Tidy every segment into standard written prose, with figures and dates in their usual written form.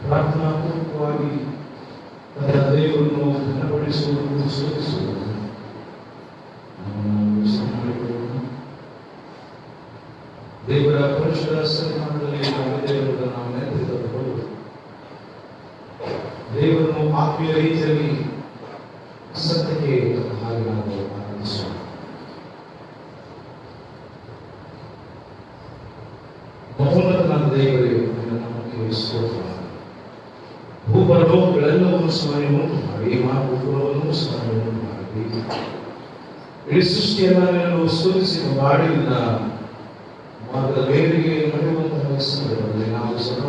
ಪ್ರಾರ್ಥನಾಪೂರ್ವಕವಾಗಿ ದೇವರನ್ನು ಘನಪಡಿಸುವುದು ಸ್ತುತಿಸುವುದು ದೇವರ ಪರಿಶುದ್ಧ ಸನ್ನಿಧಾನದಲ್ಲಿ ದೇವರನ್ನು ನಾವು ನೆನಪಿಸಿಕೊಳ್ಳುವುದು, ದೇವರನ್ನು ಆತ್ಮೀಯ ರೀತಿಯಲ್ಲಿ ಸತ್ಯಕ್ಕೆ ಹಾಗೆ ನಾವು ಆನಂದಿಸೋಣ. ಮಹೋನ್ನತನಾದ ದೇವರೇ, ನಮಗೆ ಸ್ತೋತ್ರ. ಭೂಪರಲೋಕಗಳೆಲ್ಲವನ್ನೂ ಸ್ಮರಣೆ ಉಂಟು ಮಾಡಿ, ಮಹಾಭೂತವನ್ನು ಸ್ಮರಣೆ ಉಂಟು ಮಾಡಿ, ಇಡೀ ಸೃಷ್ಟಿಯನ್ನು ಸ್ತುತಿಸಿದ ಬಾಡಿನ ಮಾರ್ಗದ ಬೇರೆಗೆ ನಡೆಯುವಂತಹ ಸಂದರ್ಭದಲ್ಲಿ ನಾವು ಸಹ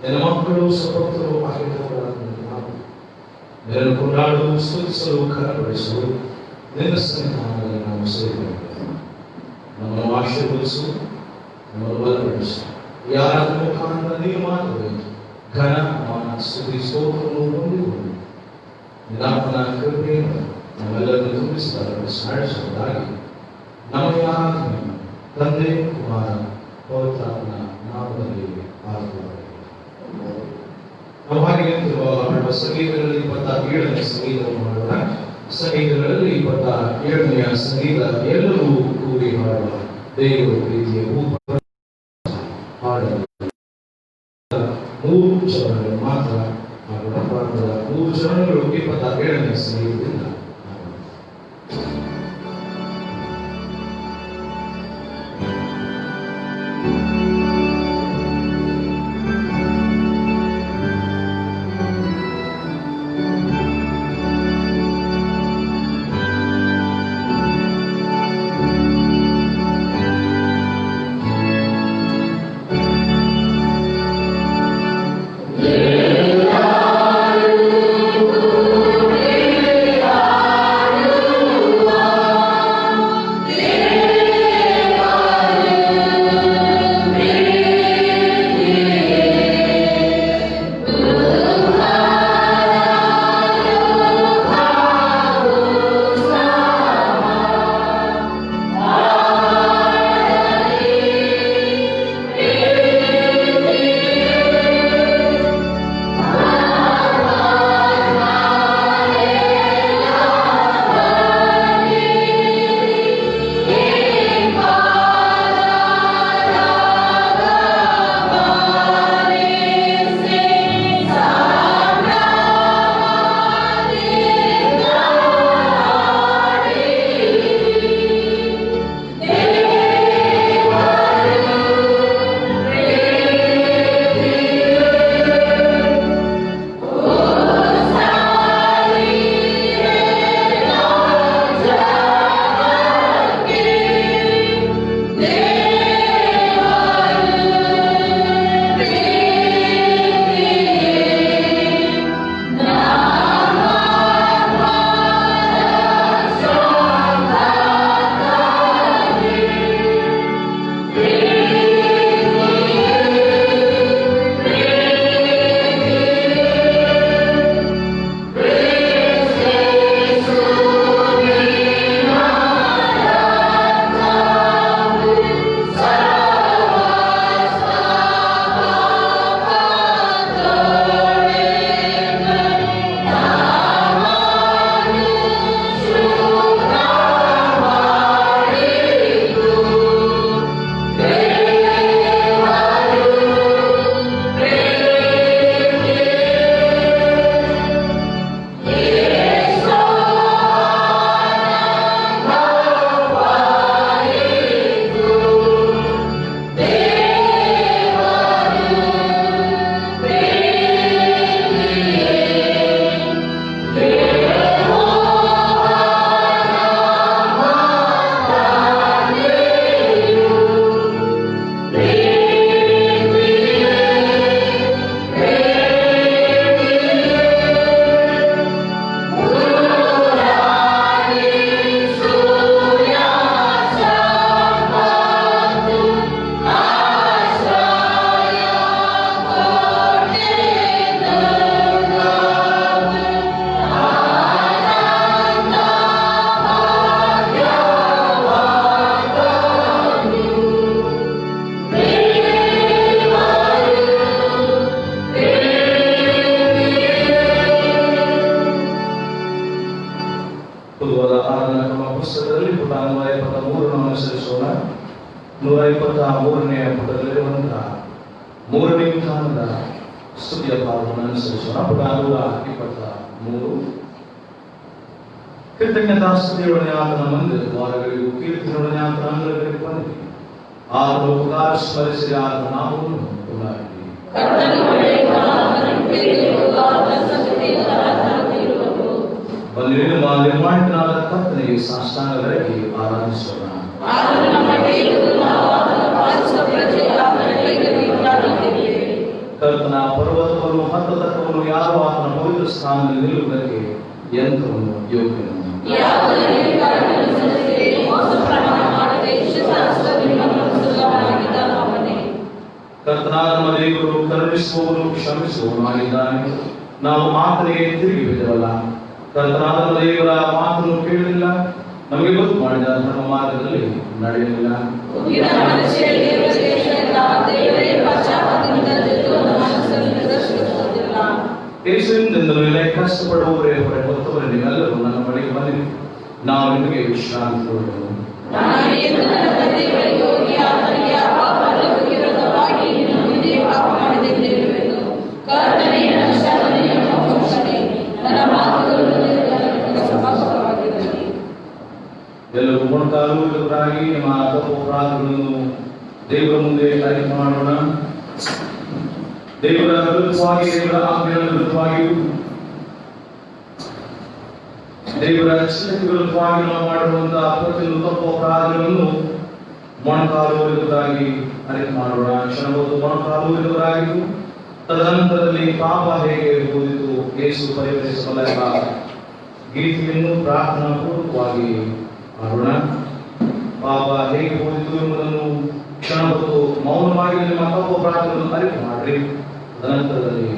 ನನ್ನ ಮಕ್ಕಳು ಸಪೋಕ್ತರು ಆಗಿರುವವರಾದ ನಾವು ನಿನ್ನನ್ನು ಕೊಂಡಾಡಲು, ಸ್ತುತಿಸಲು, ಕರಪಡಿಸಲು ನಿನ್ನ ಸನ್ನಿಧಾನದಲ್ಲಿ ನಾವು ಸೇರಿದ್ದೇವೆ. ನಮ್ಮನ್ನು ಆಶೀರ್ವದಿಸು, ನಮ್ಮನ್ನು ಬಲಪಡಿಸು. ಯಾರ ಮುಖಾಂತರ ನೀನು ಮಾತಬೇಕು ಘನ ಮಾನ ಸ್ತುತಿ ಸ್ತೋತ್ರವನ್ನು ಹೊಂದಿಕೊಂಡು ನಿರಾಪನ ಕೃಪೆಯನ್ನು ನಮ್ಮೆಲ್ಲರನ್ನು ತುಂಬಿಸಿದಾಗ ನಡೆಸುವುದಾಗಿ ನಮ್ಮ ಆರಾಧನೆ ತಂದೆ ಕುಮಾರ ಪವಿತ್ರಾತ್ಮನ ನಾಮದಲ್ಲಿ ಆರಾಧನೆ. ನಾವು ಹಾಗೆ ಮಾಡುವ ಸಂಗೀತಗಳಲ್ಲಿ 27ನೇ ಸಂಗೀತವನ್ನು ಮಾಡೋಣ. ಸಂಗೀತಗಳಲ್ಲಿ 27ನೇ ಸಂಗೀತ ಎಲ್ಲರೂ ಕೂಡಿ ಮಾಡುವ ದೇವರು ಪ್ರೀತಿಯ ಹಾಡಲು 3 ಚರಣಗಳು ಮಾತ್ರ ಮಾಡೋಣ. ಪ್ರಾರ್ಥನಾ 3 ಚರಣಗಳು 27ನೇ ಸಂಗೀತದಿಂದ Yeah. ಅದ್ಭುತವಾದ ಆರಾಧನಾ ಕ್ರಮ ಪುಸ್ತಕದಲ್ಲಿ ಪುಟ 123 ಅನುಸರಿಸೋಣ. 123ನೇ ಪುಟದಲ್ಲಿರುವಂತಹ 3ನೇ ವಿಧಾನದ ಸ್ತುತಿಯ ಭಾಗವನ್ನು ಅನುಸರಿಸೋಣ. ಪುಟ 123. ಕೃತಜ್ಞತಾಸ್ತುತಿಯೊಡನೆ ಆತನ ಮಂದಿರದ್ವಾರಗಳಿಗೂ ಕೀರ್ತಿಯೊಡನೆ ಆತನ ಅಂಗಳಗಳಿಗೆ ಬಂದಿರಿ. ಆತನ ಉಪಕಾರ ಸ್ಮರಿಸಿದ ಆತನ ನಾಮವನ್ನು ಕೊಂಡಾಡಿರಿ. ಬಂದಿರಿ, ನಮ್ಮ ನಿರ್ಮಾಣಿತನಾದ ಕರ್ತನಿಗೆ ಸಾಷ್ಟಾಂಗವಾಗಿ ಆರಾಧಿಸೋಣ. ಕರ್ತನ ಪರ್ವತವನ್ನು ಹತ್ತತಕ್ಕವನು ಯಾರು ಆತನ ಪವಿತ್ರ ಸ್ಥಾನದಲ್ಲಿ ನಿಲ್ಲುವುದಕ್ಕೆ ಯಂತ್ರವನ್ನು ಯೋಗ್ಯನು. ಕರ್ತನಾದ ನಮ್ಮ ದೇವರು ಕರುಣಿಸುವವನು ಕ್ಷಮಿಸುವವನು ಆಗಿದ್ದಾನೆ. ನಾವು ಆತನಿಗೆ ತಿರುಗಿ ಬಿದ್ದವಲ್ಲ. ಕರ್ತನಾದ ನಮ್ಮ ದೇವರ ಮಾತನ್ನು ಕೇಳಲಿಲ್ಲ, ನಮಗೆ ಗೊತ್ತು ಮಾಡಿದ ಧರ್ಮ ಮಾರ್ಗದಲ್ಲಿ ನಡೆಯಲಿಲ್ಲ. ಯೇಸುವಿನಿಂದ ಮೇಲೆ ಕಷ್ಟಪಡುವವರೇ ಹೊರೆ ಹೊತ್ತವರೇ ನೀವೆಲ್ಲರೂ ನನ್ನ ಬಳಿಗೆ ಬಂದಿರಿ, ನಾವು ನಿಮಗೆ ವಿಶ್ರಾಂತಿ ಕೊಡುವೆವು. ಎಲ್ಲರೂ ಮೊಣಕಾಲೂರಿಗಾಗಿ ನಮ್ಮ ತಪ್ಪುಪರಾಧಗಳನ್ನು ದೇವರ ಮುಂದೆ ಅರಿಕೆ ಮಾಡೋಣ. ದೇವರ ವಿರುದ್ಧವಾಗಿ, ದೇವರ ಆಜ್ಞೆಗಳ ವಿರುದ್ಧವಾಗಿಯೂ ದೇವರ ಚಿಂತನೆಗೆ ವಿರುದ್ಧವಾಗಿ ನಾವು ಮಾಡುವಂತಹ ಪ್ರತಿಯೊಂದು ತಪ್ಪು ಅಪರಾಧಗಳನ್ನು ಮೊಣಕಾಲೂರಿಗಾಗಿ ಅರಿಕೆ ಮಾಡೋಣ. ಕ್ಷಣವೊಂದು ಮೊಣಕಾಲೂರಿಗಾಗಿಯೂ ತದನಂತರದಲ್ಲಿ ಪಾಪ ಹೇಗೆ ಹೋದಿತು ಯೇಸು ಪರಿಹರಿಸಬಲ್ಲ ಗೀತೆಯನ್ನು ಪ್ರಾರ್ಥನಾ ಪೂರ್ವಕವಾಗಿ ಮಾಡೋಣ. ಪಾಪ ಹೇಗೆ ಹೋದಿತು ಎಂಬುದನ್ನು ಕ್ಷಣ ಹೊತ್ತು ಮೌನವಾಗಿ ನಿಮ್ಮ ತಪ್ಪು ಅಪರಾಧಗಳನ್ನು ಅರಿಕೆ ಮಾಡ್ರಿ. ತದನಂತರದಲ್ಲಿ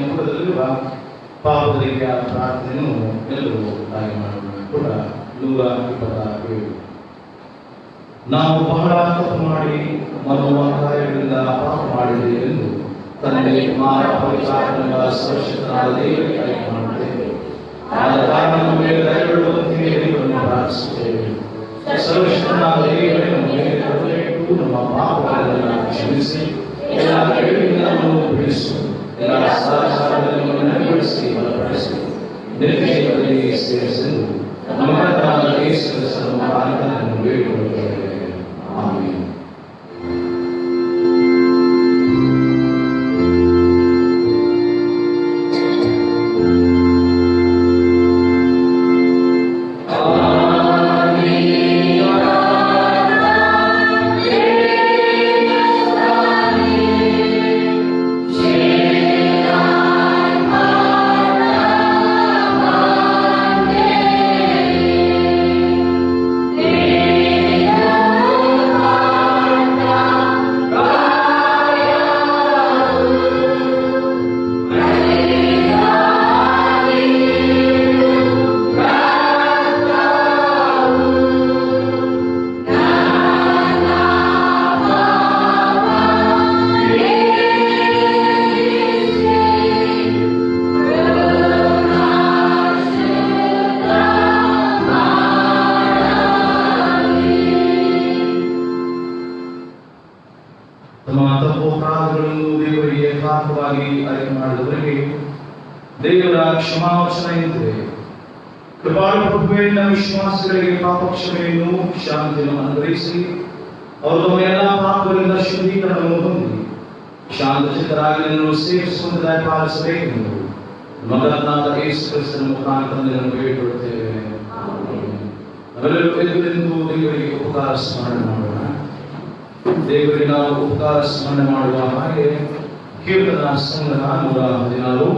ಪಾಪದಲ್ಲಿರುವ ಪ್ರಾರ್ಥನೆಯನ್ನು ಎಲ್ಲರೂ ತಾಯಿ ಮಾಡೋಣ. ಪುಟ 127. ನಾವು ಬಹಳ ತಪ್ಪು ಮಾಡಿ ಮನೋವಾಕಾರಗಳಿಂದ ಪಾಪ ಮಾಡಿದ್ದೇವೆ ಎಂದು ತಂದೆ ಕುಮಾರ ಪವಿತ್ರಾತ್ಮನ ಸುರಕ್ಷಿತನಾದ ದೇವರಿಗೆ ಅರಿಕೆ ಮಾಡುತ್ತೇವೆ. ಆದ ಕಾರಣ ನಮ್ಮ ಮೇಲೆ ದಯವಿಡುವಂತೆ ದೇವರನ್ನು ಪ್ರಾರ್ಥಿಸುತ್ತೇವೆ. ಸುರಕ್ಷಿತನಾದ ದೇವರೇ ನಮ್ಮ ಮೇಲೆ ಕರುಣೆ ಇಟ್ಟು ನಮ್ಮ ಪಾಪಗಳನ್ನು ಕ್ಷಮಿಸಿ ಎಲ್ಲ ಕೆಡುಕಿನಿಂದ ನಮ್ಮನ್ನು ಬಿಡಿಸು. ಎಲ್ಲ ಸದಾಚಾರದಲ್ಲಿ ನಮ್ಮನ್ನು ನಡೆಸಿ ಬಲಪಡಿಸಿ ನಿರ್ದೇಶಕರಿಗೆ ಸೇರಿಸಲು ನಮ್ಮ ಕರ್ತನಾದ ಯೇಸು ಕ್ರಿಸ್ತನ ಪ್ರಾರ್ಥನೆಯನ್ನು ಬೇಡಿಕೊಳ್ಳುತ್ತೇವೆ. ಆಮೆನ್. ಯಥಾರ್ಥವಾಗಿ ಆಯ್ಕೆ ಮಾಡಿದವರಿಗೆ ದೇವರ ಕ್ಷಮಾವಚನ ಎಂದಿದೆ. ಕೃಪಾಳು ಪ್ರಭುವೇ, ನಮ್ಮ ವಿಶ್ವಾಸಿಗಳಿಗೆ ಪಾಪ ಕ್ಷಮೆಯನ್ನು ಶಾಂತಿಯನ್ನು ಅನುಗ್ರಹಿಸಿ ಅವರು ತಮ್ಮ ಎಲ್ಲ ಪಾಪಗಳಿಂದ ಶುದ್ಧೀಕರಣವನ್ನು ಹೊಂದಿ ಶಾಂತಚಿತ್ತರಾಗಿ ನಿನ್ನನ್ನು ಸೇವಿಸುವಂತೆ ಪಾಲಿಸಬೇಕೆಂದು ಮಗನಾದ ಯೇಸು ಕ್ರಿಸ್ತನ ಮುಖಾಂತರ ನಿನ್ನನ್ನು ಬೇಡಿಕೊಳ್ಳುತ್ತೇವೆ. ನಾವೆಲ್ಲರೂ ಎದ್ದು ನಿಂತು ದೇವರಿಗೆ ಉಪಕಾರ ಸ್ಮರಣೆ ಮಾಡೋಣ. ದೇವರಿಗೆ ನಾವು ಉಪಕಾರ ಸ್ಮರಣೆ ಮಾಡುವ ಹಾಗೆ ಕೀರ್ತನ ಸಂಗ್ರಹ 116,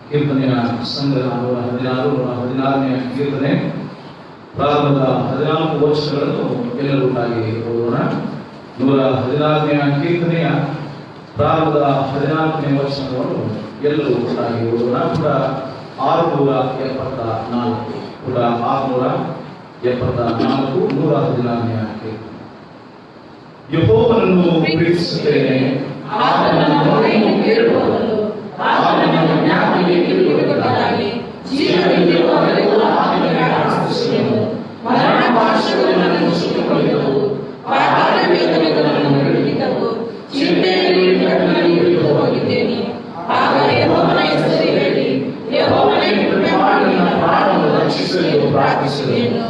ಕೀರ್ತನೆಯ ಸಂಗ್ರಹ 116, 116ನೇ ಕೀರ್ತನೆ ಪ್ರಾರಂಭದ 14 ವಚನಗಳನ್ನು ಎಲ್ಲರೂ ಒಟ್ಟಾಗಿ ಓದೋಣ. 116ನೇ ಕೀರ್ತನೆಯ ಪ್ರಾರಂಭದ 14ನೇ ವಚನವನ್ನು ಎಲ್ಲರೂ ಒಟ್ಟಾಗಿ ಓದೋಣ. ಪುಟ 674, ಪುಟ 674, 116ನೇ ಕೀರ್ತನೆ. ಯೆಹೋವನನ್ನು ಪ್ರೀತಿಸುತ್ತೇನೆ, ಆತನ ಮೊರೆಯನ್ನು ಕೇಳುವವನು, ಆತನ ಜ್ಞಾಪನೆಗೆ ತಿರುಗುವುದಕ್ಕಾಗಿ ಜೀವವಿರುವವರೆಗೂ ಆತನಿಗೆ ಪ್ರಾರ್ಥಿಸುವೆನು. ಮರಣ ಪಾಶಗಳು ನನ್ನನ್ನು ಸುತ್ತುಕೊಂಡಿದ್ದವು, ಪಾತಾಳ ವೇದನೆಗಳನ್ನು ಹಿಡಿದಿದ್ದವು, ಚಿಂತೆಯಲ್ಲಿ ನಾನು ಹಿಡಿದು ಹೋಗಿದ್ದೇನೆ. ಆಗ ಯೆಹೋವನ ಹೆಸರು ಹೇಳಿ, ಯೆಹೋವನೇ ಕೃಪೆ ಮಾಡಿ ನನ್ನ ಪ್ರಾಣವನ್ನು ರಕ್ಷಿಸಲು ಪ್ರಾರ್ಥಿಸುವೆನು.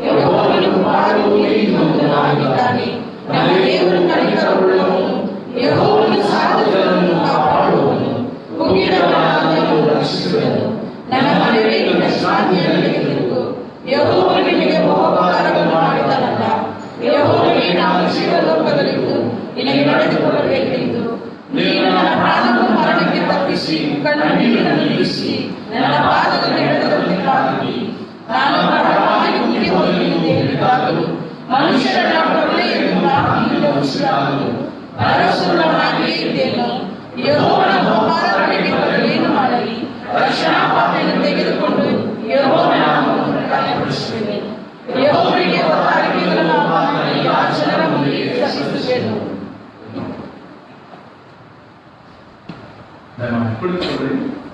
ಯೆಹೋವನು ಕೃಪಾಳುವು ನೀತಿವಂತನಾಗಿದ್ದಾನೆ, ನನ್ನ ದೇವರು ಕನಿಕರವುಳ್ಳವನು. ಯೆಹೋವನು ಸಾಧುಗಳನ್ನು ಕಾಪಾಡುವವನು, ಕುಗ್ಗಿದವರನ್ನು ರಕ್ಷಿಸುವನು. ನನ್ನ ಮನವೇ ನಿನ್ನ ಶಾಂತಿಯಲ್ಲಿ ತಿರುಗು, ಯೆಹೋವನು ನಿನಗೆ ಬಹುಪಕಾರವನ್ನು ಮಾಡಿದನಲ್ಲ. ಯೆಹೋವನೇ, ನಾನು ಜೀವಲೋಕದಲ್ಲಿದ್ದು ನಿನಗೆ ನಡೆದುಕೊಳ್ಳಬೇಕೆಂದು ನೀನು ನನ್ನ ಪ್ರಾಣವನ್ನು ಮರಣಕ್ಕೆ ತಪ್ಪಿಸಿ ಕಣ್ಣೀರನ್ನು ನಿಲ್ಲಿಸಿ ನನ್ನ ಪಾದಗಳನ್ನು ಎಳೆದುಕೊಳ್ಳಲಿಕ್ಕಾಗಿ ನಾನು ಬಹಳವಾಗಿ ಕುಗ್ಗಿ ಹೋಗಿದ್ದೇನೆಂದಾಗಲು ಮನುಷ್ಯರ ಒಳ್ಳೆಯದು ಭರವಸುಳ್ಳವನಾಗಿಯೇ ಇದ್ದೇನೆ. ಯೆಹೋವನ ಬಹುಪಾರಗಳಿಗೆ ಏನು ಮಾಡಲಿ, ರಕ್ಷಣಾ ಪಾತ್ರೆಯನ್ನು ತೆಗೆದುಕೊಂಡು ಯೆಹೋವನ ನಾಮವನ್ನು ಪ್ರಕಟಪಡಿಸುತ್ತೇನೆ. ಯೆಹೋವನಿಗೆ ಹೊರತಾಗಿಗಳನ್ನು ಜನರ ಮುಂದೆ ಸಲ್ಲಿಸುವೆನು.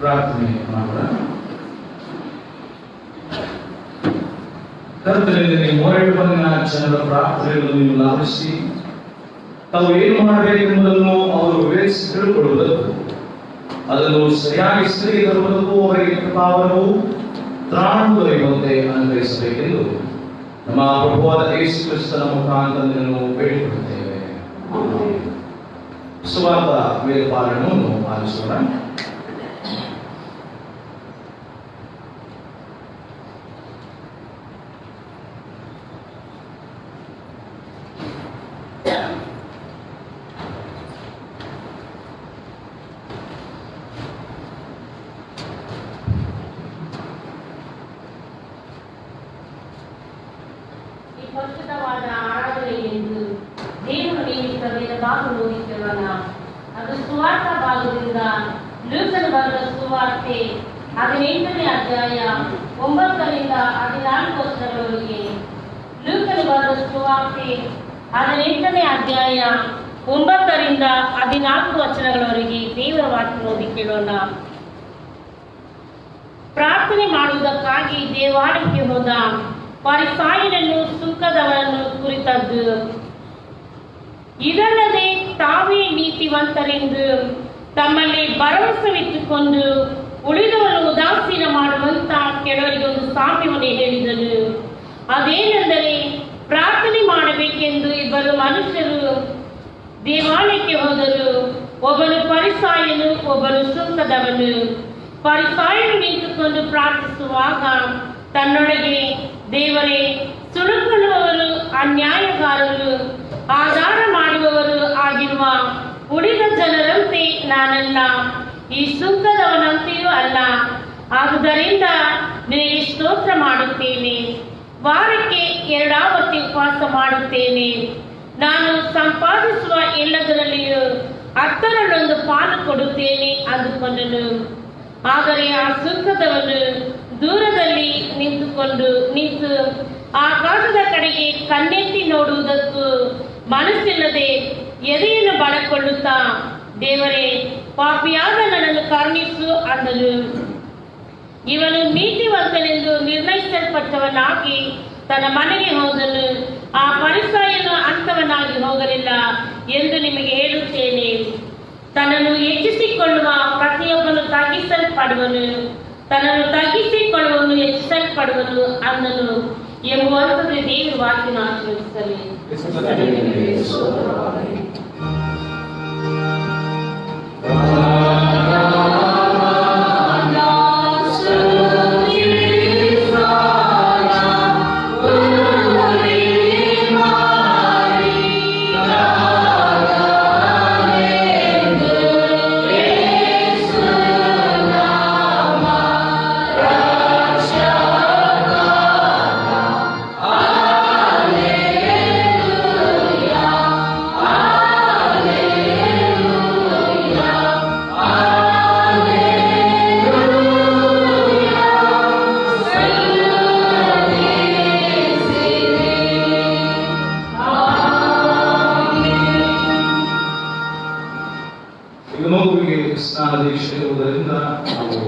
ಪ್ರಾರ್ಥನೆ ಮಾಡೋಣ. ಕರ್ತನಿಂದ ನೀವು ಮೊರೆಯಿಡುವ ಜನರ ಪ್ರಾರ್ಥನೆಗಳನ್ನು ನೀವು ಲಾಭಿಸಿ ತಾವು ಏನು ಮಾಡಬೇಕೆಂಬುದನ್ನು ಅವರು ವಿವೇಚಿಸಿ ತಿಳುಕೊಳ್ಳುವುದಕ್ಕೂ ಅದನ್ನು ಸರಿಯಾಗಿ ಸ್ಥಿತಿಗೆ ತರುವುದಕ್ಕೂ ಅವರಿಗೆ ಕೃಪಾವರವು ತ್ರಾಣವು ದೊರೆಯುವಂತೆ ಅನುಗ್ರಹಿಸಬೇಕೆಂದು ನಮ್ಮ ಪ್ರಭುವಾದ ಯೇಸು ಕ್ರಿಸ್ತನ ಮುಖಾಂತರ ನಿನ್ನನ್ನು ಬೇಡಿಕೊಳ್ಳುತ್ತೇವೆ. ಸುವಾರ್ತ ವೇದ ಪಾಲನೆಯನ್ನು ಆಲಿಸೋಣ. ಪರಿಶುದ್ಧವಾದ ಆರಾಧನೆ ಎಂದು ದೇವರು ನೇಮಿಸಿದ ವೇದ ಭಾಗ ಓದಿಕೊಳ್ಳೋಣ. ಅದು ಸುವಾರ್ತ ಭಾಗದಿಂದ ಲೂಕನ ಬರೆದ ಸುವಾರ್ತೆ 18ನೇ ಅಧ್ಯಾಯ 9ರಿಂದ 14 ವಚನಗಳವರೆಗೆ. ಲೂಕನ ಬರೆದ ಸುವಾರ್ತೆ 18ನೇ ಅಧ್ಯಾಯ 9ರಿಂದ 14 ವಚನಗಳವರೆಗೆ ದೇವರ ವಾಕ್ಯ ಓದಿ ಕೇಳೋಣ. ಪ್ರಾರ್ಥನೆ ಮಾಡುವುದಕ್ಕಾಗಿ ದೇವಾಲಯಕ್ಕೆ ಹೋದ ಫರಿಸಾಯನನ್ನು ಸುಂಕದವರನ್ನು ಕುರಿತದ್ದು. ಇದಲ್ಲದೆ ತಾವೇ ನೀತಿವಂತರೆಂದು ತಮ್ಮಲ್ಲಿ ಭರವಸೆವಿಟ್ಟುಕೊಂಡು ಉಳಿದವರನ್ನು ಉದಾಸೀನ ಮಾಡುವಂತ ಕೆಲವರಿಗೆ ಒಂದು ಸಾಮ್ಯವನ್ನು ಹೇಳಿದರು. ಅದೇನೆಂದರೆ, ಪ್ರಾರ್ಥನೆ ಮಾಡಬೇಕೆಂದು ಇಬ್ಬರು ಮನುಷ್ಯರು ದೇವಾಲಯಕ್ಕೆ ಹೋದರು. ಒಬ್ಬನು ಫರಿಸಾಯನು, ಒಬ್ಬನು ಸುಂಕದವನು. ಫರಿಸಾಯನು ನಿಂತುಕೊಂಡು ಪ್ರಾರ್ಥಿಸುವಾಗ ತನ್ನೊಳಗೆ, ದೇವರೇ, ಸುಳುಕೊಳ್ಳುವವರು, ಅನ್ಯಾಯಗಾರರು, ಆಧಾರ ಮಾಡುವವರು ಆಗಿರುವ ಉಳಿದ ಜನರಂತೆ ನಾನಲ್ಲ, ಈ ಸುಂಕದವನಂತೆಯೂ ಅಲ್ಲ. ಆದುದರಿಂದ ನಿನಗೆ ಸ್ತೋತ್ರ ಮಾಡುತ್ತೇನೆ. ವಾರಕ್ಕೆ 2 ಆವರ್ತಿ ಉಪವಾಸ ಮಾಡುತ್ತೇನೆ. ನಾನು ಸಂಪಾದಿಸುವ ಎಲ್ಲದರಲ್ಲಿಯೂ 10ರ1 ಪಾಲು ಕೊಡುತ್ತೇನೆ ಅಂದುಕೊಂಡನು. ಆದರೆ ಆ ಸುಂಕದವನು ದೂರದಲ್ಲಿ ನಿಂತು ಆಕಾಶದ ಕಡೆಗೆ ಕಣ್ಣೆತ್ತಿ ನೋಡುವುದಕ್ಕೂ ಮನಸ್ಸಿಲ್ಲದೆ ಎದೆಯನ್ನು ಬಡಕೊಳ್ಳುತ್ತಾ, ದೇವರೇ, ಪಾಪಿಯಾದ ನನ್ನನ್ನು ಕರುಣಿಸು ಅಂದನು. ಇವನು ನೀತಿವಂತನೆಂದು ನಿರ್ಣಯಿಸಲ್ಪಟ್ಟವನಾಗಿ ತನ್ನ ಮನೆಗೆ ಹೋದನು. ಆ ಫರಿಸಾಯನು ಅಂಥವನಾಗಿ ಹೋಗಲಿಲ್ಲ ಎಂದು ನಿಮಗೆ ಹೇಳುತ್ತೇನೆ. ತನ್ನನ್ನು ಹೆಚ್ಚಿಸಿಕೊಳ್ಳುವ ಪ್ರತಿಯೊಬ್ಬನು ತಗ್ಗಿಸಲ್ಪಡುವನು, ತನ್ನನ್ನು ತಗ್ಗಿಸಿಕೊಳ್ಳುವನು ಹೆಚ್ಚಿಸಲ್ಪಡುವನು ಅಂದನು ಎಂಬುವಂಥದ್ದು ದೇವರ ವಾಕ್ಯನ ಆಶೀರ್ವದಿಸಲಿ. ಮಗುವಿಗೆ ಸ್ನಾನ ದೀಕ್ಷೆ ಇರುವುದರಿಂದ ನಾವು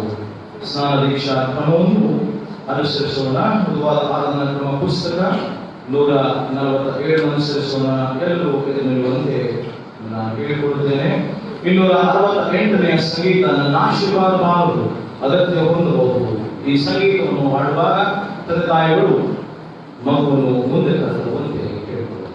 ಸ್ನಾನ ದೀಕ್ಷಾ ಕ್ರಮವನ್ನು ಅನುಸರಿಸೋಣ. ಮೃದುವಾದ ಆರಾಧನಾ ಕ್ರಮ ಪುಸ್ತಕ 147 ಅನುಸರಿಸೋಣ. ಎಲ್ಲರೂ ನಿಲ್ಲುವಂತೆ ನಾನು ಹೇಳಿಕೊಡುತ್ತೇನೆ. 268ನೇ ಸಂಗೀತ ನನ್ನ ಆಶೀರ್ವಾದ ಮಾಡಲು ಅಗತ್ಯ ಹೊಂದಬಹುದು. ಈ ಸಂಗೀತವನ್ನು ಮಾಡುವಾಗ ತಂದೆ ತಾಯಿಗಳು ಮಗುವನ್ನು ಮುಂದೆ ಕರೆದುವಂತೆ ಕೇಳಿಕೊಳ್ಳುತ್ತಾರೆ.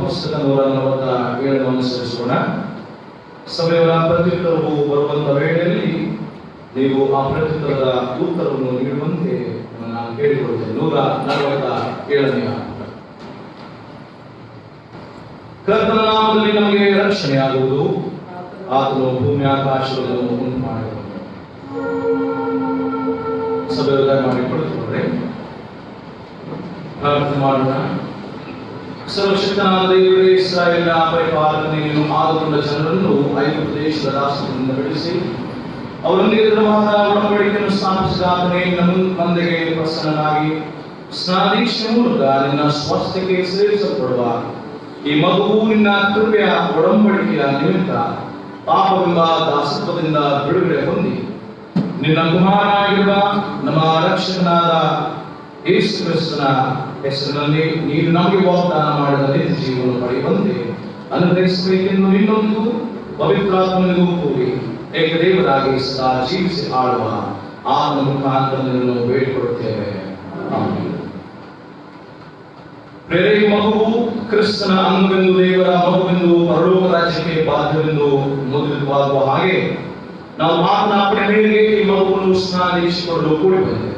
ಪುಸ್ತಕ 147 ಅನುಸರಿಸೋಣ. ಸಮಯದ ಪ್ರತ್ಯುತ್ತರವು ಬರುವಂತ ವೇಳೆಯಲ್ಲಿ ನೀವು ಆ ಪ್ರತ್ಯುತ್ತರದ ಉತ್ತರವನ್ನು ನೀಡುವಂತೆ ನಾನು ಕೇಳಿಕೊಳ್ಳುತ್ತೇನೆ. 147ನೇ ಕರ್ತನ ನಾಮದಲ್ಲಿ ನಮಗೆ ರಕ್ಷಣೆಯಾಗುವುದು, ಆತನು ಭೂಮಿ ಆಕಾಶವನ್ನು ಉಂಟು ಮಾಡಿದನು. ಸಭೆಯ ಮಾಡಿಕೊಳ್ಳುತ್ತೇವೆ. ಪ್ರಾರ್ಥನೆ ಮಾಡೋಣ. ಸರ್ವಶಕ್ತನಾದ ದೇವರೇ, ಇಸ್ರಾಯೇಲಿನ ಪರಿಪಾಲನೆಯನ್ನು ಆದುಕೊಂಡ ಜನರನ್ನು ಐಗುಪ್ತ ದೇಶದ ದಾಸತ್ವದಿಂದ ಬಿಡಿಸಿ ಅವರೊಂದಿಗೆ ದೃಢವಾದ ಒಡಂಬಡಿಕೆಯನ್ನು ಸ್ಥಾಪಿಸಿದ ಆತನೇ ನಮ್ಮ ಮಂದೆಗೆ ಪ್ರಸನ್ನನಾಗಿ ಸ್ನಾನದೀಕ್ಷೆ ಮೂಲಕ ನಿನ್ನ ಸ್ವಾಸ್ಥ್ಯಕ್ಕೆ ಸೇರಿಸಲ್ಪಡುವ ಈ ಮಗುವು ನಿನ್ನ ಕೃಪೆಯ ಒಡಂಬಡಿಕೆಯ ನಿಮಿತ್ತ ಪಾಪವೆಂಬ ದಾಸತ್ವದಿಂದ ಬಿಡುಗಡೆ ಹೊಂದಿ ನಿನ್ನ ಕುಮಾರನಾಗಿರುವ ನಮ್ಮ ರಕ್ಷಕನಾದ ಯೇಸು ಕ್ರಿಸ್ತನ ಹೆಸರಿನಲ್ಲಿ ನೀನು ನಮಗೆ ವಾಗ್ದಾನ ಮಾಡಿದ ನಿತ್ಯ ಜೀವನ ಪಡೆಯುವಂತೆ ಅನುಗ್ರಹಿಸಬೇಕೆಂದು ನಿನ್ನೊಂದು ಪವಿತ್ರಾತ್ಮನಿಗೂ ಕೂಡಿ ಏಕದೇವರಾಗಿ ಸದಾ ಜೀವಿಸಿ ಆಳುವ ಆತನ ಮುಖಾಂತರ ನಿನ್ನನ್ನು ಬೇಡಿಕೊಳ್ಳುತ್ತೇವೆ. ಆಮೆನ್. ಪ್ರೇರೆ ಮಗುವು ಕ್ರಿಸ್ತನ ಅಂಗವೆಂದು, ದೇವರ ಮಗುವೆಂದು, ಪರಲೋಕ ರಾಜ್ಯಕ್ಕೆ ಬಾಧ್ಯವೆಂದು ಮುದ್ರಿತವಾಗುವ ಹಾಗೆ ನಾವು ಮಾತನಾಡಿದ ಮೇರೆಗೆ ಈ ಮಗುವನ್ನು ಸ್ನಾನಿಸಿಕೊಳ್ಳಲು ಕೂಡಿ ಬಂದಿದೆ.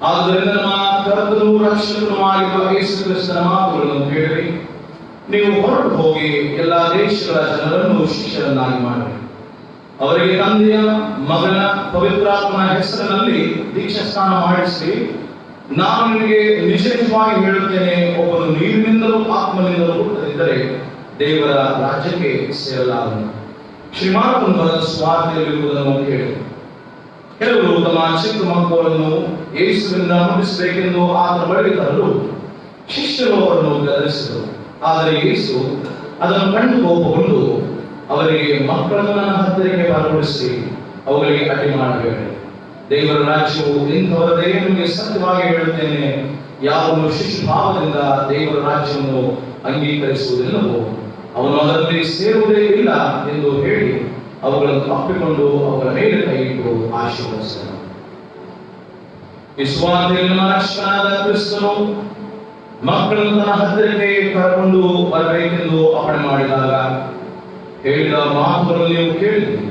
ಆದ್ದರಿಂದ ನಮ್ಮ ಕರ್ತನು ರಕ್ಷಕನು ಆಗಿರುವ ಯೇಸು ಕ್ರಿಸ್ತನ ಮಾತುಗಳನ್ನು ಕೇಳಿರಿ. ನೀವು ಹೊರಟು ಹೋಗಿ ಎಲ್ಲ ದೇಶಗಳ ಜನರನ್ನು ಶಿಷ್ಯರನ್ನಾಗಿ ಮಾಡಿರಿ. ಅವರಿಗೆ ತಂದೆಯ ಮಗನ ಪವಿತ್ರಾತ್ಮನ ಹೆಸರಿನಲ್ಲಿ ದೀಕ್ಷಾ ಸ್ನಾನ ಮಾಡಿಸಿ, ನಾನು ನಿಮಗೆ ನಿಜ ನಿಜವಾಗಿ ಹೇಳುತ್ತೇನೆ, ಒಬ್ಬನು ನೀರಿನಿಂದಲೂ ಆತ್ಮನಿಂದಲೂ ಹುಟ್ಟದಿದ್ದರೆ ದೇವರ ರಾಜ್ಯಕ್ಕೆ ಸೇರಲಾರನು. ಶ್ರೀಮಾನ್ ಬರೆದ ಸ್ವಾರ್ಥದಲ್ಲಿರುವುದನ್ನು ಕೇಳಿ, ಕೆಲವರು ತಮ್ಮ ಚಿಕ್ಕ ಮಕ್ಕಳನ್ನು ಯೇಸುವಿನಿಂದ ಮುಟ್ಟಿಸಬೇಕೆಂದು ಆತನ ಬಳಿಗೆ ತರಲು ಶಿಷ್ಯರು ಅವರನ್ನು ಗದರಿಸಿದರು. ಆದರೆ ಯೇಸು ಅದನ್ನು ಕಂಡು ಕೋಪಗೊಂಡು ಅವರಿಗೆ, ಮಕ್ಕಳನ್ನು ನನ್ನ ಹತ್ತಿರಕ್ಕೆ ಬರಗೊಳಿಸಿ ಅವುಗಳಿಗೆ ಅಡ್ಡಿ ಮಾಡಬೇಡ. ದೇವರ ರಾಜ್ಯವು ಇಂಥವರದೇ. ನಿಮಗೆ ಸತ್ಯವಾಗಿ ಹೇಳುತ್ತೇನೆ, ಯಾವನು ಶಿಶುಭಾವದಿಂದ ದೇವರ ರಾಜ್ಯವನ್ನು ಅಂಗೀಕರಿಸುವುದಿಲ್ಲವೋ ಅವನು ಅದರಲ್ಲಿ ಸೇರುವುದೇ ಇಲ್ಲ ಎಂದು ಹೇಳಿ ಅವುಗಳನ್ನು ಅಪ್ಪಿಕೊಂಡು ಅವುಗಳ ಮೇಲೆ ಕೈಯಿಟ್ಟು ಆಶೀರ್ವದಿಸಿದನು. ವಿಶ್ವಾಸದಲ್ಲಿ ರಕ್ಷಕನಾದ ಕ್ರಿಸ್ತನು ಮಕ್ಕಳನ್ನು ತನ್ನ ಹತ್ತಿರಕ್ಕೆ ಕರೆಕೊಂಡು ಬರಬೇಕೆಂದು ಅಪ್ಪಣೆ ಮಾಡಿದಾಗ ಹೇಳಿದ ಮಾತುಗಳನ್ನು ನೀವು ಕೇಳಿದ್ದೀರಿ.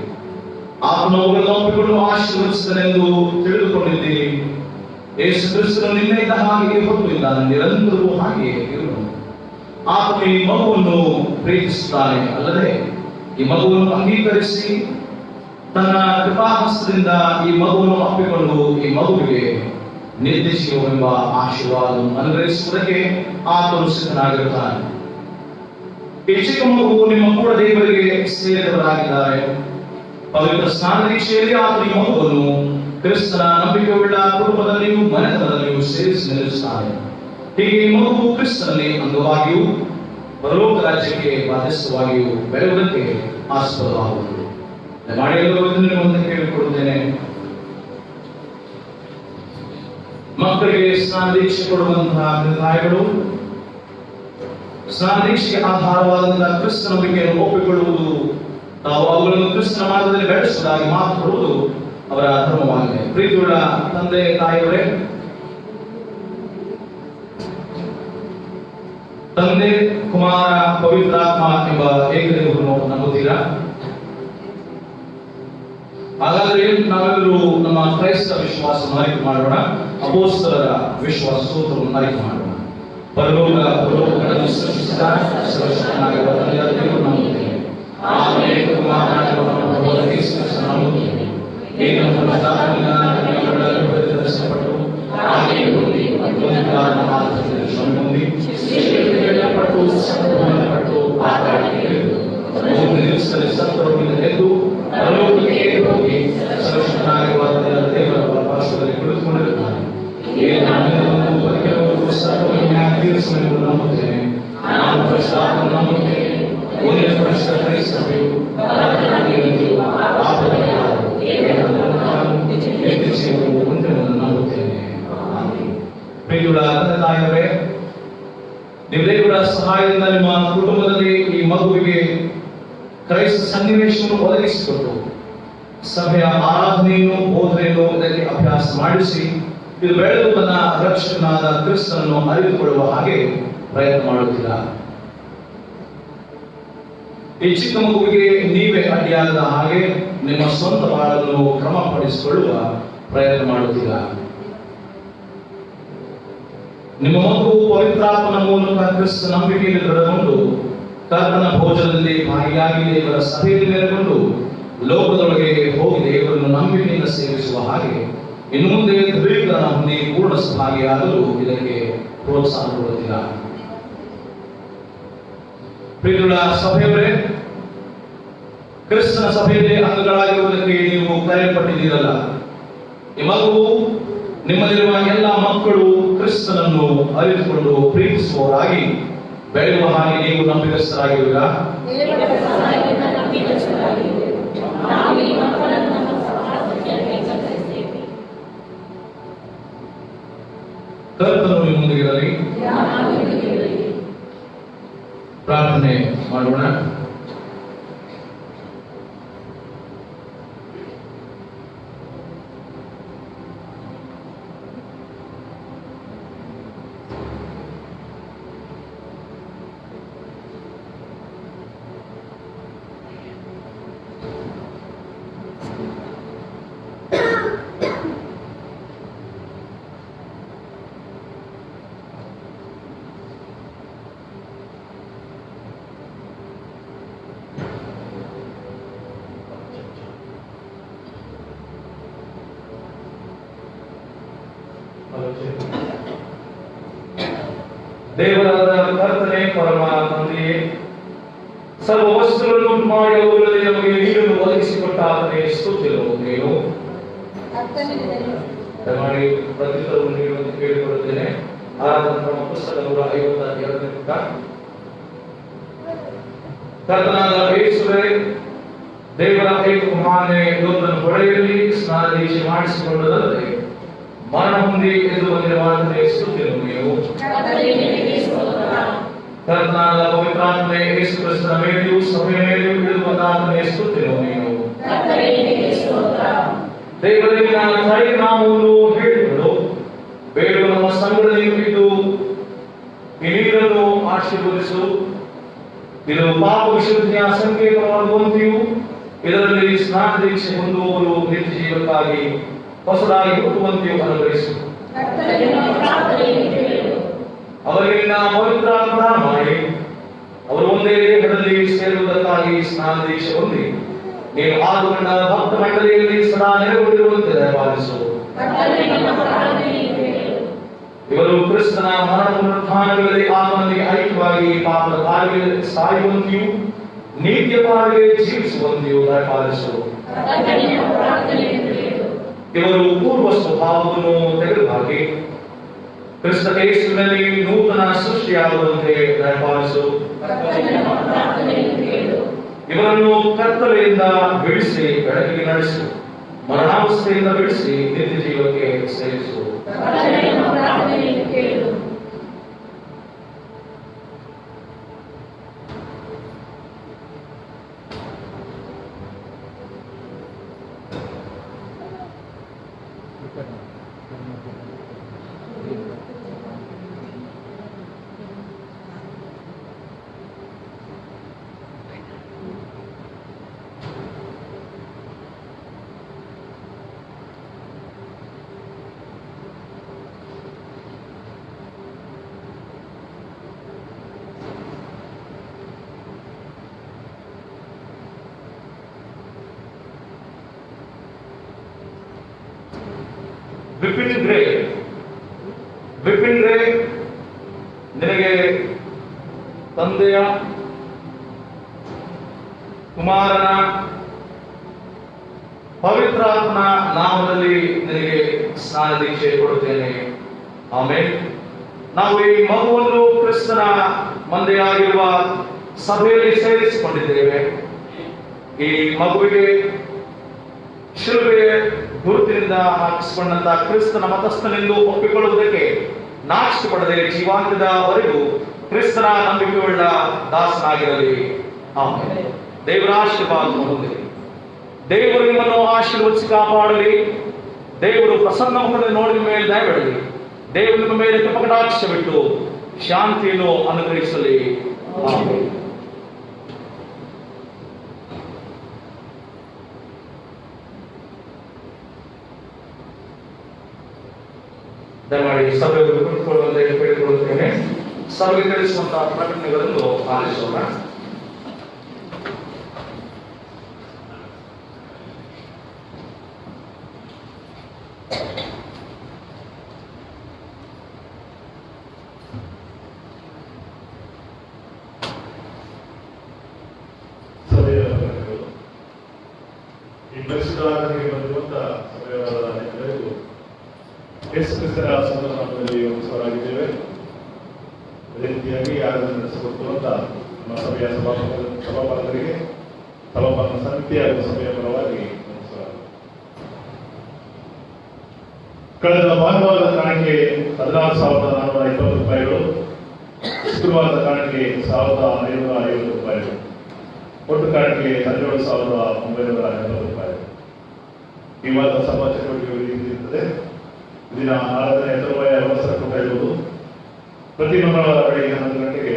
ಆತನು ಅವುಗಳನ್ನು ಒಪ್ಪಿಕೊಂಡು ಆಶೀರ್ವದಿಸಿದನೆಂದು ತಿಳಿದುಕೊಂಡಿದ್ದೀರಿ. ಯೇಸು ಕ್ರಿಸ್ತನು ನಿನ್ನೆ ಇದ್ದ ಹಾಗೆಯೇ ಹೊರಟಿದ್ದಾನೆ, ನಿರಂತರವೂ ಹಾಗೆಯೇ ಇರುವನು. ಆತನು ಈ ಮಗುವನ್ನು ಪ್ರೀತಿಸುತ್ತಾನೆ ಅಲ್ಲದೆ ಈ ಮಗುವನ್ನು ಅಂಗೀಕರಿಸಿ ತನ್ನ ಕೃಪಾಹಸ್ತದಿಂದ ಈ ಮಗುವನ್ನು ಅಪ್ಪಿಕೊಂಡು ಈ ಮಗುವಿಗೆ ನಿರ್ದೇಶಿಸುವೆಂಬ ಆಶೀರ್ವಾದವನ್ನು ಅನುಗ್ರಹಿಸುವುದಕ್ಕೆ ಆತನು ಸಿದ್ಧನಾಗಿರುತ್ತಾನೆ. ಈ ಚಿಕ್ಕ ಮಗು ನಿಮ್ಮ ಕೂಡ ದೇವರಿಗೆ ಸೇರಿದವರಾಗಿದ್ದಾರೆ. ಪವಿತ್ರ ಸ್ನಾನ ದೀಕ್ಷೆಯಲ್ಲಿ ಆತನು ಈ ಮಗುವನ್ನು ಕ್ರಿಸ್ತನ ನಂಬಿಕೆಯುಳ್ಳ ಕುಟುಂಬದಲ್ಲಿಯೂ ಮನೆತನದಲ್ಲಿಯೂ ಸೇರಿಸಿ ನಿಲ್ಲಿಸುತ್ತಾನೆ. ಹೀಗೆ ಈ ಮಗು ಕ್ರಿಸ್ತನಲ್ಲಿ ಅಂಗವಾಗಿಯೂ ಪರಲೋಕ ರಾಜ್ಯಕ್ಕೆ ಬಾಧ್ಯಸ್ಥವಾಗಿಯೂ ಬೆಳೆಯುವುದಕ್ಕೆ ಆಸ್ಪದವಾಗುವುದು. ಮಾಡಿ ಕೇಳಿಕೊಡುತ್ತೇನೆ, ಮಕ್ಕಳಿಗೆ ಸ್ನಾನ ದೀಕ್ಷೆ ಕೊಡುವಂತಹ ತಾಯಿಗಳು ಸ್ನಾನ ದೀಕ್ಷೆಗೆ ಆಧಾರವಾದಂತಹ ಕ್ರಿಸ್ತ ನಂಬಿಕೆಯನ್ನು ಒಪ್ಪಿಕೊಳ್ಳುವುದು, ತಾವು ಅವುಗಳನ್ನು ಕ್ರಿಸ್ತನ ಮಾರ್ಗದಲ್ಲಿ ಬೆಳೆಸುವುದಾಗಿ ಮಾತು ಕೊಡುವುದು ಅವರ ಧರ್ಮವಾಗಿದೆ. ಪ್ರೀತಿಯುಳ್ಳ ತಂದೆ ತಾಯಿಯವರೇ, ತಂದೆ ಕುಮಾರ ಪವಿತ್ರಾತ್ಮ ಎಂಬ ಏಕದೇವರನ್ನು ನಂಬುತ್ತೀರಾ? ಹಾಗಾದರೆ ನಾವೆಲ್ಲರೂ ನಮ್ಮ ಕ್ರೈಸ್ತ ವಿಶ್ವಾಸವನ್ನು ಆಯ್ಕೆ ಮಾಡೋಣ. ಅಪೊಸ್ತಲರ ವಿಶ್ವಾಸ ಸೂತ್ರವನ್ನು ಆಯ್ಕೆ ಮಾಡೋಣ. ಪರಲೋಕಗಳನ್ನು ಸೃಷ್ಟಿಸಿದ ಸರ್ವಶಕ್ತನಾಗಿರುವ ತಂದೆಯಾದ ದೇವರನ್ನು ನಂಬುತ್ತೇನೆ. ಆಮೇಲೆ ಕುಮಾರನಾಗಿರುವ ಯೇಸು ಕ್ರಿಸ್ತನನ್ನು ನಂಬುತ್ತೇನೆ. ಏಕನ ಪವಿತ್ರಾತ್ಮನಿಂದ ನಮ್ಮೊಡನೆ ಪರಿಚಯಿಸಲ್ಪಟ್ಟು ಆಕೆಯ ಹುಟ್ಟಿ ಪುನರುತ್ಥಾನದ ಮಾರ್ಗದಲ್ಲಿ ಶ್ರಮ ಹೊಂದಿ ಶಿಷ್ಯರಿಗೆ ಹೇಳಲ್ಪಟ್ಟು ಸಂತಪಟ್ಟು ಪಾತಾಳಕ್ಕೆ ಇಳಿದು ಮೂರನೇ ದಿವಸದಲ್ಲಿ ಸತ್ತವರಿಂದ ಎದ್ದು ಪರಲೋಕಕ್ಕೆ ಹೋಗಿ ಸರ್ವಶಕ್ತನಾಗಿರುವ ತಂದೆಯಾದ ದೇವರ ಬಲಪಾರ್ಶ್ವದಲ್ಲಿ ಕುಳಿತುಕೊಂಡಿರುತ್ತಾನೆ. ನಂಬುತ್ತೇನೆ. ನಾನು ಪರಿಶುದ್ಧಾತ್ಮನನ್ನು ನಂಬುತ್ತೇನೆ. ಒಂದೇ ಪರಿಶುದ್ಧ ಕ್ರೈಸ್ತವ್ಯವು ನಂಬುತ್ತೇನೆ. ಪ್ರಿಯುಳ ತಂದೆ ತಾಯಿಯವರೇ, ದೇವರ ಸಹಾಯದಿಂದ ನಿಮ್ಮ ಕುಟುಂಬದಲ್ಲಿ ಈ ಮಗುವಿಗೆ ಕ್ರೈಸ್ತ ಸನ್ನಿವೇಶವನ್ನು ಒದಗಿಸಿಕೊಟ್ಟು ಸಭೆಯ ಆರಾಧನೆಯನ್ನು ಬೋಧನೆಯನ್ನು ಇದಕ್ಕೆ ಅಭ್ಯಾಸ ಮಾಡಿಸಿ ಇದು ಬೆಳೆದು ತನ್ನ ರಕ್ಷಕನಾದ ಕ್ರಿಸ್ತನನ್ನು ಅರಿತುಕೊಳ್ಳುವ ಹಾಗೆ ಪ್ರಯತ್ನ ಮಾಡುತ್ತೀರಾ? ಈ ಚಿಕ್ಕ ಮಗುವಿಗೆ ನೀವೇ ಅಡ್ಡಿಯಾಗದ ಹಾಗೆ ನಿಮ್ಮ ಸ್ವಂತ ಬಾಳನ್ನು ಕ್ರಮಪಡಿಸಿಕೊಳ್ಳುವ ಪ್ರಯತ್ನ ಮಾಡುತ್ತೀರಾ? ನಿಮ್ಮ ಮಗು ಪವಿತ್ರಾತ್ಮನ ಮೂಲಕ ಕ್ರಿಸ್ತ ನಂಬಿಕೆಯಲ್ಲಿ ದೃಢಗೊಂಡು ಕರ್ತನ ಭೋಜನದಲ್ಲಿ ಭಾಗಿಯಾಗಿ ದೇವರ ಸಭೆಯಲ್ಲಿ ನೆಲೆಗೊಂಡು ಲೋಕದೊಳಗೆ ಹೋಗಿ ದೇವರನ್ನು ನಂಬಿಕೆಯಿಂದ ಸೇವಿಸುವ ಹಾಗೆ ಇನ್ನು ಮುಂದೆ ದೃಢೀಕರಣ ಹೊಂದಿ ಪೂರ್ಣ ಸಭಾಗಿಯಾಗಲು ಇದಕ್ಕೆ ಪ್ರೋತ್ಸಾಹ ಕೊಡುತ್ತೀರಾ? ಪ್ರಿಯುಳ ಸಭೆಯವರೇ, ಕ್ರಿಸ್ತನ ಸಭೆಯಲ್ಲಿ ಅಂಗಗಳಾಗಿರುವುದಕ್ಕೆ ನೀವು ಕರೆಯಲ್ಪಟ್ಟಿದ್ದೀರಲ್ಲ. ಈ ಮಗುವು ನಿಮ್ಮಲ್ಲಿರುವ ಎಲ್ಲ ಮಕ್ಕಳು ಕ್ರಿಸ್ತನನ್ನು ಅರಿತುಕೊಂಡು ಪ್ರೀತಿಸುವವರಾಗಿ ಬೆಳೆಯುವ ಹಾಗೆ ನೀವು ನಂಬಿಕಸ್ಥರಾಗಿರುವಿರಾ? ಕರ್ತನು ನಿಮ್ಮೊಂದಿಗಿರಲಿ. ಪ್ರಾರ್ಥನೆ ಮಾಡೋಣ. ದೇವರಾದ ಕರ್ತನೇ ಪರಮ ತಂದೆಯೇ, ಸರ್ವ ವಸ್ತುಗಳನ್ನು ಉಂಟು ಮಾಡಿ ಅವುಗಳಲ್ಲಿ ನಮಗೆ ನೀರನ್ನು ಒದಗಿಸಿಕೊಟ್ಟ ಆತನೇ ಸ್ತುತಿಗಳು ನೀನು ದಯಮಾಡಿ ಪ್ರತಿಫಲವನ್ನು ನೀಡುವಂತೆ ಕೇಳಿಕೊಳ್ಳುತ್ತೇನೆ. ಆರಾಧನಾ ಪುಸ್ತಕ 152ನೇ ಪುಟ. ಕರ್ತನಾದ ಯೇಸುವೇ, ದೇವರ ಏಕಕುಮಾರನೇ ಲೋಕವನ್ನು ಹೊಳೆಯಲ್ಲಿ ಸ್ನಾನ ದೀಕ್ಷೆ ಮಾಡಿಸಿಕೊಂಡದಲ್ಲದೆ ಮರಣ ಹೊಂದಿ ಎದ್ದು ಬಂದಿರುವಾತನೇ ಸ್ತುತಿಗಳು ನೀವು. ಕರ್ತನಾದ ಪವಿತ್ರಾತ್ಮನೇ ಯೇಸು ಕ್ರಿಸ್ತನ ಮೇಲೆಯೂ ಸಭೆಯ ಮೇಲೆಯೂ ಇಳಿದು ಬಂದಾತನೇ ಸ್ತುತಿಗಳು ನೀವು. ದೇವರಿಗೆ ನಾಮವನ್ನು ಹೇಳಿಕೊಂಡು ಬೇಡುವ ನಮ್ಮ ಸಂಘದಲ್ಲಿ ಇದ್ದು ಈ ನೀರನ್ನು ಆಶೀರ್ವದಿಸು. ಇದು ಪಾಪ ವಿಶುದ್ಧಿಯ ಸಂಕೇತವಾಗುವಂತೆಯೂ ಇದರಲ್ಲಿ ಸ್ನಾನ ದೀಕ್ಷೆ ಹೊಂದುವವರು ನಿತ್ಯ ಜೀವಕ್ಕಾಗಿ ಹೊಸದಾಗಿ ಹುಟ್ಟುವಂತೆಯೂ ಅನುಗ್ರಹಿಸು. ಅವರಿಗೆ ಪವಿತ್ರಾತ್ಮ ಮಾಡಿ ಅವರು ಒಂದೇ ದೇಹದಲ್ಲಿ ಸೇರುವುದಕ್ಕಾಗಿ ಸ್ನಾನ ದೀಕ್ಷೆ ಹೊಂದಿ ನೀನು ಆದುಕೊಂಡ ಭಕ್ತ ಮಂಡಳಿಯಲ್ಲಿ ಸದಾ ನೆಲೆಗೊಂಡಿರುವಂತೆ ದಯಪಾಲಿಸು. ಇವರು ಕ್ರಿಸ್ತನ ಮರಣ ಪುನರುತ್ಥಾನಗಳಲ್ಲಿ ಆತ್ಮನಿಗೆ ಐಕ್ಯವಾಗಿ ಪಾಪದ ಪಾಲಿಗೆ ಸಾಯುವಂತೆಯೂ ನೀತಿಯ ಪಾಲಿಗೆ ಜೀವಿಸುವಂತೆಯೂ ದಯಪಾಲಿಸು. ಇವರು ಪೂರ್ವ ಸ್ವಭಾವವನ್ನು ತೆಗೆದುಹಾಕಿ ಕ್ರಿಸ್ತ ಯೇಸುವಿನಲ್ಲಿ ನೂತನ ಸೃಷ್ಟಿಯಾಗುವಂತೆ ದಯಪಾಲಿಸು. ಇವರನ್ನು ಕತ್ತಲೆಯಿಂದ ಬಿಡಿಸಿ ಬೆಳಕಿಗೆ ನಡೆಸು. ಮರಣಾವಸ್ಥೆಯಿಂದ ಬಿಡಿಸಿ ನಿತ್ಯ ಜೀವಕ್ಕೆ ಸೇರಿಸು. ವಿಪಿನ್ ರೇ, ನಿನಗೆ ತಂದೆಯ ಕುಮಾರನ ಪವಿತ್ರಾತ್ಮನ ನಾಮದಲ್ಲಿ ನಿನಗೆ ಸ್ನಾನ ದೀಕ್ಷೆ ಕೊಡುತ್ತೇನೆ. ಆಮೇಲೆ ನಾವು ಈ ಮಗುವನ್ನು ಕ್ರಿಸ್ತನ ಮಂದೆಯಾಗಿರುವ ಸಭೆಯಲ್ಲಿ ಸೇರಿಸಿಕೊಂಡಿದ್ದೇವೆ. ಈ ಮಗುವಿಗೆ ಶಿಲುಬೆಯ ಗುರುತಿನಿಂದ ಹಾಕಿಸಿಕೊಂಡಂತ ಕ್ರಿಸ್ತನ ಮತಸ್ಥನೆಂದು ಒಪ್ಪಿಕೊಳ್ಳುವುದಕ್ಕೆ ನಾಚಿಕೆ ಪಡದೆ ಜೀವಾಂತ್ಯದವರೆಗೂ ಕ್ರಿಸ್ತನ ನಂಬಿಕೆಯುಳ್ಳ ದಾಸನಾಗಿರಲಿ. ಆಮೇಲೆ ದೇವರ ಆಶೀರ್ವಾದ ಹೊಂದಲಿ. ದೇವರು ನಿಮ್ಮನ್ನು ಆಶೀರ್ವದಿಸಿ ಕಾಪಾಡಲಿ. ದೇವರು ಪ್ರಸನ್ನ ಮುಖದಲ್ಲಿ ನೋಡಿದ ಮೇಲೆ ದಯವಿಡಲಿ. ದೇವರು ನಿಮ್ಮ ಮೇಲೆ ಕೃಪಕಟಾಕ್ಷವಿಟ್ಟು ಶಾಂತಿಯನ್ನು ಅನುಗ್ರಹಿಸಲಿ. ಆಮೇಲೆ ದಯಮಾಡಿ ಸಭೆಯವರು ಕುಳಿತುಕೊಳ್ಳುವಂತೆ ಕೇಳಿಕೊಳ್ಳುತ್ತೇನೆ. ಸಭೆಗೆ ತಿಳಿಸುವಂತಹ ಪ್ರಕಟಣೆಗಳನ್ನು ಆಲಿಸೋಣ. ಕ್ರಿಸ್ತರ ಸಂದರ್ಭದಲ್ಲಿ ಹೊಸವರಾಗಿದ್ದೇವೆ. ಅದೇ ರೀತಿಯಾಗಿ ಯಾರನ್ನು ನಡೆಸಿಕೊಡುವಂತ ನಮ್ಮ ಸಭೆಯ ಸಭಾಪಾಲಕರಿಗೆ ಸಭಾಪಾಲನ ಸಮಿತಿ ಹಾಗೂ ಸಭೆಯ ಪರವಾಗಿ ನಮಸ್ಕಾರ. ಕಳೆದ ಭಾನುವಾರದ ಕಾಣಿಕೆ 16,420 ರೂಪಾಯಿಗಳು, ಶುಕ್ರವಾರದ ಕಾಣಿಕೆ 1,550 ರೂಪಾಯಿಗಳು, ಒಟ್ಟು ಕಾಣಿಕೆ 17,980 ರೂಪಾಯಿಗಳು. ಈ ವಾರದ ಸಭಾ ಚಟುವಟಿಕೆಗಳು ಇರುತ್ತದೆ. ದಿನ ಆರಾಧನೆ ತರುವಾಯ ಅವಸರ ಕೊಟ್ಟ ಇರುವುದು ಪ್ರತಿ ಮಂಗಳವಾರ ಬೆಳಿಗ್ಗೆ 11 ಗಂಟೆಗೆ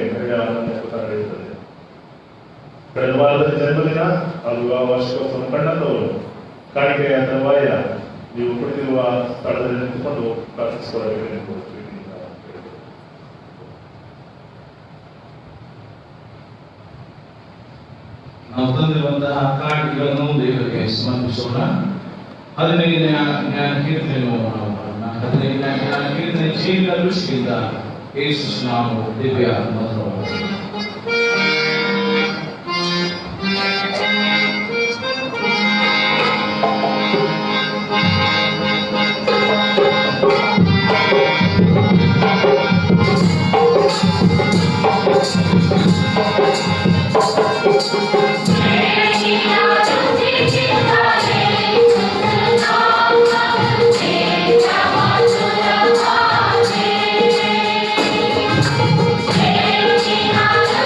ನಡೆಯುತ್ತದೆ. ಕಳೆದ ವಾರದ ಜನ್ಮದಿನ ಹಾಗೂ ವಿವಾಹ ವಾರ್ಷಿಕೋತ್ಸವ ಕಂಡಂತವರು ಕಾಣಿಕೆಯ ತರುವಾಯ ನೀವು ಕುಳಿತಿರುವ ಸ್ಥಳದಲ್ಲಿ ನಿಂತುಕೊಂಡು ಪ್ರಾರ್ಥಿಸಿಕೊಳ್ಳಬೇಕು. ನಾವು ತಂದಿರುವಂತಹ ಕಾಣಿಕೆಗಳನ್ನು ದೇವರಿಗೆ ಸಮರ್ಪಿಸೋಣ. 15ನೇ ಕೀರ್ತನೆಯನ್ನು ನಾವು ಕೀರ್ತನೆ ಜೀವನ ದೃಷ್ಟಿಯಿಂದ ಯೇಸು ನಾಮ ದಿವ್ಯ ಮಂತ್ರವಾಗಿದೆ. Thank you.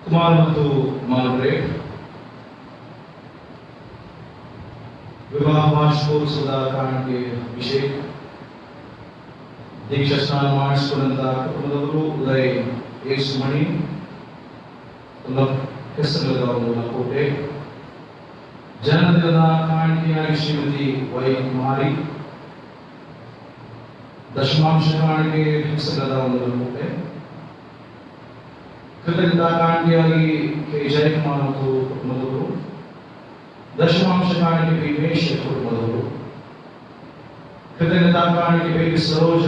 ಕುಮಾರ್ ಮತ್ತು ಮಾರ್ಗ್ರೆಟ್ ವಿವಾಹ ವಾರ್ಷಿಕೋತ್ಸವದ ಕಾರಣಕ್ಕೆ ಅಭಿಷೇಕ್, ದೀಕ್ಷಾ ಸ್ನಾನ ಮಾಡಿಸಿಕೊಂಡಂತ ಕುಟುಂಬದವರು ಉದಯ್ ಯೇಸುಮಣಿ, ಹೆಸರಿಲ್ಲದ ಒಂದು ಲಕೋಟೆ, ಜನ್ಮದಿನದ ಕಾಣಿಕೆಯಾಗಿ ಶ್ರೀಮತಿ ವೈ ಕುಮಾರಿ, ದಶಮಾಂಶ ಕಾಣಿಕೆ ಹೆಸರಿಲ್ಲದ ಒಂದು ಲಕೋಟೆ, ಕೃತಜ್ಞತಾ ಕಾಣಿಕೆಯಾಗಿ ಕೆ ಜಯಕುಮಾರ್ ಮತ್ತು ಕುಟುಂಬದವರು, ದಶಮಾಂಶ ಕಾಣಿಕೆ ವಿಮೇಶ್ ಕುಟುಂಬದವರು, ಕೃತಜ್ಞತಾ ಕಾಣಿಕೆ ಬೇಬಿ ಸರೋಜ,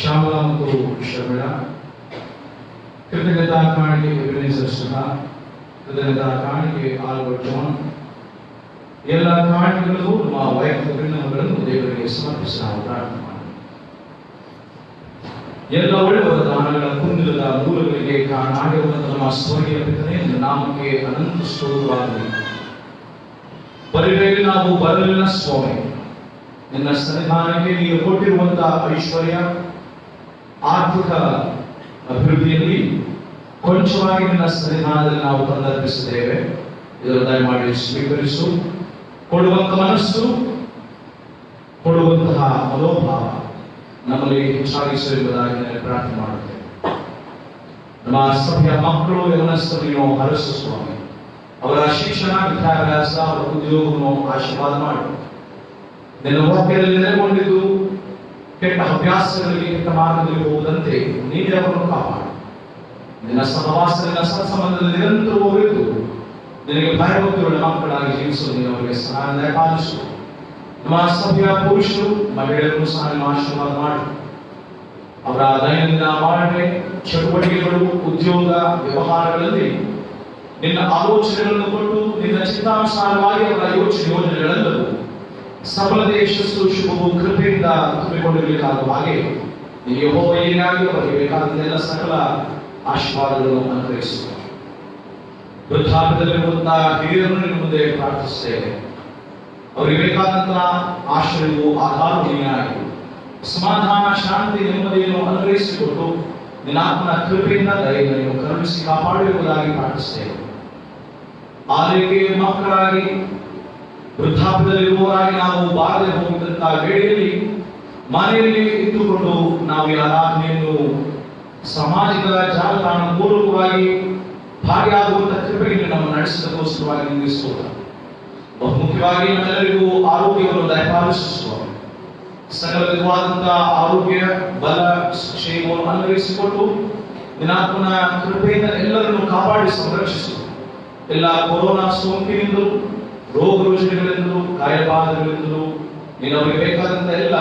ಶ್ಯಾಮಲಾ ಮತ್ತು ಶರ್ಮಿಳಾ, ಕೃತಜ್ಞತಾ ಕಾಣಿಕೆ ಎಬೆನೇಜರ್ ಸುಧಾ, ಕೃತಜ್ಞತಾ ಕಾಣಿಕೆ ಆಲ್ಬರ್ಟ್ ಜಾನ್. ಎಲ್ಲ ಕಾಣಿಕೆಗಳು ನಮ್ಮ ವೈಯಕ್ತಿಕ ವಿನ್ನಪಗಳನ್ನು ದೇವರಿಗೆ ಸಮರ್ಪಿಸಿ ನಾವು ಪ್ರಾರ್ಥನೆ ಮಾಡಿ ಎಲ್ಲ ಒಳ್ಳೆಯ ದಾನಗಳ ಕುಂದಿರದ ಮೂಲಗಳಿಗೆ ಕಾರಣಾಗಿರುವಂತಹ ನಮ್ಮ ಸ್ವರ್ಗೀಯ ಪಿತನೇ ನಾಮಕ್ಕೆ ಅನಂತ ಸ್ತೋತ್ರವಾಗಲಿ. ಬರಿಬೇಡಿ ನಾವು ಬರಲಿಲ್ಲ ಸ್ವಾಮಿ, ನಿನ್ನ ಸನ್ನಿಧಾನಕ್ಕೆ ನೀವು ಕೊಟ್ಟಿರುವಂತಹ ಐಶ್ವರ್ಯ ಆರ್ಥಿಕ ಅಭಿವೃದ್ಧಿಯಲ್ಲಿ ಕೊಂಚವಾಗಿ ನಿನ್ನ ಸನ್ನಿಧಾನದಲ್ಲಿ ನಾವು ತಂದರ್ಪಿಸಿದ್ದೇವೆ. ಇದನ್ನು ದಯಮಾಡಿ ಸ್ವೀಕರಿಸು. ಕೊಡುವಂತ ಮನಸ್ಸು, ಕೊಡುವಂತಹ ಮನೋಭಾವ ನಮ್ಮಲ್ಲಿ ಹೆಚ್ಚಾಗಿಸಲೆಂಬುದಾಗಿ ನಾನು ಪ್ರಾರ್ಥನೆ ಮಾಡುತ್ತೇವೆ. ನಮ್ಮ ಸಭೆಯ ಮಕ್ಕಳು ಯೌವನಸ್ಥರನ್ನು ಹರಸು ಸ್ವಾಮಿ, ಅವರ ಶಿಕ್ಷಣ, ವಿದ್ಯಾಭ್ಯಾಸ, ಅವರ ಉದ್ಯೋಗವನ್ನು ಆಶೀರ್ವಾದ ಮಾಡು. ನಿನ್ನ ವಾಕ್ಯದಲ್ಲಿ ನೆಲೆಗೊಂಡಿದ್ದು ಕೆಟ್ಟ ಅಭ್ಯಾಸಗಳಿಗೆ, ಕೆಟ್ಟ ಮಾರ್ಗದಲ್ಲಿ ಹೋಗುವುದಂತೆ ನೀನೇ ಅವರನ್ನು ಕಾಪಾಡು. ನಿನ್ನ ಸಹವಾಸ, ನಿನ್ನ ಸತ್ಸಂಬಂಧದಲ್ಲಿ ನಿರಂತರವಾಗಿದ್ದು ನಿನಗೆ ಭಯಭಕ್ತಿಯುಳ್ಳ ಮಕ್ಕಳಾಗಿ ಜೀವಿಸಲು ನೀನು ಅವರಿಗೆ ಸಹಾಯ ಪಾಲಿಸು. ನಮ್ಮ ಸಭೆಯ ಪುರುಷರು, ಮಹಿಳೆಯರನ್ನು ಸಹ ಆಶೀರ್ವಾದ ಮಾಡು. ಅವರ ದೈನಂದಿನ ಬಾಳ್ವೆ, ಚಟುವಟಿಕೆಗಳು, ಉದ್ಯೋಗ, ವ್ಯವಹಾರಗಳಲ್ಲಿ ನಿನ್ನ ಆಲೋಚನೆಗಳನ್ನು ಕೊಟ್ಟು ನಿನ್ನ ಚಿತ್ತಾನುಸಾರವಾಗಿ ಅವರ ಯೋಜನೆಗಳೆಲ್ಲವೂ ಸಫಲತೆ, ಯಶಸ್ಸು, ಶುಭವು ಕೃಪೆಯಿಂದ ತುಂಬಿಕೊಂಡಿರಲಿಕ್ಕಾಗುವ ಹಾಗೆ ನೀನು ಯೆಹೋವನಿಗಾಗಿ ಅವರಿಗೆ ಬೇಕಾದಂತೆಲ್ಲ ಸಕಲ ಆಶೀರ್ವಾದಗಳನ್ನು ಅನುಗ್ರಹಿಸು. ವೃದ್ಧಾಪ್ಯದಲ್ಲಿರುವಂತಹ ಹಿರಿಯರನ್ನು ನಿನ್ನ ಮುಂದೆ ಪ್ರಾರ್ಥಿಸುತ್ತೇವೆ. ಅವರಿಗೆ ಬೇಕಾದಂತಹ ಆಶ್ರಯವು, ಆಧಾರವು ನೀನಾಗಿ ಸಮಾಧಾನ, ಶಾಂತಿ, ನೆಮ್ಮದಿಯನ್ನು ಅನುಗ್ರಹಿಸಿಕೊಟ್ಟು ನಿನ್ನ ಆತ್ಮನ ಕೃಪೆಯಿಂದ ದಯೆಯಿಂದ ನೀನು ಕರುಣಿಸಿ ಕಾಪಾಡುವುದಾಗಿ ಪ್ರಾರ್ಥಿಸುತ್ತೇವೆ. ಆಲಯಕ್ಕೆ ಮಕ್ಕಳಾಗಿ ವೃದ್ಧಾಪ್ಯದಲ್ಲಿರುವವರಾಗಿ ನಾವು ಬಾರದೆ ಹೋಗಿದ್ದಂತಹ ವೇಳೆಯಲ್ಲಿ ಮನೆಯಲ್ಲಿ ಇದ್ದುಕೊಂಡು ನಾವು ಈ ಆರಾಧನೆಯನ್ನು ಸಾಮಾಜಿಕ ಜಾಲತಾಣ ಮೂಲಕವಾಗಿ ಭಾಗಿಯಾಗುವಂತಹ ಕೃಪೆಯನ್ನು ನಮ್ಮ ನಡೆಸಿದಕ್ಕೋಸ್ಕರವಾಗಿ ನಿಂದಿಸುವ. ಬಹುಮುಖ್ಯವಾಗಿ ನಮ್ಮೆಲ್ಲರಿಗೂ ಆರೋಗ್ಯವನ್ನು ದಯಪಾಲಿಸುವ, ಸಕಲ ವಿಧವಾದಂತಹ ಆರೋಗ್ಯ, ಬಲ, ಕ್ಷೇಮವನ್ನು ಅನುಗ್ರಹಿಸಿಕೊಟ್ಟು ನಿನ್ನಾತ್ಮನ ಕೃಪೆಯಿಂದ ಎಲ್ಲರನ್ನು ಕಾಪಾಡಿ ಸಂರಕ್ಷಿಸು. ಎಲ್ಲ ಕೊರೋನಾ ಸೋಂಕಿನಿಂದಲೂ, ರೋಗ ರುಜಿನಗಳಿಂದಲೂ, ಕಾಯಬಾಧಗಳಿಂದಲೂ ನೀನು ಅವರಿಗೆ ಬೇಕಾದಂತ ಎಲ್ಲ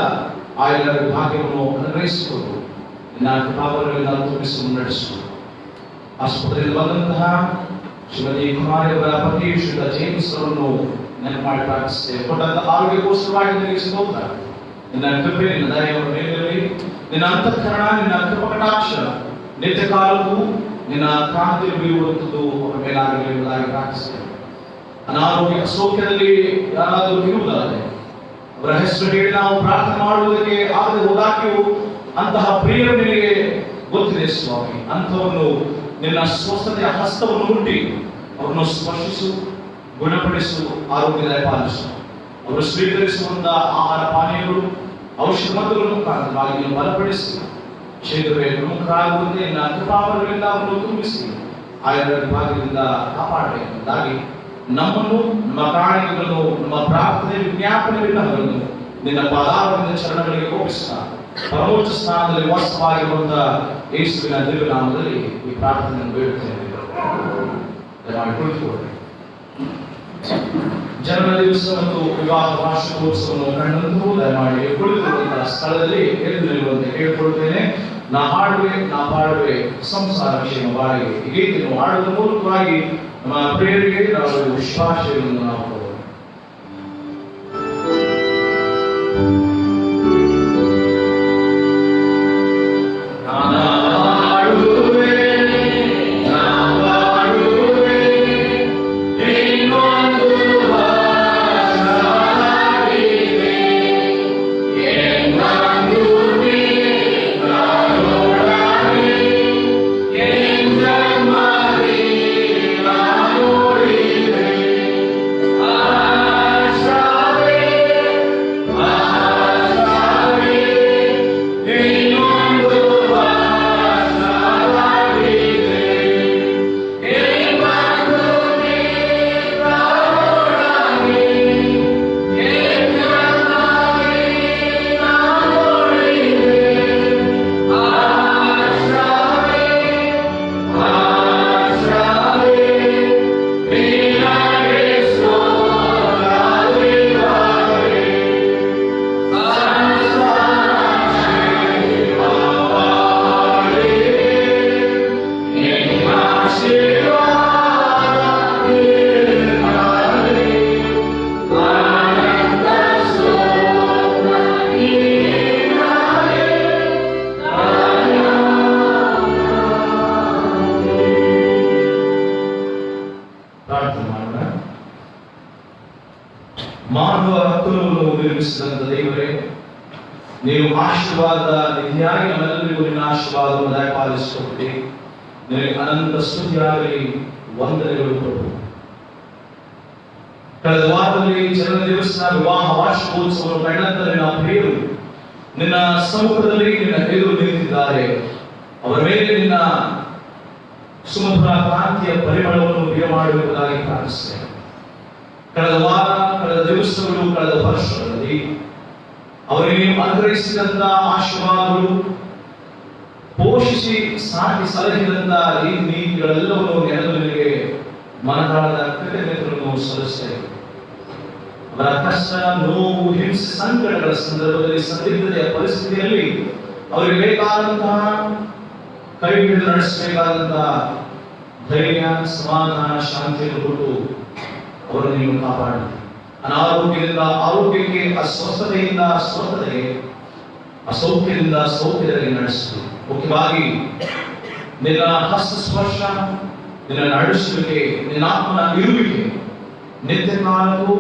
ಆ ಎಲ್ಲರ ಭಾಗ್ಯವನ್ನು ಅನುಗ್ರಹಿಸಿಕೊಟ್ಟು ನಿನ್ನ ಕೃಪಾವರಗಳಿಂದ ತುಂಬಿಸಿ ಮುನ್ನಡೆಸು. ಆಸ್ಪತ್ರೆಯಲ್ಲಿ ಬಂದಂತಹ ಶ್ರೀಮತಿ ಕುಮಾರಿ ಅವರ ಪತಿ ಶ್ರೀಯುತ ಜೇಮ್ಸ್ ಅವರನ್ನು ನೆನಪು ಮಾಡಿ ಪ್ರಾರ್ಥಿಸುತ್ತೇವೆ. ಕೊಟ್ಟಂತಹ ಆರೋಗ್ಯಕ್ಕೋಸ್ಕರವಾಗಿ ನಿನಗೆ ಸ್ತೋತ್ರ. ನಿನ್ನ ಕೃಪೆ, ನಿನ್ನ ದಯೆಯವರ ಮೇಲಿರಲಿ. ನಿನ್ನ ಅಂತಃಕರಣ, ನಿನ್ನ ಕೃಪಕಟಾಕ್ಷ ನಿತ್ಯ ಕಾಲಕ್ಕೂ ನಿನ್ನ ಕ್ರಾಂತಿಯಲ್ಲಿ ಬೀರುವಂಥದ್ದು ಅವರ ಮೇಲಾಗಲಿ ಎಂಬುದಾಗಿ ಪ್ರಾರ್ಥಿಸುತ್ತೇವೆ. ಅನಾರೋಗ್ಯ ಅಸೌಖ್ಯದಲ್ಲಿ ಯಾರಾದರೂ ಇರುವುದಾದರೆ ಅವರ ಹೆಸರು ಹೇಳಿ ನಾವು ಪ್ರಾರ್ಥನೆ ಮಾಡುವುದಕ್ಕೆ ಆಗದೆ ಹೋದಾಗ್ಯೂ ಅಂತಹ ಪ್ರಿಯರು ನಿನಗೆ ಗೊತ್ತಿದೆ ಸ್ವಾಮಿ. ಅಂಥವನ್ನು ನಿನ್ನ ಸ್ವಸ್ಥತೆಯ ಹಸ್ತವನ್ನು ಮುಟ್ಟಿ ಅವರನ್ನು ಸ್ಪರ್ಶಿಸು, ಗುಣಪಡಿಸು, ಆರೋಗ್ಯದ ಪಾಲಿಸು. ಅವರು ಸ್ವೀಕರಿಸುವಂತಹ ಆಹಾರ ಪಾನೀಯಗಳು, ಔಷಧ ಮದ್ದುಗಳ ಮುಖಾಂತರವಾಗಿ ನೀನು ಬಲಪಡಿಸಿ ಶೀಘ್ರವೇ ಪ್ರಮುಖರಾಗುವಂತೆ ನಿನ್ನ ಕೃಪಾವರಗಳಿಂದ ಅವರನ್ನು ತುಂಬಿಸಿ ಆಯರ ವಿಭಾಗದಿಂದ ಕಾಪಾಡಬೇಕೆಂಬುದಾಗಿ ನಮ್ಮನ್ನು, ನಮ್ಮ ಕಾಣಿಕೆಗಳನ್ನು, ನಮ್ಮ ಪ್ರಾರ್ಥನೆ, ವಿಜ್ಞಾಪನೆ ವಿನ್ನಪಗಳನ್ನು ನಿನ್ನ ಪಾದಾರವಿಂದ ಚರಣಗಳಿಗೆ ಒಪ್ಪಿಸುತ್ತಾ ಪರಮೋಚ್ಚ ಸ್ಥಾನದಲ್ಲಿ ವಾಸವಾಗಿರುವಂತಹ ಯೇಸುವಿನ ದಿವ್ಯ ನಾಮದಲ್ಲಿ ಈ ಪ್ರಾರ್ಥನೆಯನ್ನು ಬೇಡುತ್ತೇನೆ. ಜನ್ಮ ದಿವಸ ಮತ್ತು ವಿವಾಹ ವಾರ್ಷಿಕೋತ್ಸವವನ್ನು ಕಂಡಂತೂ ದಯಮಾಡಿ ಕುಳಿತಿರುವಂತಹ ಸ್ಥಳದಲ್ಲಿ ಎದ್ದು ನಿಲ್ಲುವಂತೆ ಕೇಳಿಕೊಳ್ಳುತ್ತೇನೆ. ನಾ ಹಾಡುವೆ, ನಾ ಪಾಡುವೆ ಸಂಸಾರ ಕ್ಷೇಮ ಬಾಳಿಗೆ. ಈ ಗೀತೆಯನ್ನು ಹಾಡುವ ಮೂಲಕವಾಗಿ ನಮ್ಮ ಪ್ರಿಯರಿಗೆ ನಾವು ವಿಶ್ವಾಸವನ್ನು ನಾವು ಕೊಡೋಣ. Yeah. ದೇವರೇ, ನೀವು ಆಶೀರ್ವಾದ ನಿಧಿಯಾಗಿ ನಮ್ಮೆಲ್ಲರಿಗೂ ನಿನ್ನ ಆಶೀರ್ವಾದವನ್ನು ದಯಪಾಲಿಸಿಕೊಟ್ಟು ನಿನಗೆ ಅನಂತ ಸ್ತುತಿಯಾಗಲಿ, ವಂದನೆಗಳು ಪ್ರಭು. ಕಳೆದ ವಾರದಲ್ಲಿ ಜನರ ದಿವಸ ವಿವಾಹ ವಾರ್ಷಿಕೋತ್ಸವವನ್ನು ಕಂಡಂತ ನಿನ್ನ ಪ್ರಿಯರು ನಿನ್ನ ಸಮ್ಮುಖದಲ್ಲಿ ನಿನ್ನ ಎದುರು ನಿಂತಿದ್ದಾರೆ. ಅವರ ಮೇಲೆ ನಿನ್ನ ಸುಮಧುರ ಕಾಂತಿಯ ಪರಿಮಳವನ್ನು ಬೀರಮಾಡುವುದಾಗಿ ಪ್ರಾರ್ಥಿಸುತ್ತೇನೆ. ಕಳೆದ ವಾರ, ಕಳೆದ ದಿವಸಗಳು, ಕಳೆದ ವರ್ಷಗಳಲ್ಲಿ ಅವರಿಗೆ ನೀವು ಅನುಗ್ರಹಿಸಿದಂತ ಆಶೀರ್ವಾದಗಳು, ಪೋಷಿಸಿ ಸಾಕಿ ಸಲಹಿದಂತ ನೀತಿಗಳೆಲ್ಲವನ್ನು ನೆನೆದು ನಿನಗೆ ಮನದಾಳದ ಕೃತಜ್ಞತೆಗಳನ್ನು ಸಲ್ಲಿಸುತ್ತೇವೆ. ಅವರ ಕಷ್ಟ, ನೋವು, ಹಿಂಸೆ, ಸಂಕಟಗಳ ಸಂದರ್ಭದಲ್ಲಿ, ಸಂದಿಗ್ಧತೆಯ ಪರಿಸ್ಥಿತಿಯಲ್ಲಿ ಅವರಿಗೆ ಬೇಕಾದಂತಹ ಕೈ ಹಿಡಿದು ನಡೆಸಬೇಕಾದಂತಹ ಧೈರ್ಯ, ಸಮಾಧಾನ, ಶಾಂತಿಯನ್ನು ಕೊಟ್ಟು ಅವರನ್ನು ನೀವು ಕಾಪಾಡಿ, ಅನಾರೋಗ್ಯದಿಂದ ಆರೋಗ್ಯಕ್ಕೆ, ಅಸ್ವಸ್ಥತೆಯಿಂದ ಸ್ವಸ್ಥತೆಗೆ, ಅಸೌಖ್ಯದಿಂದ ಸೌಖ್ಯದಲ್ಲಿ ನಡೆಸಿತು. ಮುಖ್ಯವಾಗಿ ನಿನ್ನ ಹಸ್ತಸ್ಪರ್ಶ, ನಿನ್ನ ನಡೆಸುವಿಕೆ, ನಿನ್ನ ಆತ್ಮನ ಇರುವಿಕೆ ನಿತ್ಯ ಕಾಲಕ್ಕೂ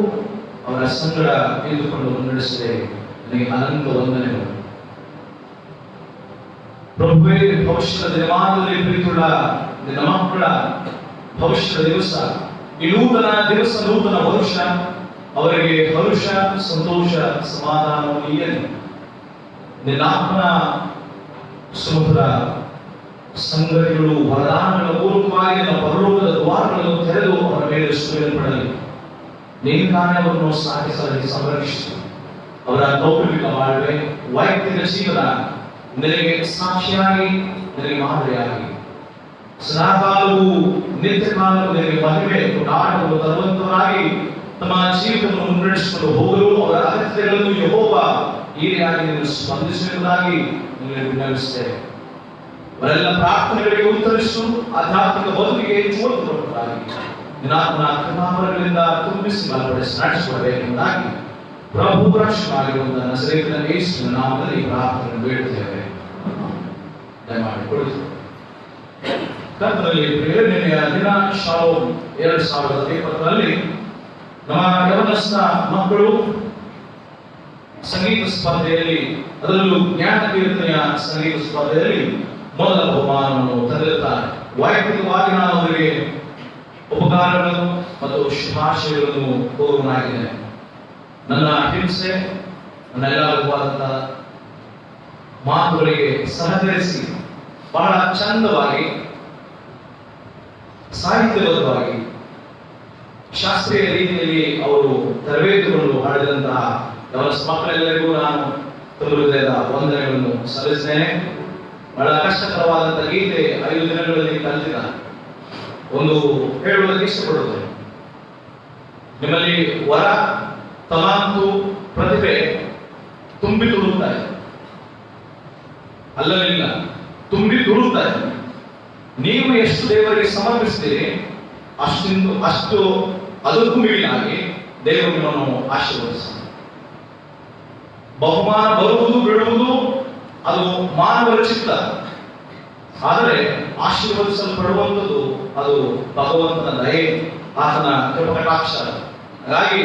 ಅವರ ಸಂಗಡ ಇದ್ದುಕೊಂಡು ಮುನ್ನಡೆಸಿದೆ. ನನಗೆ ಅನಂತ ವಂದನೆಗಳು ಪ್ರಭುವೇ. ಭವಿಷ್ಯದ ದಿನಮಾನದಲ್ಲಿ ಪ್ರೀತಿಯುಳ್ಳ ನಿನ್ನ ಮಕ್ಕಳ ಭವಿಷ್ಯದ ದಿವಸ, ಈ ನೂತನ ದಿವಸ, ನೂತನ ವರ್ಷ ಅವರಿಗೆ ಹರುಷ, ಸಂತೋಷ, ಸಮಾಧಾನವನ್ನು ನೀಯಲಿ. ನಿನ್ನ ಆತ್ಮನ ಸಮುದ್ರ ಸಂಗತಿಗಳು, ವರದಾನಗಳ ಪೂರ್ವಕವಾಗಿ ನಿನ್ನ ಪರಲೋಕದ ದ್ವಾರಗಳನ್ನು ತೆರೆದು ಅವರ ಮೇಲೆ ಸುರಿಯಲ್ಪಡಲಿ. ನೀನು ಕಾರ್ಯವನ್ನು ಸಾಗಿಸಲಿ, ಸಂರಕ್ಷಿಸು. ಅವರ ಕೌಟುಂಬಿಕ ಬಾಳ್ವೆ, ವೈಯಕ್ತಿಕ ಜೀವನ ನಿನಗೆ ಸಾಕ್ಷಿಯಾಗಿ, ನಿನಗೆ ಮಾದರಿಯಾಗಿ, ಸದಾಕಾಲವೂ ನಿತ್ಯ ಕಾಲವು ನಿನಗೆ ಮಹಿಮೆ ಕೊಂಡಾಟವನ್ನು ತರುವಂತವರಾಗಿ ತಮ್ಮ ಜೀವಿತವನ್ನು ಮುನ್ನಡೆಸಿಕೊಂಡು ಹೋಗಲು ಅವರ ಅಗತ್ಯಗಳನ್ನು ಯೆಹೋವ ಈರಿಯಾಗಿ ನೀನು ಸ್ಪಂದಿಸುವುದಾಗಿ ನಿನಗೆ ವಿನಂತಿಸುತ್ತೇವೆ. ಅವರೆಲ್ಲ ಪ್ರಾರ್ಥನೆಗಳಿಗೆ ಉತ್ತರಿಸು, ಆಧ್ಯಾತ್ಮಿಕ ಬದುಕಿಗೆ ಚೋಟುಕೊಡುವುದಾಗಿ ನಿನ್ನಾತ್ಮನ ಕೃಪಾವರಗಳಿಂದ ತುಂಬಿಸಿ ಬಲಪಡಿಸಿ ನಡೆಸಿಕೊಡಬೇಕೆಂಬುದಾಗಿ ಪ್ರಭು ರಕ್ಷಕನಾಗಿರುವಂತಹ ನಜರೇತಿನ ಯೇಸುವಿನ ನಾಮದಲ್ಲಿ ಪ್ರಾರ್ಥನೆ ಬೇಡುತ್ತೇವೆ. ದಯಮಾಡಿ ಕೊಡಿಸಿ. ಕರ್ತನಲ್ಲಿ ಪ್ರೇರಣೆಯ ದಿನ ಶಾಲೋಮ್ 2020ರಲ್ಲಿ ನಮ್ಮ ಯವನಸ್ಥ ಮಕ್ಕಳು ಸಂಗೀತ ಸ್ಪರ್ಧೆಯಲ್ಲಿ, ಅದರಲ್ಲೂ ಜ್ಞಾನ ಕೀರ್ತನೆಯ ಸಂಗೀತ ಸ್ಪರ್ಧೆಯಲ್ಲಿ ಮೊದಲ ಬಹುಮಾನವನ್ನು ತಂದಿರುತ್ತಾರೆ. ವೈಯಕ್ತಿಕವಾಗಿ ನಾನು ಅವರಿಗೆ ಉಪಕಾರಗಳನ್ನು ಮತ್ತು ಶುಭಾಶಯಗಳನ್ನು ಕೋರುವನಾಗಿದ್ದೇನೆ. ನನ್ನ ಹಿಂಸೆ, ನನ್ನ ಎಲ್ಲ ವಿಧವಾದಂತಹ ಮಾತುಗಳಿಗೆ ಸಹಕರಿಸಿ ಬಹಳ ಚಂದವಾಗಿ, ಸಾಹಿತ್ಯಬದ್ಧವಾಗಿ, ಶಾಸ್ತ್ರೀಯ ರೀತಿಯಲ್ಲಿ ಅವರು ತರಬೇತಿಗಳನ್ನು ಮಾಡಿದಂತಹ ಮಕ್ಕಳೆಲ್ಲರಿಗೂ ನಾನು ತುಂಬ ಹೃದಯದ ವಂದನೆಗಳನ್ನು ಸಲ್ಲಿಸ್ತೇನೆ. ಬಹಳ ಕಷ್ಟಕರವಾದಂತಹ ಗೀತೆ 5 ದಿನಗಳಲ್ಲಿ ಕಲಿತಿದ್ದ ಒಂದು ಹೇಳುವುದಕ್ಕೆ ಇಷ್ಟಪಡುತ್ತೇನೆ. ನಿಮ್ಮಲ್ಲಿ ವರ, ತಲಾಂತು, ಪ್ರತಿಭೆ ತುಂಬಿ ತುಳುತ್ತಾ ಇದೆ, ಅಲ್ಲಲಿಲ್ಲ, ತುಂಬಿ ತುಳುತ್ತಾ ಇದೆ. ನೀವು ಎಷ್ಟು ದೇವರಿಗೆ ಸಮರ್ಪಿಸ್ತೀರಿ ಅಷ್ಟು ಅದಕ್ಕೂ ಮಿಗಿಲಾಗಿ ದೇವರು ನಿಮ್ಮನ್ನು ಆಶೀರ್ವದಿಸ್ತಾನೆ. ಬಹುಮಾನ ಬರುವುದು ಬಿಡುವುದು ಅದು ಮಾನವರ ಚಿತ್ತ, ಆದರೆ ಆಶೀರ್ವದಿಸಲ್ಪಡುವಂಥದ್ದು ಅದು ಭಗವಂತನ ದಯೆ, ಆತನ ಕೃಪಕಟಾಕ್ಷ. ಹಾಗಾಗಿ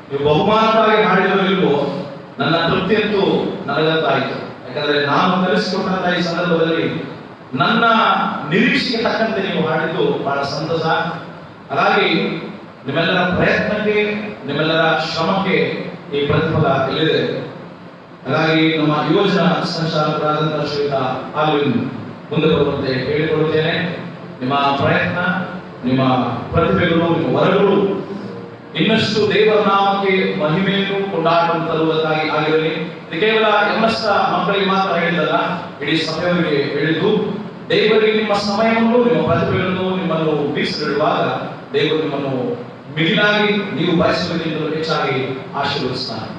ನೀವು ಬಹುಮಾನವಾಗಿ ಹಾಡಿದವರಿಗೂ ನನ್ನ ತೃಪ್ತಿಯಂತೂ ನನಗಂತಾಯಿತು. ಯಾಕಂದ್ರೆ ನಾನು ಕಲಿಸಿಕೊಟ್ಟಂತಹ ಈ ಸಂದರ್ಭದಲ್ಲಿ ನನ್ನ ನಿರೀಕ್ಷೆಗೆ ತಕ್ಕಂತೆ ನೀವು ಹಾಡಿದ್ದು ಬಹಳ ಸಂತಸ. ಹಾಗಾಗಿ ನಿಮ್ಮೆಲ್ಲರ ಪ್ರಯತ್ನಕ್ಕೆ, ನಿಮ್ಮೆಲ್ಲರ ಶ್ರಮಕ್ಕೆ ಈ ಪ್ರತಿಫಲ ಇಲ್ಲಿದೆ. ಹಾಗಾಗಿ ನಮ್ಮ ಯೋಜನಾ ಸಂಚಾಲಕರಾದಂತಹ ಶ್ರೀಯುತ ಆಲ್ವಿನ್ ಮುಂದೆ ಬರುವಂತೆ ಕೇಳಿಕೊಳ್ಳುತ್ತೇನೆ. ನಿಮ್ಮ ಪ್ರಯತ್ನ, ನಿಮ್ಮ ಪ್ರತಿಭೆಗಳು, ನಿಮ್ಮ ವರಗಳು ಇನ್ನಷ್ಟು ದೇವರ ನಾಮಕ್ಕೆ ಮಹಿಮೆಯನ್ನು ಕೊಂಡಾಟವನ್ನು ತರುವುದಕ್ಕಾಗಿ ಆಗಿರಲಿ. ಇದು ಕೇವಲ ಎಂಎಸ್ ಮಕ್ಕಳಿಗೆ ಮಾತ್ರ ಹೇಳಿದ್ದಲ್ಲ, ಇಡೀ ಸಭೆಯವರಿಗೆ ಹೇಳಿದ್ದು. ದೇವರಿಗೆ ನಿಮ್ಮ ಸಮಯವನ್ನು, ನಿಮ್ಮ ಪ್ರತಿಭೆಗಳನ್ನು ನಿಮ್ಮನ್ನು ಮೀಸಲಿಡುವಾಗ ದೇವರು ನಿಮ್ಮನ್ನು ಮಿಗಿಲಾಗಿ ನೀವು ಬಯಸುವುದಕ್ಕಿಂತ ಹೆಚ್ಚಾಗಿ ಆಶೀರ್ವದಿಸ್ತಾನೆ.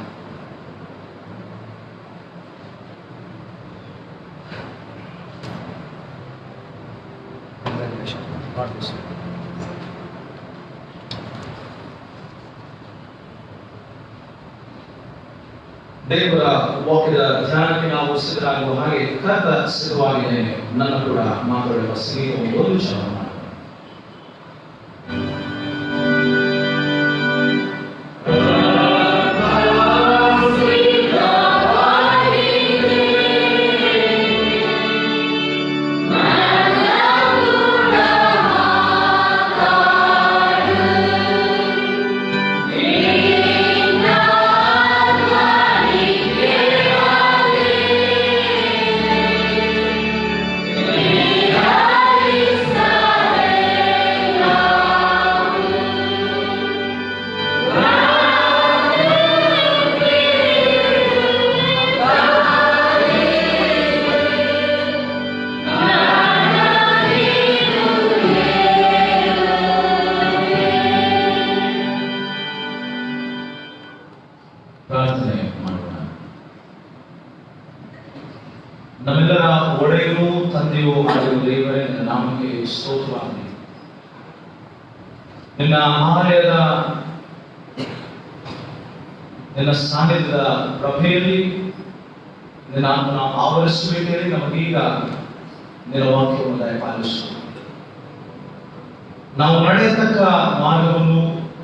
ದೇವರ ವಾಕ್ಯದ ಧ್ಯಾನಕ್ಕೆ ನಾವು ಸಿದ್ಧರಾಗುವ ಹಾಗೆ ಕರ್ತ ಸಿದ್ಧವಾಗಿದ್ದೇನೆ. ನನ್ನ ಕೂಡ ಮಾತಾಡುವ ಸಂಗೀತವನ್ನು ಒಂದು ಕ್ಷಣ ಮಾಡಿ ಒಡೆಯರು ತಂದೆಯೂ ಆಗಿರುವ ದೇವರೇ, ನಿನ್ನ ನಾಮಕ್ಕೆ ಸ್ತೋತ್ರವಾಗಲಿ. ನಿನ್ನ ಆಲಯದ ನಿನ್ನ ಸಾನ್ನಿಧ್ಯದ ಪ್ರಭೆಯಲ್ಲಿ ನಿನ್ನ ನಾವು ಆವರಿಸಬೇಕೇಳಿ ನಮಗೀಗ ನಿನ್ನ ವಾಕ್ಯವನ್ನು ದಯಪಾಲಿಸು. ನಾವು ನಡೆಯತಕ್ಕ ಮಾರ್ಗವನ್ನು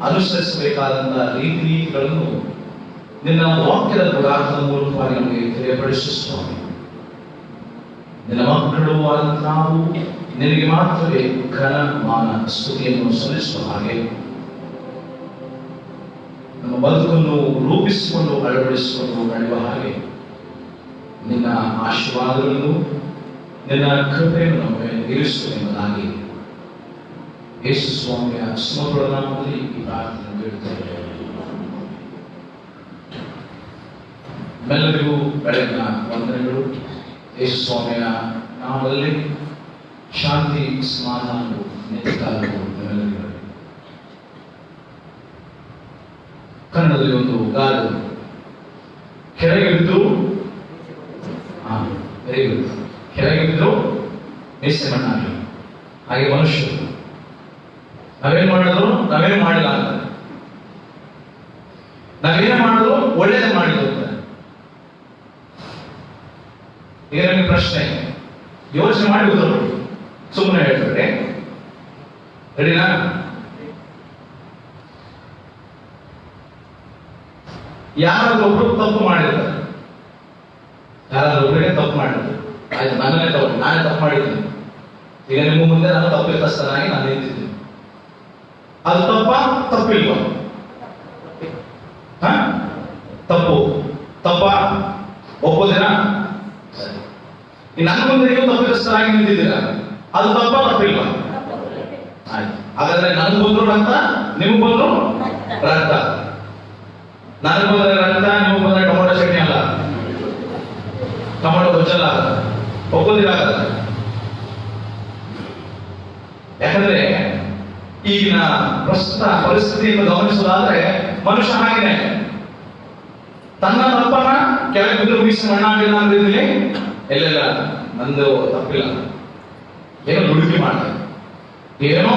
ಅನುಸರಿಸಬೇಕಾದಂತಹ ರೀತಿಗಳನ್ನು ನಿನ್ನ ವಾಕ್ಯದ ಪದಾರ್ಥದ ಮೂಲಕವಾಗಿ ನಮಗೆ ತಿಳಿಯಪಡಿಸು ಸ್ವಾಮಿ. ನಿನ್ನ ಮಕ್ಕಳು ಆದ ನಾವು ನಿನಗೆ ಮಾತ್ರವೇ ಘನ ಮಾನ ಸ್ತುತಿಯನ್ನು ಸಲ್ಲಿಸುವ ಹಾಗೆ ನಮ್ಮ ಬದುಕನ್ನು ರೂಪಿಸಿಕೊಂಡು ಅಳವಡಿಸಿಕೊಂಡು ನಡೆಯುವ ಹಾಗೆ ನಿನ್ನ ಆಶೀರ್ವಾದಗಳನ್ನು ನಿನ್ನ ಕೃಪೆಯನ್ನು ನಮಗೆ ಇರಿಸು ಎಂಬುದಾಗಿ ಯೇಸು ಸ್ವಾಮಿಯ ಸುಮಧುರ ನಾಮದಲ್ಲಿ ಈ ಪ್ರಾರ್ಥನೆ ಬೇಡುತ್ತೇವೆ. ಎಲ್ಲರಿಗೂ ಬೆಳಗಿನ ವಂದನೆಗಳು. ಯೇಸು ಸ್ವಾಮಿಯ ನಾಮದಲ್ಲಿ ಶಾಂತಿ ಸಮಾಧಾನವು ನಿತ್ಯಕಾಲವು ಎಲ್ಲರಿಗೂ. ಕನ್ನಡದಲ್ಲಿ ಒಂದು ಗಾದೆ, ಕೆಳಗೆ ಬಿದ್ದು ವೆರಿ ಗುಡ್, ಕೆಳಗೆ ಬಿದ್ದು ಮೀಸೆ ಮಣ್ಣಾಗಲಿ. ಹಾಗೆ ಮನುಷ್ಯರು ನಾವೇನ್ ಮಾಡಿದ್ರು ನಾವೇನು ಮಾಡಿಲ್ಲ ಅಂತಾರೆ, ನಾವೇನು ಮಾಡಿದ್ರು ಒಳ್ಳೇದೇ ಮಾಡಿದ್ರು ಅಂತಾರೆ. ಈಗ ನಮಗೆ ಪ್ರಶ್ನೆ, ಯೋಚನೆ ಮಾಡಿ ಉತ್ತರ ಸುಮ್ಮನೆ ಹೇಳ್ತಾರೆ. ರೆಡಿನಾ? ಯಾರಾದ್ರೂ ಒಬ್ರು ತಪ್ಪು ಮಾಡಿರ್ತಾರೆ, ಯಾರಾದ್ರೂ ಒಬ್ಬರಿಗೆ ತಪ್ಪು ಮಾಡಿದ್ರು, ಆಯ್ತು ನಾನೇ ತಪ್ಪು ಮಾಡಿದ್ದೀನಿ. ಈಗ ನಿಮ್ಮ ಮುಂದೆ ನಾನು ತಪ್ಪಿತಸ್ಥನಾಗಿ ನಾನು ನಿಂತಿದ್ದೀನಿ. ಅದು ತಪ್ಪಿಲ್ವ? ತಪ್ಪ ಒಪ್ಪೋದಿನ? ನನ್ನ ಮುಂದೆ ನೀವು ತಪ್ಪಿತಸ್ಥರಾಗಿ ನಿಂತಿದ್ದೀರಾ, ಅದು ತಪ್ಪಿಲ್ವ? ಆಯ್ತು. ಹಾಗಾದ್ರೆ ನನಗೆ ಬಂದ್ರು ರಕ್ತ, ನಿಮ್ಗೆ ಬಂದ್ರು ರಕ್ತ. ನನಗೆ ಬಂದ್ರೆ ರಕ್ತ, ನಿಮ್ಗೆ ಬಂದ್ರೆ ಟೊಮೊಟೊ ಚಟ್ನಿ ಅಲ್ಲ, ಟೊಮೊಟೊ ಗೊಜ್ಜಲ್ಲ. ಒಪ್ಪೋದಿರಾಗಲ್ಲ. ಯಾಕಂದ್ರೆ ಈಗಿನ ಪ್ರಸ್ತುತ ಪರಿಸ್ಥಿತಿಯನ್ನು ಗಮನಿಸುವುದಾದ್ರೆ ಮನುಷ್ಯ ಹಾಗೆನೆ ತನ್ನ ತಪ್ಪನ್ನ ಕೆಳಗೆ ಬಿದ್ದು ಮೀಸಿ ಮಣ್ಣಾಗಿಲ್ಲ ಅಂದಿದ್ದೀನಿ. ಎಲ್ಲೆಲ್ಲ ನಂದು ತಪ್ಪಿಲ್ಲ, ಏನೋ ದುಡುಕಿ ಮಾಡ್ದೆ, ಏನೋ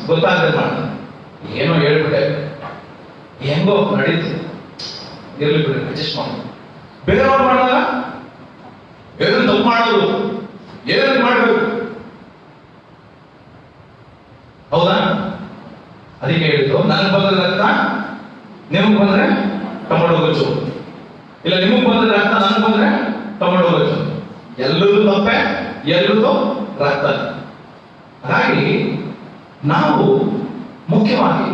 ಗೊತ್ತಾಗದೆ ಮಾಡ್ದೆ, ಏನೋ ಹೇಳ್ಬಿಟ್ಟೆ, ಹೆಂಗೋ ನಡೀತು, ಇರ್ಲಿ ಬಿಡಿ ಅಡ್ಜಸ್ಟ್ ಮಾಡೋದು. ಬೇರೆಯವ್ರು ಮಾಡಿದಾಗ ಏನು ತಪ್ಪು ಮಾಡೋದು, ಏನು ಮಾಡಬೇಕು? ಹೌದಾ? ಅದಕ್ಕೆ ಹೇಳಿದ್ರು, ನನಗೆ ಬಂದ್ರೆ ರಕ್ತ, ನಿಮಗೆ ಬಂದ್ರೆ ಟೊಮೊಟೊ ಗೊಜ್ಜು, ಇಲ್ಲ ನಿಮಗೆ ಬಂದ್ರೆ ರಕ್ತ, ನನಗೆ ಬಂದ್ರೆ ಟೊಮೊಟೊ ಗೊಜ್ಜು. ಎಲ್ಲರೂ ತಪ್ಪೆ, ಎಲ್ಲರೂ ರಕ್ತ. ಹಾಗಾಗಿ ನಾವು ಮುಖ್ಯವಾಗಿ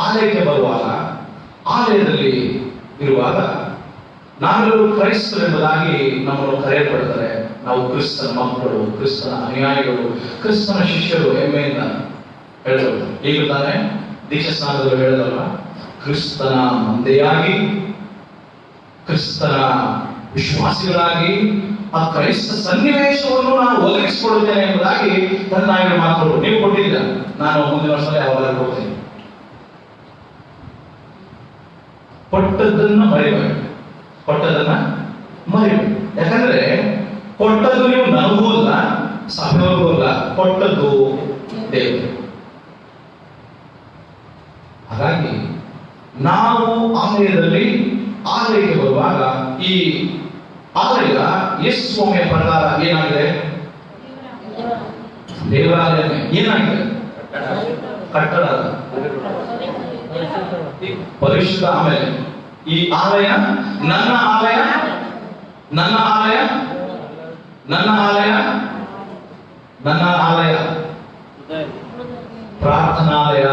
ಆಲಯಕ್ಕೆ ಬರುವಾಗ, ಆಲಯದಲ್ಲಿ ಇರುವಾಗ ನಾವೆಲ್ಲರೂ ಕ್ರೈಸ್ತರೆಂಬುದಾಗಿ ನಮ್ಮನ್ನು ಕರೆಯಲ್ಪಡ್ತಾರೆ. ನಾವು ಕ್ರಿಸ್ತನ ಮಕ್ಕಳು, ಕ್ರಿಸ್ತನ ಅನುಯಾಯಿಗಳು, ಕ್ರಿಸ್ತನ ಶಿಷ್ಯರು ಹೆಮ್ಮೆಯಿಂದ ಹೇಳಿದ್ರು. ಈಗ ತಾನೇ ದೀಕ್ಷಾ ಸ್ನಾನದಲ್ಲಿ ಹೇಳಿದಲ್ಲ, ಕ್ರಿಸ್ತನ ಮಂದೆಯಾಗಿ, ಕ್ರಿಸ್ತನ ವಿಶ್ವಾಸಿಗಳಾಗಿ ಆ ಕ್ರೈಸ್ತ ಸನ್ನಿವೇಶವನ್ನು ನಾನು ಒದಗಿಸಿಕೊಡುತ್ತೇನೆ ಎಂಬುದಾಗಿ ತನ್ನಾಗಿ ಮಾತುಗಳು ನೀವು ಕೊಟ್ಟಿದ್ದೀರ. ನಾನು ಮುಂದಿನ ವರ್ಷದಲ್ಲಿ ಯಾವಾಗ ಹೋಗ್ತೇನೆ. ಕೊಟ್ಟದ್ದನ್ನ ಮರಿಬೇಕು, ಕೊಟ್ಟದನ್ನ ಮರಿಬೇಕು. ಯಾಕಂದ್ರೆ ಕೊಟ್ಟದ್ದು ನೀವು ನನಗೂ ಅಲ್ಲ, ಸಭೆಯವರಿಗೂ ಅಲ್ಲ, ಕೊಟ್ಟದ್ದು ದೇವರು. ಹಾಗಾಗಿ ನಾವು ಆಲಯಕ್ಕೆ ಬರುವಾಗ ಈ ಆಲಯ ಯೇಸು ಸ್ವಾಮಿಯ ಪ್ರಕಾರ ಏನಾಗಿದೆ? ದೇವಾಲಯ ಏನಾಗಿದೆ? ಕಟ್ಟಡ ಪರಿಶುದ್ಧ. ಆಮೇಲೆ ಈ ಆಲಯ ನನ್ನ ಆಲಯ, ನನ್ನ ಆಲಯ, ನನ್ನ ಆಲಯ, ನನ್ನ ಆಲಯ, ಪ್ರಾರ್ಥನಾಲಯ,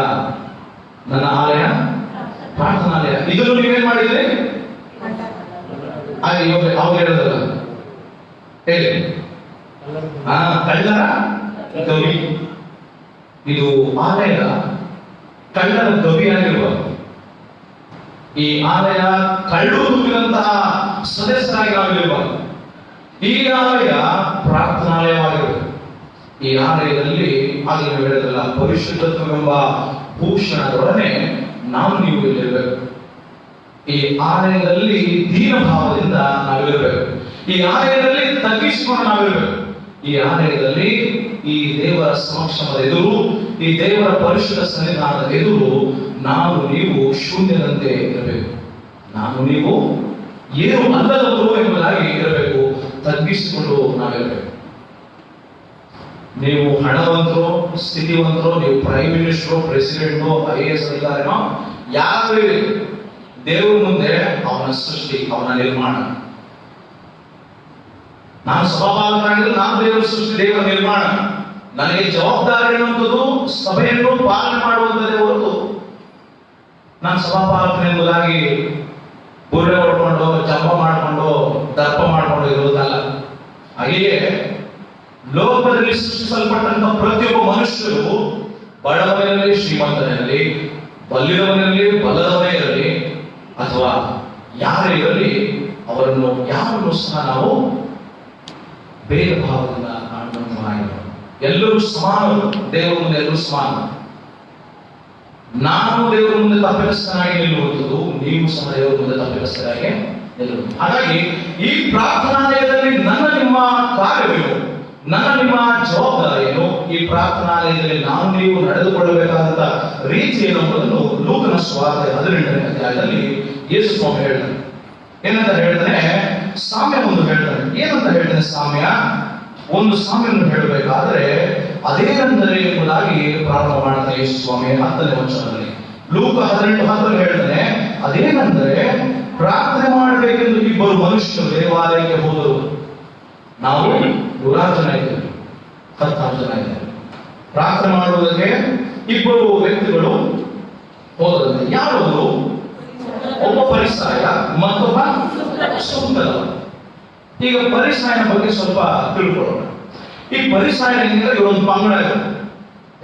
ನನ್ನ ಆಲಯ ಪ್ರಾರ್ಥನಾಲಯ. ಇದನ್ನು ನೀವೇನ್ ಮಾಡಿದ್ರಿ? ಅವಾಗ ಹೇಳೋದಲ್ಲ, ಹೇಳಿ. ಕಳ್ಳರ ಗವಿ. ಇದು ಆಲಯ ಕಳ್ಳರ ಗವಿಯಾಗಿರುವ ಈ ಆಲಯ ಕಳ್ಳರು ತುಂಬಿದಂತಹ ಸದಸ್ಯರಾಗಿ ನಾವಿರಬಾರದು. ಈ ಆಲಯ ಪ್ರಾರ್ಥನಾಲಯವಾಗಿರಬೇಕು. ಈ ಆಲಯದಲ್ಲಿ ಆಗಲೇ ಹೇಳಿದ್ರಲ್ಲ, ಪರಿಶುದ್ಧತ್ವವೆಂಬ ಭೂಷಣದೊಡನೆ ನಾವು ನೀವು ಇಲ್ಲಿರಬೇಕು. ಈ ಆಲಯದಲ್ಲಿ ದೀನ ಭಾವದಿಂದ ನಾವಿರಬೇಕು. ಈ ಆಲಯದಲ್ಲಿ ತಗ್ಗಿಸಿಕೊಂಡು ನಾವಿರಬೇಕು. ಈ ಆಲಯದಲ್ಲಿ, ಈ ದೇವರ ಸಮಕ್ಷಮದ ಎದುರು, ಈ ದೇವರ ಪರಿಶುದ್ಧ ಸನ್ನಿಧಾನದ ಎದುರು ನಾವು ನೀವು ಶೂನ್ಯದಂತೆ ಇರಬೇಕು. ನಾನು ನೀವು ಏನು ಅಲ್ಲದವರು ಎಂಬುದಾಗಿ ಇರಬೇಕು. ತಗ್ಗಿಸಿಕೊಂಡು ನಾವಿರಬೇಕು. ನೀವು ಹಣವಂತರು, ಸ್ಥಿತಿವಂತರು, ನೀವು ಪ್ರೈಮ್ ಮಿನಿಸ್ಟರು, ಪ್ರೆಸಿಡೆಂಟು, IAS ಅಧಿಕಾರಿನೋ ಯಾರು, ದೇವರ ಮುಂದೆ ಅವನ ಸೃಷ್ಟಿ, ಅವನ ನಿರ್ಮಾಣ. ನಾನು ಸಭಾಪಾಲಕನಾಗಿದ್ದು ನಾನು ದೇವರ ಸೃಷ್ಟಿ, ದೇವರ ನಿರ್ಮಾಣ. ನನಗೆ ಜವಾಬ್ದಾರಿ ಎನ್ನುವಂಥದ್ದು ಸಭೆಯನ್ನು ಪಾಲನೆ ಮಾಡುವಂಥದ್ದೇ ಹೊರತು ನಾನು ಸಭಾಪಾಲಕನೆಂಬುದಾಗಿ ಬುರ್ರೆ ಹೊಡ್ಕೊಂಡು, ಜಂಬ ಮಾಡಿಕೊಂಡು, ದರ್ಪ ಮಾಡಿಕೊಂಡು ಇರುವುದಲ್ಲ. ಹಾಗೆಯೇ ಲೋಕದಲ್ಲಿ ಸೃಷ್ಟಿಸಲ್ಪಟ್ಟಂತ ಪ್ರತಿಯೊಬ್ಬ ಮನುಷ್ಯರು ಬಡವನಿರಲಿ, ಶ್ರೀಮಂತನಿರಲಿ, ಬಲ್ಲಿದವನಿರಲಿ, ಬಲ್ಲದವನೇ ಇರಲಿ, ಅಥವಾ ಯಾರೇ ಇರಲಿ, ಯಾರನ್ನು ಸಹ ನಾವು ಭೇದ ಭಾವದಿಂದ ಕಾಣುವಂತವಾಗಿಲ್ಲ. ಎಲ್ಲರೂ ಸಮಾನರು. ದೇವರ ಮುಂದೆ ಎಲ್ಲರೂ ಸಮಾನ. ನಾನು ದೇವರ ಮುಂದೆ ತಪ್ಪಿತಸ್ಥನಾಗಿ ನಿಲ್ಲುವಂಥದ್ದು, ನೀವು ಸಹ ದೇವರ ಮುಂದೆ ತಪ್ಪಿತಸ್ಥರಾಗಿ ನಿಲ್ಲುವುದು. ಹಾಗಾಗಿ ಈ ಪ್ರಾರ್ಥನಾಲಯದಲ್ಲಿ ನನ್ನ ನಿಮ್ಮ ಕಾರ್ಯವೇನು, ನನ್ನ ನಿಮ್ಮ ಜವಾಬ್ದಾರಿ ಏನು, ಈ ಪ್ರಾರ್ಥನಾಲಯದಲ್ಲಿ ನಾವು ನೀವು ನಡೆದುಕೊಳ್ಳಬೇಕಾದಂತ ರೀತಿ ಏನು ಎಂಬುದನ್ನು ಲೂಕನ ಸುವಾರ್ತೆ 18ನೇ ಅಧ್ಯಾಯದಲ್ಲಿ ಯೇಸು ಸ್ವಾಮಿ ಹೇಳ್ತಾನೆ. ಏನಂತ ಹೇಳ್ತಾನೆ? ಸಾಮ್ಯ ಒಂದು ಹೇಳ್ತಾನೆ. ಏನಂತ ಹೇಳ್ತಾನೆ ಸಾಮ್ಯ? ಒಂದು ಸಾಮ್ಯವನ್ನು ಹೇಳಬೇಕಾದ್ರೆ ಅದೇನೆಂದರೆ ಎಂಬುದಾಗಿ ಪ್ರಾರಂಭ ಮಾಡ್ತಾನೆ ಯೇಸು ಸ್ವಾಮಿ 10ನೇ ವಚನದಲ್ಲಿ. ಲೂಕ 18:10 ಹೇಳ್ತಾನೆ, ಅದೇನೆಂದರೆ ಪ್ರಾರ್ಥನೆ ಮಾಡಬೇಕೆಂದು ಇಬ್ಬರು ಮನುಷ್ಯರು ದೇವಾಲಯಕ್ಕೆ ಹೋದರು. ನಾವು 100 ಜನ ಇದ್ದೇವೆ, 10 ಜನ ಇದ್ದೇವೆ. ಪ್ರಾರ್ಥನೆ ಮಾಡುವುದಕ್ಕೆ ಇಬ್ಬರು ವ್ಯಕ್ತಿಗಳು ಹೋದಂತೆ. ಯಾರು? ಒಬ್ಬ ಪರಿಸಾಯ, ಮತ್ತೊಬ್ಬ ಸುಂಕದವ. ಈಗ ಪರಿಸಾಯನ ಬಗ್ಗೆ ಸ್ವಲ್ಪ ತಿಳ್ಕೊಳ್ಳೋಣ. ಈ ಪರಿಸಾಯ ಹೆಂಗಿದ್ರೆ ಇವರೊಂದು ಪಂಗಡ ಇದೆ.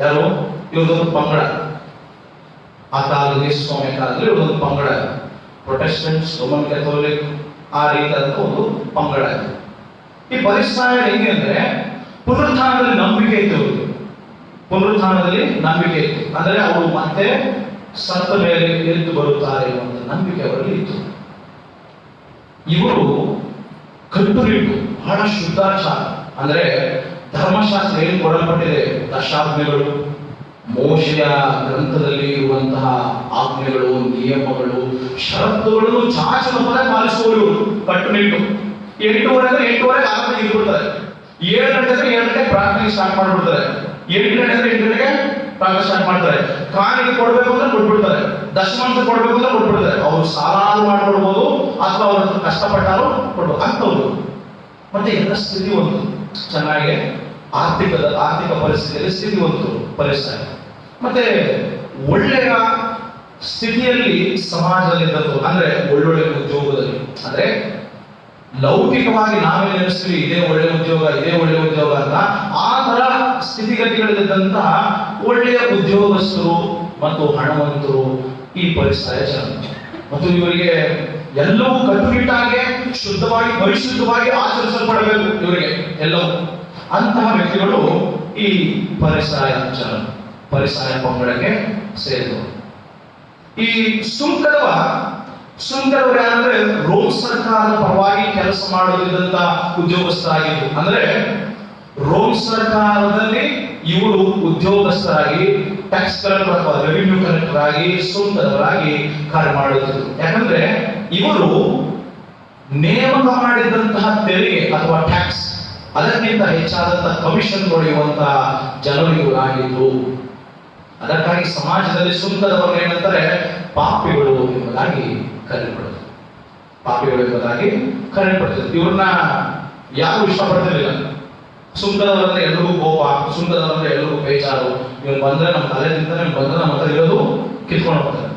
ಯಾರು? ಇವರದೊಂದು ಪಂಗಡ. ಆ ಕಾಲದಲ್ಲಿ ಸ್ವಾಮಿ ಕಾಲದಲ್ಲಿ ಇವರೊಂದು ಪಂಗಡ ಇದೆ. ಪ್ರೊಟೆಸ್ಟೆಂಟ್ಸ್, ರೋಮನ್ ಕ್ಯಾಥೋಲಿಕ್, ಆ ರೀತಿಯಾದಂತ ಒಂದು ಪಂಗಡ ಇದೆ. ಈ ಪರಿಸಾಯ ಹೆಂಗೆ ಅಂದ್ರೆ ಪುನರುತ್ಥಾನದಲ್ಲಿ ನಂಬಿಕೆ ಇತ್ತು. ಪುನರುತ್ಥಾನದಲ್ಲಿ ನಂಬಿಕೆ ಇತ್ತು ಅಂದ್ರೆ ಅವರು ಮತ್ತೆ ಸತ್ತ ಮೇಲೆ ಎದ್ದು ಬರುತ್ತಾರೆ ಎನ್ನುವಂತ ನಂಬಿಕೆ ಅವರಲ್ಲಿ ಇತ್ತು. ಇವರು ಕಟ್ಟುನಿಟ್ಟು ಬಹಳ ಶುದ್ಧಾಚಾರ ಅಂದ್ರೆ ಧರ್ಮಶಾಸ್ತ್ರ ಏನು ಕೊಡಲ್ಪಟ್ಟಿದೆ, ದಶಾಜ್ಞೆಗಳು, ಮೋಶೆಯ ಗ್ರಂಥದಲ್ಲಿ ಇರುವಂತಹ ಆಜ್ಞೆಗಳು, ನಿಯಮಗಳು, ಷರತ್ತುಗಳನ್ನು ಚಾಚನಪದ ಪಾಲಿಸುವವರು ಕಟ್ಟುನಿಟ್ಟು. 8:30 8:30 ಆರಾಮಾಗಿ ಇಟ್ಬಿಡ್ತಾರೆ. 7 ಗಂಟೆಗೆ ಪ್ರಾರ್ಥನೆ ಸ್ಟಾರ್ಟ್ ಮಾಡ್ಬಿಡ್ತಾರೆ. 8 ಗಂಟೆಗೆ ಪ್ರಾರ್ಥನೆ ಸ್ಟಾರ್ಟ್ ಮಾಡ್ತಾರೆ. ಕಾಣಿಕೆ ಕೊಡ್ಬೇಕು ಅಂದ್ರೆ ಕೊಟ್ಬಿಡ್ತಾರೆ. ದಶಮಾಂಶ ಕೊಡ್ಬೇಕು ಅಂದ್ರೆ ಕೊಟ್ಬಿಡ್ತಾರೆ. ಅವರು ಸಾಲ ಮಾಡ್ಕೊಡ್ಬೋದು ಅಥವಾ ಅವರು ಕಷ್ಟಪಟ್ಟಾರು ಕೊಡ್ಬೋದು ಅಂತವ್ರು. ಮತ್ತೆ ಎಲ್ಲ ಸ್ಥಿತಿವಂತರು, ಚೆನ್ನಾಗಿ ಆರ್ಥಿಕ ಪರಿಸ್ಥಿತಿಯಲ್ಲಿ ಸ್ಥಿತಿವಂತರು ಪರಿಸ್ಥಿತಿ. ಮತ್ತೆ ಒಳ್ಳೆಯ ಸ್ಥಿತಿಯಲ್ಲಿ ಸಮಾಜದಲ್ಲಿದ್ದಂಥವ್ರು ಅಂದ್ರೆ ಒಳ್ಳೊಳ್ಳೆ ಉದ್ಯೋಗದಲ್ಲಿ, ಅಂದ್ರೆ ಲೌಕಿಕವಾಗಿ ನಾವೇ ನೆನೆಸ್ತೀವಿ ಇದೇ ಒಳ್ಳೆ ಉದ್ಯೋಗ, ಇದೇ ಒಳ್ಳೆ ಉದ್ಯೋಗ ಅಂತ. ಆ ತರ ಸ್ಥಿತಿಗತಿಗಳಿದ್ದಂತಹ ಒಳ್ಳೆಯ ಉದ್ಯೋಗಸ್ಥರು ಮತ್ತು ಹಣವಂತರು ಈ ಪರಿಸರ ಜನ. ಮತ್ತು ಇವರಿಗೆ ಎಲ್ಲವೂ ಕಟ್ಟುನಿಟ್ಟಾಗಿ ಶುದ್ಧವಾಗಿ ಪರಿಶುದ್ಧವಾಗಿ ಆಚರಿಸಲ್ಪಡಬೇಕು. ಇವರಿಗೆ ಎಲ್ಲವೂ ಅಂತಹ ವ್ಯಕ್ತಿಗಳು ಈ ಪರಿಸರ ಜನ, ಪರಿಸರ ಪಂಗಡಕ್ಕೆ ಸೇರಿದವರು. ಈ ಸುಂಕದವರು ಯಾರಂದ್ರೆ ರೋಮ್ ಸರ್ಕಾರದ ಪರವಾಗಿ ಕೆಲಸ ಮಾಡುತ್ತಿದ್ದಂತ ಉದ್ಯೋಗಸ್ಥರಾಗಿದ್ದು. ಅಂದ್ರೆ ರೋಮ್ ಸರ್ಕಾರದಲ್ಲಿ ಇವರು ಉದ್ಯೋಗಸ್ಥರಾಗಿ ಟ್ಯಾಕ್ಸ್ ಕಲೆಕ್ಟರ್ ಅಥವಾ ರೆವಿನ್ಯೂ ಕಲೆಕ್ಟರ್ ಆಗಿ ಸುಂಕದವರಾಗಿ ಕಾರ್ಯ ಮಾಡುತ್ತಿದ್ದರು. ಯಾಕಂದ್ರೆ ಇವರು ನೇಮಕ ಮಾಡಿದಂತಹ ತೆರಿಗೆ ಅಥವಾ ಟ್ಯಾಕ್ಸ್ ಅದಕ್ಕಿಂತ ಹೆಚ್ಚಾದಂತಹ ಕಮಿಷನ್ ಪಡೆಯುವಂತಹ ಜನರು ಇವರಾಗಿದ್ದು. ಅದಕ್ಕಾಗಿ ಸಮಾಜದಲ್ಲಿ ಸುಂಕದವರು ಏನಂತಾರೆ? ಪಾಪಿಗಳು ಎಂಬುದಾಗಿ ಕರೆಯಲ್ಪಡುತ್ತೆ. ಪಾಪಿಗಳು ಎಂಬುದಾಗಿ ಕರೆಯಲ್ಪಡುತ್ತದೆ. ಇವ್ರನ್ನ ಯಾರು ಇಷ್ಟಪಡ್ತಿರ್ಲಿಲ್ಲ. ಸುಂಕದವರಂದ್ರೆ ಎಲ್ರಿಗೂ ಕೋಪ, ಸುಂಕದವರಂದ್ರೆ ಎಲ್ರಿಗೂ ಬೇಜಾರು. ಇವ್ನು ಬಂದ್ರೆ ನಮ್ಮ ತಲೆ ತಿಂತಾನೆ, ಇವ್ನು ಬಂದ್ರೆ ನಮ್ಮ ಹತ್ರ ಇರೋದು ಕಿತ್ಕೊಂಡು ಹೋಗ್ತಾರೆ.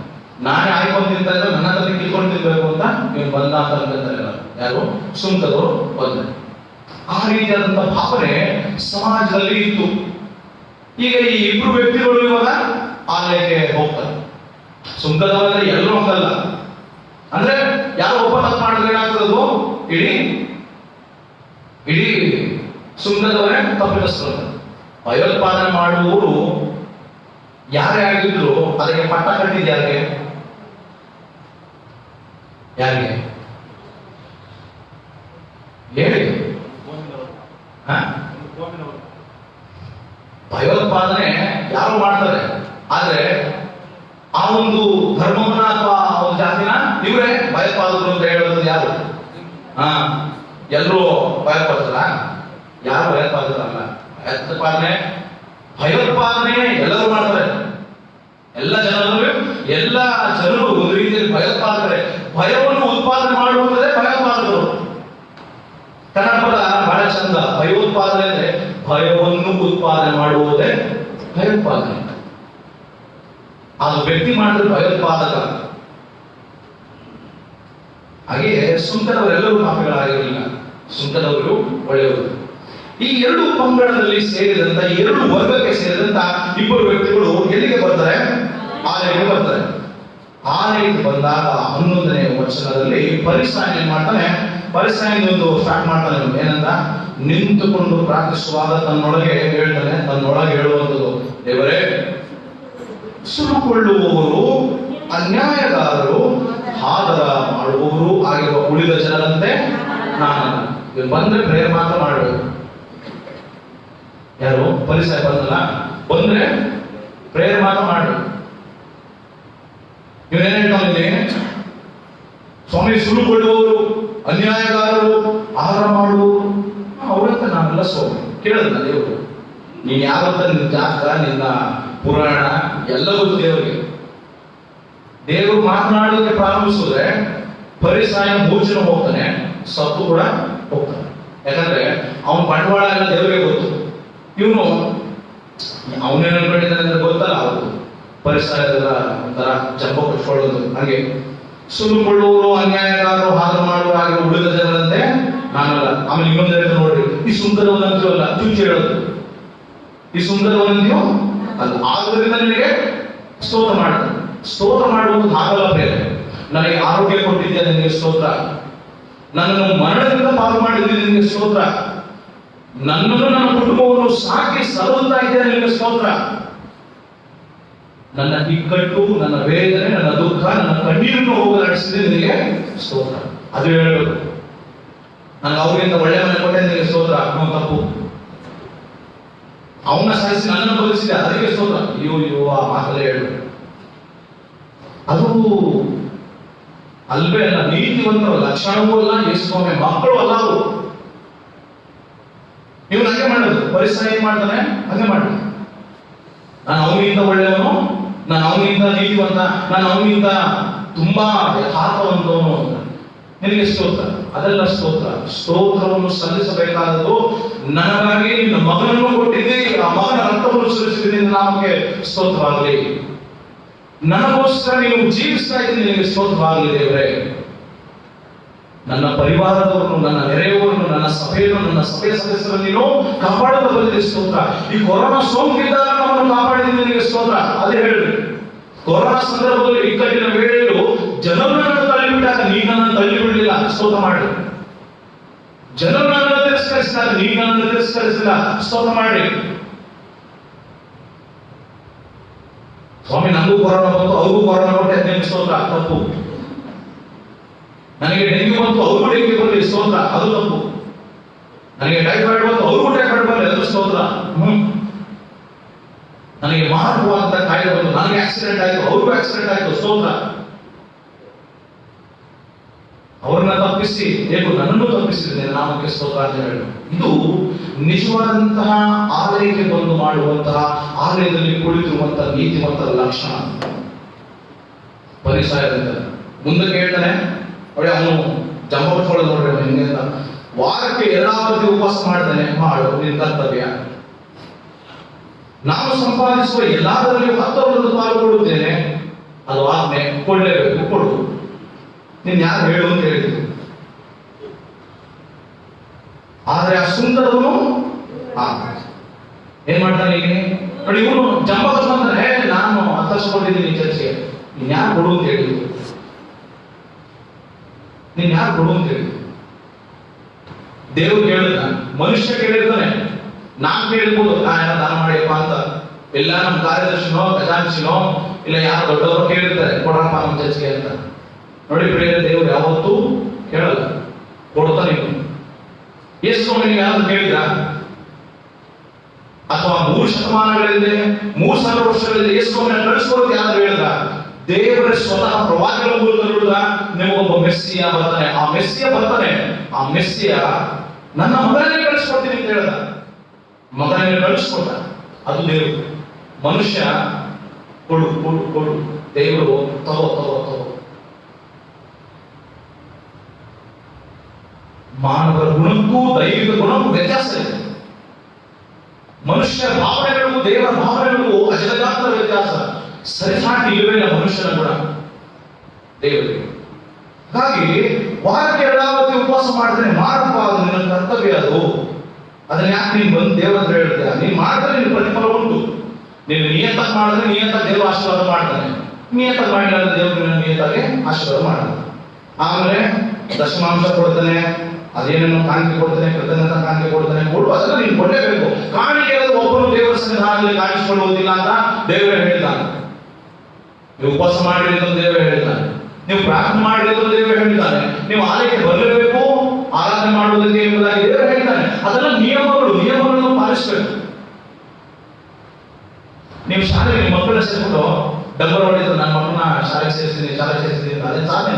ನಾನೇ ಆಯ್ಕೊಂಡು ತಿಂತಾ ಇದ್ರೆ ನನ್ನ ಹತ್ರ ಕಿತ್ಕೊಂಡು ತಿನ್ಬೇಕು ಅಂತ ಇವ್ನು ಬಂದ ಅಂತ ಅಂತಾರೆ. ಯಾರು? ಸುಂಕದವರು ಬಂದ್ರೆ. ಆ ರೀತಿಯಾದಂತಹ ಭಾವನೆ ಸಮಾಜದಲ್ಲಿ ಇತ್ತು. ಈಗ ಈ ಇಬ್ರು ವ್ಯಕ್ತಿಗಳು ಇವಾಗ ಆಲಯಕ್ಕೆ ಹೋಗ್ತಾರೆ. ಸುಂಕದವರಂದ್ರೆ ಎಲ್ಲರೂ ಹೋಗಲ್ಲ. ಅಂದ್ರೆ ಯಾರು ಒಬ್ಬ ತಪ್ಪು ಮಾಡಿದ್ರೆ ಏನಾಗ್ತದದು ಇಡೀ ಸುಂಕದವರೇ ತಪ್ಪಿತಸ್ಥರು. ಭಯೋತ್ಪಾದನೆ ಮಾಡುವವರು ಯಾರೇ ಆಗಿದ್ರು ಅದಕ್ಕೆ ಪಟ್ಟ ಕಟ್ಟಿದ್ ಯಾರಿಗೆ ಹೇಳಿ? ಭಯೋತ್ಪಾದನೆ ಯಾರು ಮಾಡ್ತಾರೆ, ಆದ್ರೆ ಆ ಒಂದು ಧರ್ಮವನ್ನ ಅಥವಾ ಆ ಒಂದು ಜಾತಿನ ಇವರೇ ಭಯೋತ್ಪಾದಕರು ಅಂತ ಹೇಳೋದು ಯಾರು? ಎಲ್ಲರೂ ಭಯೋತ್ಪಾದಕರ? ಯಾರು ಭಯೋತ್ಪಾದಕರಲ್ಲ. ಭಯೋತ್ಪಾದನೆ ಎಲ್ಲರೂ ಮಾಡ್ತಾರೆ. ಎಲ್ಲ ಜನರು ಒಂದು ರೀತಿಯಲ್ಲಿ ಭಯೋತ್ಪಾದಕರೇ. ಭಯವನ್ನು ಉತ್ಪಾದನೆ ಮಾಡುವುದೇ ಭಯೋತ್ಪಾದಕರು. ಕನ್ನಡ ಪದ ಬಹಳ ಚಂದ. ಭಯೋತ್ಪಾದನೆ ಅಂದ್ರೆ ಭಯವನ್ನು ಉತ್ಪಾದನೆ ಮಾಡುವುದೇ ಭಯೋತ್ಪಾದನೆ. ಅದು ವ್ಯಕ್ತಿ ಮಾಡಿದ್ರೆ ಭಯೋತ್ಪಾದಕ. ಹಾಗೆಯೇ ಸುಂಕದವರೆಲ್ಲರೂ ಪಾಪಿಗಳಾಗಿರಲಿಲ್ಲ, ಸುಂಕದವರು ಒಳ್ಳೆಯವರು. ಈ ಎರಡು ಪಂಗಡದಲ್ಲಿ ಸೇರಿದಂತ, ಎರಡು ವರ್ಗಕ್ಕೆ ಸೇರಿದಂತ ಇಬ್ಬರು ವ್ಯಕ್ತಿಗಳು ಎಲ್ಲಿಗೆ ಬರ್ತಾರೆ? ಆಲಯಕ್ಕೆ ಬರ್ತಾರೆ. ಆಲಯಕ್ಕೆ ಬಂದಾಗ 11ನೇ ವಚನದಲ್ಲಿ ಫರಿಸಾಯನ ಏನ್ ಮಾಡ್ತಾನೆ? ಫರಿಸಾಯನ ಒಂದು ಸ್ಟಾರ್ಟ್ ಮಾಡ್ತಾನೆ. ಏನಂತ? ನಿಂತುಕೊಂಡು ಪ್ರಾರ್ಥಿಸುವಾಗ ತನ್ನೊಳಗೆ ಹೇಳ್ತಾನೆ, ತನ್ನೊಳಗೆ ಹೇಳುವಂಥದ್ದು, ದೇವರೇ, ಸುಲುಕೊಳ್ಳುವವರು, ಅನ್ಯಾಯಗಾರರು, ಆದರ ಮಾಡುವವರು ಆಗಿರುವ ಉಳಿದ ಜನರಂತೆ ನಾನು ಬಂದ್ರೆ ಪ್ರೇಯರ್ ಮಾತ್ರ ಮಾಡಬೇಕು. ಯಾರು? ಫರಿಸಾಯ ಬಂದಲ್ಲ, ಬಂದ್ರೆ ಪ್ರೇಯರ್ ಮಾತ್ರ ಮಾಡಬೇಕು. ಇವನೇನ್ ಹೇಳ್ತಾನೆ? ಸ್ವಾಮಿ, ಸುಲುಕೊಳ್ಳುವವರು, ಅನ್ಯಾಯಗಾರರು, ಆಹಾರ ಮಾಡುವವರು ಅವರಂತ ನಾವೆಲ್ಲ ಸ್ವಾಮಿ ಕೇಳಲ್ಲ. ದೇವರು ನೀನ್ ಯಾವಂತ, ನಿನ್ನ ಜಾತಕ, ನಿನ್ನ ಪುರಾಣ ಎಲ್ಲ ಗೊತ್ತು ದೇವರಿಗೆ. ದೇವರು ಮಾತನಾಡೋದಕ್ಕೆ ಪ್ರಾರಂಭಿಸಿದ್ರೆ ಫರಿಸಾಯ ಮೂರ್ಛನ ಹೋಗ್ತಾನೆ, ಸತ್ತು ಕೂಡ ಹೋಗ್ತಾನೆ. ಯಾಕಂದ್ರೆ ಅವನ ಬಂಡವಾಳ ಎಲ್ಲ ದೇವರಿಗೆ ಗೊತ್ತು. ಇವನು ಅವನೇನು ಅನ್ಕೊಂಡಿದ್ದಾನೆ ಅಂದ್ರೆ ಗೊತ್ತಲ್ಲ. ಅವರು ಫರಿಸಾಯರೆಲ್ಲ ಒಂಥರ ಜಂಬ ಕೊಚ್ಕೊಳ್ಳೋದು. ಹಾಗೆ ಸುಲುಕೊಳ್ಳುವವರು, ಅನ್ಯಾಯಗಾರರು, ಹಾಗೆ ಮಾಡುವ ಹಾಗೆ ಉಳಿದ ಜನರಂತೆ ನಾನಲ್ಲ. ಆಮೇಲೆ ಇನ್ನೊಂದು ಹೇಳ್ತಾ ನೋಡ್ರಿ, ಈ ಸುಂದರವನ್ನಂತೀವಲ್ಲ, ಚುಚ್ಚಿ ಹೇಳೋದು, ಈ ಸುಂದರವನ್ನಂತೀವೋ ಅಲ್ಲ. ಆದ್ರಿಂದ ನಿನಗೆ ಸ್ತೋತ್ರ ಮಾಡ್ತಾರೆ. ಸ್ತೋತ್ರ ಮಾಡುವುದು ಹಾಗಲ್ಲ ಬೇರೆ. ನನಗೆ ಆರೋಗ್ಯ ಕೊಟ್ಟಿದ್ದೆ, ನಿನಗೆ ಸ್ತೋತ್ರ. ನನ್ನನ್ನು ಮರಣದಿಂದ ಪಾರು ಮಾಡಿದ್ದೆ, ನಿನಗೆ ಸ್ತೋತ್ರ. ನನ್ನನ್ನು, ನನ್ನ ಕುಟುಂಬವನ್ನು ಸಾಕಿ ಸಲಹುತ್ತಾ ಇದ್ದೆ, ನಿನಗೆ ಸ್ತೋತ್ರ. ನನ್ನ ಇಕ್ಕಟ್ಟು, ನನ್ನ ವೇದನೆ, ನನ್ನ ದುಃಖ, ನನ್ನ ಕಣ್ಣೀರನ್ನು ಹೋಗಲಾಡಿಸಿದ್ರೆ ನಿನಗೆ ಸ್ತೋತ್ರ. ಅದು ಹೇಳಬೇಕು. ನನಗೆ ಅವರಿಂದ ಒಳ್ಳೆ ಮನೆ ಕೊಟ್ಟೆ, ನಿನಗೆ ಸ್ತೋತ್ರ. ತಪ್ಪು. ಅವನ್ನ ಸಾಯಿಸಿ ನನ್ನನ್ನು ಬದುಕಿಸಿದೆ, ಅದಕ್ಕೆ ಸ್ತೋತ್ರ. ಇವು ಆ ಮಾತಲ್ಲೇ ಹೇಳಬೇಕು. ಅದು ಅಲ್ವೇ ಅಲ್ಲ. ನೀತಿವಂತರ ಲಕ್ಷಣವೂ ಅಲ್ಲ, ಯೇಸುಸ್ವಾಮಿ ಮಕ್ಕಳು ಅಲ್ಲ ಅವರು. ನೀವು ಹಂಗೆ ಮಾಡೋದು. ಫರಿಸಾಯ ಏನ್ ಮಾಡ್ತಾನೆ? ಹಂಗೆ ಮಾಡಿ, ನಾನು ಅವನಿಗಿಂತ ಒಳ್ಳೆಯವನು, ನಾನು ಅವನಿಗಿಂತ ನೀತಿವಂತ, ನಾನು ಅವನಿಗಿಂತ ತುಂಬಾ ಯಥಾರ್ಥವಂತವನು ಅಂತ. ನಿನಗೆ ಸ್ತೋತ್ರ. ಅದೆಲ್ಲ ಸ್ತೋತ್ರ. ಸ್ತೋತ್ರವನ್ನು ಸಲ್ಲಿಸಬೇಕಾದದ್ದು ನನಗಾಗಿ ನಿನ್ನ ಮಗನನ್ನು ಕೊಟ್ಟಿದ್ದೆ, ಆ ಮಗನ ರಕ್ತವನ್ನು ಸುರಿಸಿದ ನಾಮಕ್ಕೆ ಸ್ತೋತ್ರವಾಗಲಿ. ನನಗೋಸ್ಕರ ನೀವು ಜೀವಿಸ್ತಾ ಇದ್ದೀನಿ, ನಿನಗೆ ಸ್ತೋತ್ರವಾಗಲಿ ದೇವರೇ. ನನ್ನ ಪರಿವಾರದವರನ್ನು, ನನ್ನ ನೆರೆಯವರನ್ನು, ನನ್ನ ಸಭೆಯನ್ನು, ನನ್ನ ಸಭೆಯ ಸದಸ್ಯರನ್ನು ನೀನು ಕಾಪಾಡದ ಬಂದಿದೆ, ಸ್ತೋತ್ರ. ಈ ಕೊರೋನಾ ಸೋಂಕಿದ್ದಾಗ ನಮ್ಮನ್ನು ಕಾಪಾಡಿದ್ದೀನಿ, ನಿನಗೆ ಸ್ತೋತ್ರ. ಅದೇ ಹೇಳ್ರಿ. ಕೊರೋನಾ ಸಂದರ್ಭದಲ್ಲಿ ಇಕ್ಕಟ್ಟಿನ ವೇಳೆಯಲ್ಲೂ ಜನರನ್ನು ತಳ್ಳಿಬಿಟ್ಟಾಗ ನೀ ನನ್ನನ್ನು ತಳ್ಳಿಬಿಡಲಿಲ್ಲ, ಸ್ತೋತ್ರ ಮಾಡಿ. ಜನರು ನನ್ನನ್ನು ತಿರಸ್ಕರಿಸಿದಾಗ ನೀ ನನ್ನನ್ನು ತಿರಸ್ಕರಿಸಿಲ್ಲ, ಸ್ತೋತ್ರ ಮಾಡಿ. ಸ್ವಾಮಿ, ನನಗೂ ಕೊರೋನಾ ಬಂತು, ಅವ್ರಿಗೂ ಕೊರೋನಾ ಕೊಟ್ಟೆ, ನಿನಗೆ ಸ್ತೋತ್ರ. ತಪ್ಪು. ನನಗೆ ಡೆಂಗ್ಯೂ ಬಂತು, ಅವ್ರಿಗೂ ಡೆಂಗ್ಯೂ ಬರಲಿ, ಸ್ತೋತ್ರ. ಅದು ತಪ್ಪು. ನನಗೆ ಟೈಫಾಯ್ಡ್ ಬಂತು, ಅವ್ರಿಗೂ ಟೈಫಾಯ್ಡ್ ಬರಲಿ, ಅದು ಸ್ತೋತ್ರ. ನನಗೆ ಮಾರಕವಾದಂತ ಕಾಯಿಲೆ ಬಂತು, ನನಗೆ ಆಕ್ಸಿಡೆಂಟ್ ಆಯ್ತು, ಅವ್ರಿಗೂ ಆಕ್ಸಿಡೆಂಟ್ ಆಯ್ತು, ಸ್ತೋತ್ರ. ಅವ್ರನ್ನ ತಪ್ಪಿಸಿ ಹೇಗೂ ನನ್ನನ್ನು ತಪ್ಪಿಸಿದೆ, ನಾಮಕ್ಕೆ ಸ್ತೋತ್ರ ಅಂತ ಹೇಳಿ. ಇದು ನಿಜವಾದಂತಹ ಆಲಯಕ್ಕೆ ಬಂದು ಮಾಡುವಂತಹ, ಆಲಯದಲ್ಲಿ ಕುಳಿತಿರುವಂತಹ ನೀತಿವಂತರ ಲಕ್ಷಣ. ಫರಿಸಾಯ ಮುಂದಕ್ಕೆ ಹೇಳ್ತಾನೆ, ಒಳ್ಳೆ ಅವನು ಜಂಬ ಹೊಡ್ಕೊಳ್ಳೋದು ನೋಡ್ರಿ ಹಿಂಗೆ ಅಂತ. ವಾರಕ್ಕೆ ಯಥಾವಧಿ ಉಪವಾಸ ಮಾಡ್ತಾನೆ, ಮಾಡು ನಿನ್ನ ಕರ್ತವ್ಯ. ನಾನು ಸಂಪಾದಿಸುವ ಎಲ್ಲದರಲ್ಲಿಯೂ 10% ಪಾಲ್ಗೊಳ್ಳುತ್ತೇನೆ, ಅದು ಆಜ್ಞೆ, ಕೊಡಲೇಬೇಕು, ಕೊಡು. ನೀನ್ ಯಾರು ಹೇಳು ಅಂತ ಹೇಳಿದ್ರು. ಆದ್ರೆ ಆ ಸುಂದರವನು ಏನ್ ಮಾಡ್ತಾನೆ? ಈಗ ನೋಡಿ, ಇವನು ಜಂಬ ಹೊಡ್ಕೊಂಡ್ರೆ, ನಾನು ಹತ್ತಿಸ್ಕೊಂಡಿದ್ದೀನಿ ಚರ್ಚೆಗೆ, ನೀನ್ ಯಾರು ಕೊಡು ಅಂತ ಹೇಳಿದ್ರು. ನೀನ್ ಯಾರು ಕೊಡು ಅಂತ ಹೇಳಿದ್ರು. ದೇವ್ರು ಕೇಳಿದ, ಮನುಷ್ಯ ಕೇಳಿರ್ತಾನೆ. ನಾನ್ ಕೇಳಿರ್ಬೋದು, ದಾನ ಮಾಡಿಯಪ್ಪ ಅಂತ. ಎಲ್ಲ ನಮ್ಮ ಕಾರ್ಯದರ್ಶಿನೋ, ಖಜಾಂಚಿನೋ, ಇಲ್ಲ ಯಾರು ದೊಡ್ಡವರು ಕೇಳಿರ್ತಾರೆ, ಕೊಡಪ್ಪ ನಮ್ಮ ಚರ್ಚೆಗೆ ಅಂತ. ನೋಡಿ ಪ್ರಿಯ, ದೇವರು ಯಾವತ್ತೂ ಕೇಳಲ್ಲ, ಕೊಡ್ತಾನೆ. ಎಷ್ಟು ನೀವು ಯಾರು ಕೇಳಿದ್ರ? 3 ಶತಮಾನಗಳಿಂದ 3,000 ವರ್ಷಗಳಿಂದ ಯೇಸುವನ್ನು ಕಳಿಸ್ಕೊಳ್ಳೋದು ಯಾರು ಹೇಳಿದ್ರ? ದೇವರ ಸ್ವತಃ ಪ್ರವಾದಿಗಳ ಮೂಲಕ ಹೇಳಿದ ನಿಮಗೊಬ್ಬ ಮೆಸ್ಸಿಯ ಬರ್ತಾನೆ, ಆ ಮೆಸ್ಸಿಯ ಬರ್ತಾನೆ, ಆ ಮೆಸ್ಸಿಯ ನನ್ನ ಮಗನಿಗೆ ಕಳಿಸ್ಕೊಡ್ತೀನಿ ಅಂತ ಹೇಳ್ದ. ಮಗನಿಗೆ ಕಳಿಸ್ಕೊಟ್ಟ. ಅದು ದೇವರು. ಮನುಷ್ಯ ಕೊಡು ಕೊಡು ಕೊಡು, ದೇವರು ತಗೋ ತಗೋ ತಗೋ. ಮಾನವರ ಗುಣಕ್ಕೂ ದೈವಿಕ ಗುಣಕ್ಕೂ ವ್ಯತ್ಯಾಸ ಇದೆ. ಮನುಷ್ಯ ಭಾವನೆಗಳಿಗೂ ದೇವರ ಭಾವನೆಗಳಿಗೂ ಅಜಗಜಾಂತರ ವ್ಯತ್ಯಾಸ. ಸರಿಸಾಟಿ ಇಲ್ಲವೇ ಇಲ್ಲ ಮನುಷ್ಯನ ಗುಣ ದೇವರಿಗೆ. ಹಾಗಾಗಿ ವಾರಕ್ಕೆ 2 ಅವಧಿ ಉಪವಾಸ ಮಾಡಿದ್ರೆ ಮಾಡಪ್ಪ, ಅದು ನಿನ್ನ ಕರ್ತವ್ಯ. ಅದನ್ನ ಯಾಕೆ ನೀನು ಬಂದು ದೇವರ ಹತ್ರ ಹೇಳ್ತೀಯ? ನೀನು ಮಾಡಿದ್ರೆ ನಿನ್ನ ಪ್ರತಿಫಲ ಉಂಟು. ನೀನು ನಿಯತ್ತಾಗಿ ಮಾಡಿದ್ರೆ ನಿಯತ್ತಾಗಿ ದೇವರು ಆಶೀರ್ವಾದ ಮಾಡ್ತಾನೆ. ನಿಯತ್ತಾಗಿ ಮಾಡಿಲ್ಲ ದೇವರು ನಿಯತ್ತಾಗಿ ಆಶೀರ್ವಾದ ಮಾಡ್ತಾನೆ. ಆಮೇಲೆ ದಶಮಾಂಶ ಕೊಡ್ತಾನೆ, ಅದೇನೇನೋ ಕಾಣಿಕೆ ಕೊಡ್ತಾನೆ, ಕೃತಜ್ಞತಾ ಕಾಣಿಕೆ ಕೊಡ್ತಾನೆ. ಕೊಡು, ಅದನ್ನ ನೀನು ಕೊಡಲೇಬೇಕು. ಕಾಣಿಕೆ ಒಬ್ಬನು ದೇವರ ಸನ್ನಿಧಾನದಲ್ಲಿ ಕಾಣಿಸಿಕೊಳ್ಳುವುದಿಲ್ಲ ಅಂತ ದೇವರೇ ಹೇಳಿದ್ದಾನೆ. ನೀವು ಉಪವಾಸ ಮಾಡಿರಿ ಅಂತ ದೇವರೇ ಹೇಳಿದ್ದಾನೆ. ನೀವು ಪ್ರಾರ್ಥನೆ ಮಾಡಿರಿ ಅಂತ ದೇವರೇ ಹೇಳಿದ್ದಾನೆ. ನೀವು ಆಲಯಕ್ಕೆ ಬರಲೇಬೇಕು ಆರಾಧನೆ ಮಾಡುವುದಕ್ಕೆ ಎಂಬುದಾಗಿ ದೇವರು ಹೇಳಿದ್ದಾನೆ. ಅದೆಲ್ಲ ನಿಯಮಗಳನ್ನು ಪಾಲಿಸಬೇಕು. ನೀವು ಶಾಲೆಗೆ ನಿಮ್ಮ ಮಕ್ಕಳನ್ನ ಸೇರಿಕೊಂಡು ಡಬ್ಬರ್ ಹೊಡೆದು ನನ್ನ ಮಕ್ಕಳನ್ನ ಶಾಲೆಗೆ ಸೇರಿಸ್ತೀನಿ ಅದೇ ಸಾಧನೆ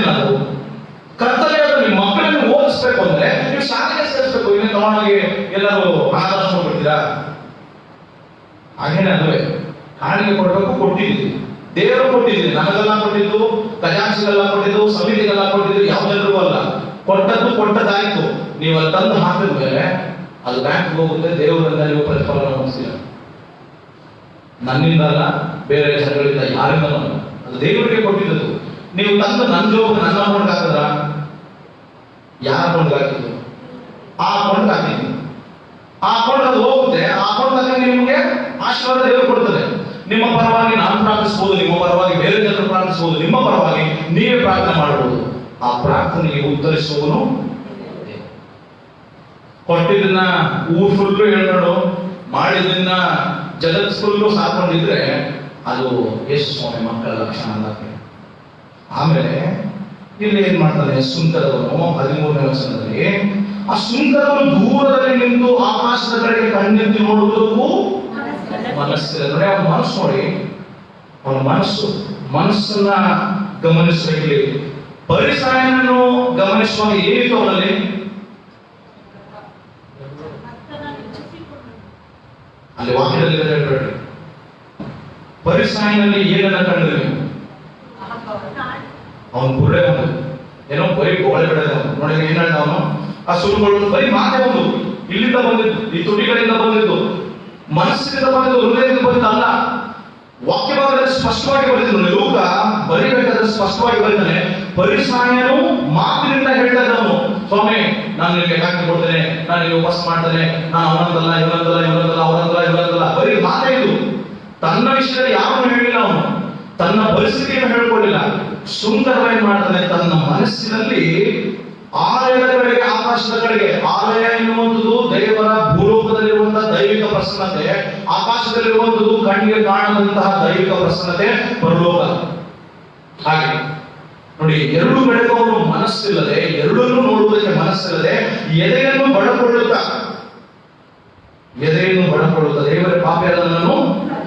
ನಾವು ಕರ್ತವ್ಯ. ನಿಮ್ಮ ಮಕ್ಕಳನ್ನು ಓದಿಸ್ಬೇಕು ಅಂದ್ರೆ ನೀವು ಶಾಲೆಗೆ ಸೇರಿಸ್ಬೇಕು. ಇನ್ನೇ ತಗೊಂಡೋಗಿ ಎಲ್ಲರೂ ಅನಾಥಾಶ್ರಮ ಕೊಡ್ತೀರಾ? ಹಾಗೇನೆ ಅಲ್ವೇ? ಕಾಣಿಕೆ ಕೊಡಬೇಕು, ಕೊಟ್ಟಿದ್ದೀವಿ. ದೇವರು ಕೊಟ್ಟಿದ್ದೀವಿ. ನಮಗೆಲ್ಲ ಕೊಟ್ಟಿದ್ದು, ಖಜಾಂಚಿಗೆಲ್ಲ ಕೊಟ್ಟಿದ್ದು, ಸಮಿತಿಗೆಲ್ಲ ಕೊಟ್ಟಿದ್ದು, ಯಾವ ಜನರಿಗೂ ಅಲ್ಲ. ಕೊಟ್ಟದ್ದು ಕೊಟ್ಟದಾಯ್ತು. ನೀವು ಅಲ್ಲಿ ತಂದು ಹಾಕಿದ ಮೇಲೆ ಅದು ಬ್ಯಾಂಕ್ ಹೋಗುತ್ತೆ. ದೇವರಿಂದ ನೀವು ಪ್ರತಿಫಲ ಹೊಂದಿಸಿಲ್ಲ. ನನ್ನಿಂದ ಅಲ್ಲ, ಬೇರೆ ಜನಗಳಿಂದ, ಯಾರಿಂದ ಅಲ್ಲ. ಅದು ದೇವರಿಗೆ ಕೊಟ್ಟಿದ್ದು. ನೀವು ತಂದು ನನ್ನ ಜೋಗ ನನ್ನ ಅಕೌಂಟ್ ಹಾಕಿದ್ರ? ಯಾರ ಅಕೌಂಟ್ ಹಾಕಿದ್ದು? ಆ ಅಕೌಂಟ್ ಹಾಕಿದ್ದೀನಿ. ಆ ಅಕೌಂಟ್ ಅದು ಹೋಗುತ್ತೆ. ಆ ಅಕೌಂಟ್ ಹಾಕಿ ನಿಮಗೆ ಆಶೀರ್ವಾದ ದೇವರು ಕೊಡ್ತದೆ. ನಿಮ್ಮ ಪರವಾಗಿ ನಾನು ಪ್ರಾರ್ಥಿಸಬಹುದು, ನಿಮ್ಮ ಪರವಾಗಿ ಬೇರೆ ಜನರು ಪ್ರಾರ್ಥಿಸಬಹುದು, ನಿಮ್ಮ ಪರವಾಗಿ ನೀವೇ ಪ್ರಾರ್ಥನೆ ಮಾಡಬಹುದು. ಆ ಪ್ರಾರ್ಥನೆಗೆ ಉತ್ತರಿಸುವನು ಕೊಟ್ಟಿದ್ದನ್ನ ಊರ್ ಫುಲ್ಲು ಹೇಳ್ಕೊಂಡು ಮಾಡಿದ್ದನ್ನ ಜಗತ್ ಫುಲ್ಲು ಸಾಕೊಂಡಿದ್ರೆ ಅದು ಯೇಸು ಸ್ವಾಮಿ ಮಕ್ಕಳ ಲಕ್ಷಣ ಅಲ್ಲ. ಆಮೇಲೆ ಇಲ್ಲಿ ಏನ್ ಮಾಡ್ತಾನೆ ಸುಂಕರವನು 13ನೇ ವಚನದಲ್ಲಿ, ಆ ಸುಂಕರವನು ದೂರದಲ್ಲಿ ನಿಂತು ಆಕಾಶದ ಕಡೆಗೆ ಕಣ್ಣೆತ್ತಿ ನೋಡುವುದಕ್ಕೂ ಮನಸ್ಸಿಲ್ಲ. ನೋಡಿ ಅವನ ಮನಸ್ಸು, ನೋಡಿ ಅವನ ಮನಸ್ಸನ್ನ ಗಮನಿಸಬೇಕಿಲ್ಲಿ. ಪರಿಸಾಯನನ್ನು ಗಮನಿಸುವಾಗ ಏನಿತ್ತು ಅವನಲ್ಲಿ? ಅಲ್ಲಿ ವಾಕ್ಯದಲ್ಲಿ ಹೇಳ್ಬೇಡ್ರಿ. ಪರಿಸಾಯನಲ್ಲಿ ಏನನ್ನ ಕಂಡ್ರಿ? ಅವನು ಬುರ್ಡೆ ಒಂದು ಏನೋ ಬರೀ ಒಳಗಡೆ ನೋಡಿ ಏನ್ ಹೇಳ್ದ ಅವನು? ಆ ಸುರುಗಳು ಬರೀ ಮಾತೆ ಒಂದು ಇಲ್ಲಿಂದ ಬಂದಿದ್ದು, ಈ ತುಟಿಗಳಿಂದ ಬಂದಿದ್ದು, ಮನಸ್ಸಿನಿಂದ ಬಂದಿದ್ದು, ಹೃದಯದಿಂದ ಬಂದಿದ್ದು ಅಲ್ಲ. ವಾಕ್ಯಭಾಗದಲ್ಲಿ ಸ್ಪಷ್ಟವಾಗಿ ಬರೆದಿದ್ದು. ಲೂಕ ಬರೀಬೇಕಾದ್ರೆ ಸ್ಪಷ್ಟವಾಗಿ ಬರೀತಾನೆ. ಪರಿಸಾಯನು ಮಾತಿನಿಂದ ಹೇಳ್ತಾ ಇದ್ದವನು, ಸ್ವಾಮಿ ನಾನು ನಿಮಗೆ ಕಾಕಿ ಕೊಡ್ತೇನೆ, ನಾನು ನಿಮಗೆ ಉಪವಾಸ ಮಾಡ್ತೇನೆ, ನಾನು ಅವನಂತಲ್ಲ ಇವನಂತಲ್ಲ. ಬರೀ ಮಾತೇ ಇದು. ತನ್ನ ವಿಷಯದಲ್ಲಿ ಯಾರನ್ನು ಹೇಳಿಲ್ಲ ಅವನು, ತನ್ನ ಪರಿಸ್ಥಿತಿಯನ್ನು ಹೇಳ್ಕೊಳ್ಳಿಲ್ಲ. ಸುಂದರ ಏನ್ ಮಾಡ್ತಾನೆ? ತನ್ನ ಮನಸ್ಸಿನಲ್ಲಿ ಆಲಯದ ಕಡೆಗೆ, ಆಕಾಶದ ಕಡೆಗೆ. ಆಲಯ ಎನ್ನುವಂಥದ್ದು ದೇವರ ಭೂಲೋಕದಲ್ಲಿರುವಂತಹ ದೈವಿಕ ಪ್ರಸನ್ನತೆ, ಆಕಾಶದಲ್ಲಿರುವಂಥದ್ದು ಕಣ್ಣಿಗೆ ಕಾಣದಂತಹ ದೈವಿಕ ಪ್ರಸನ್ನತೆ ಪರಲೋಕ. ಹಾಗೆ ನೋಡಿ, ಎರಡು ಕಡೆಗೂ ಅವನು ಮನಸ್ಸಿಲ್ಲದೆ, ಎರಡನ್ನೂ ನೋಡುವುದಕ್ಕೆ ಮನಸ್ಸಿಲ್ಲದೆ ಎದೆಯನ್ನು ಬಡಕೊಳ್ಳುತ್ತಾ ದೇವರ ಪಾಪಗಳನ್ನು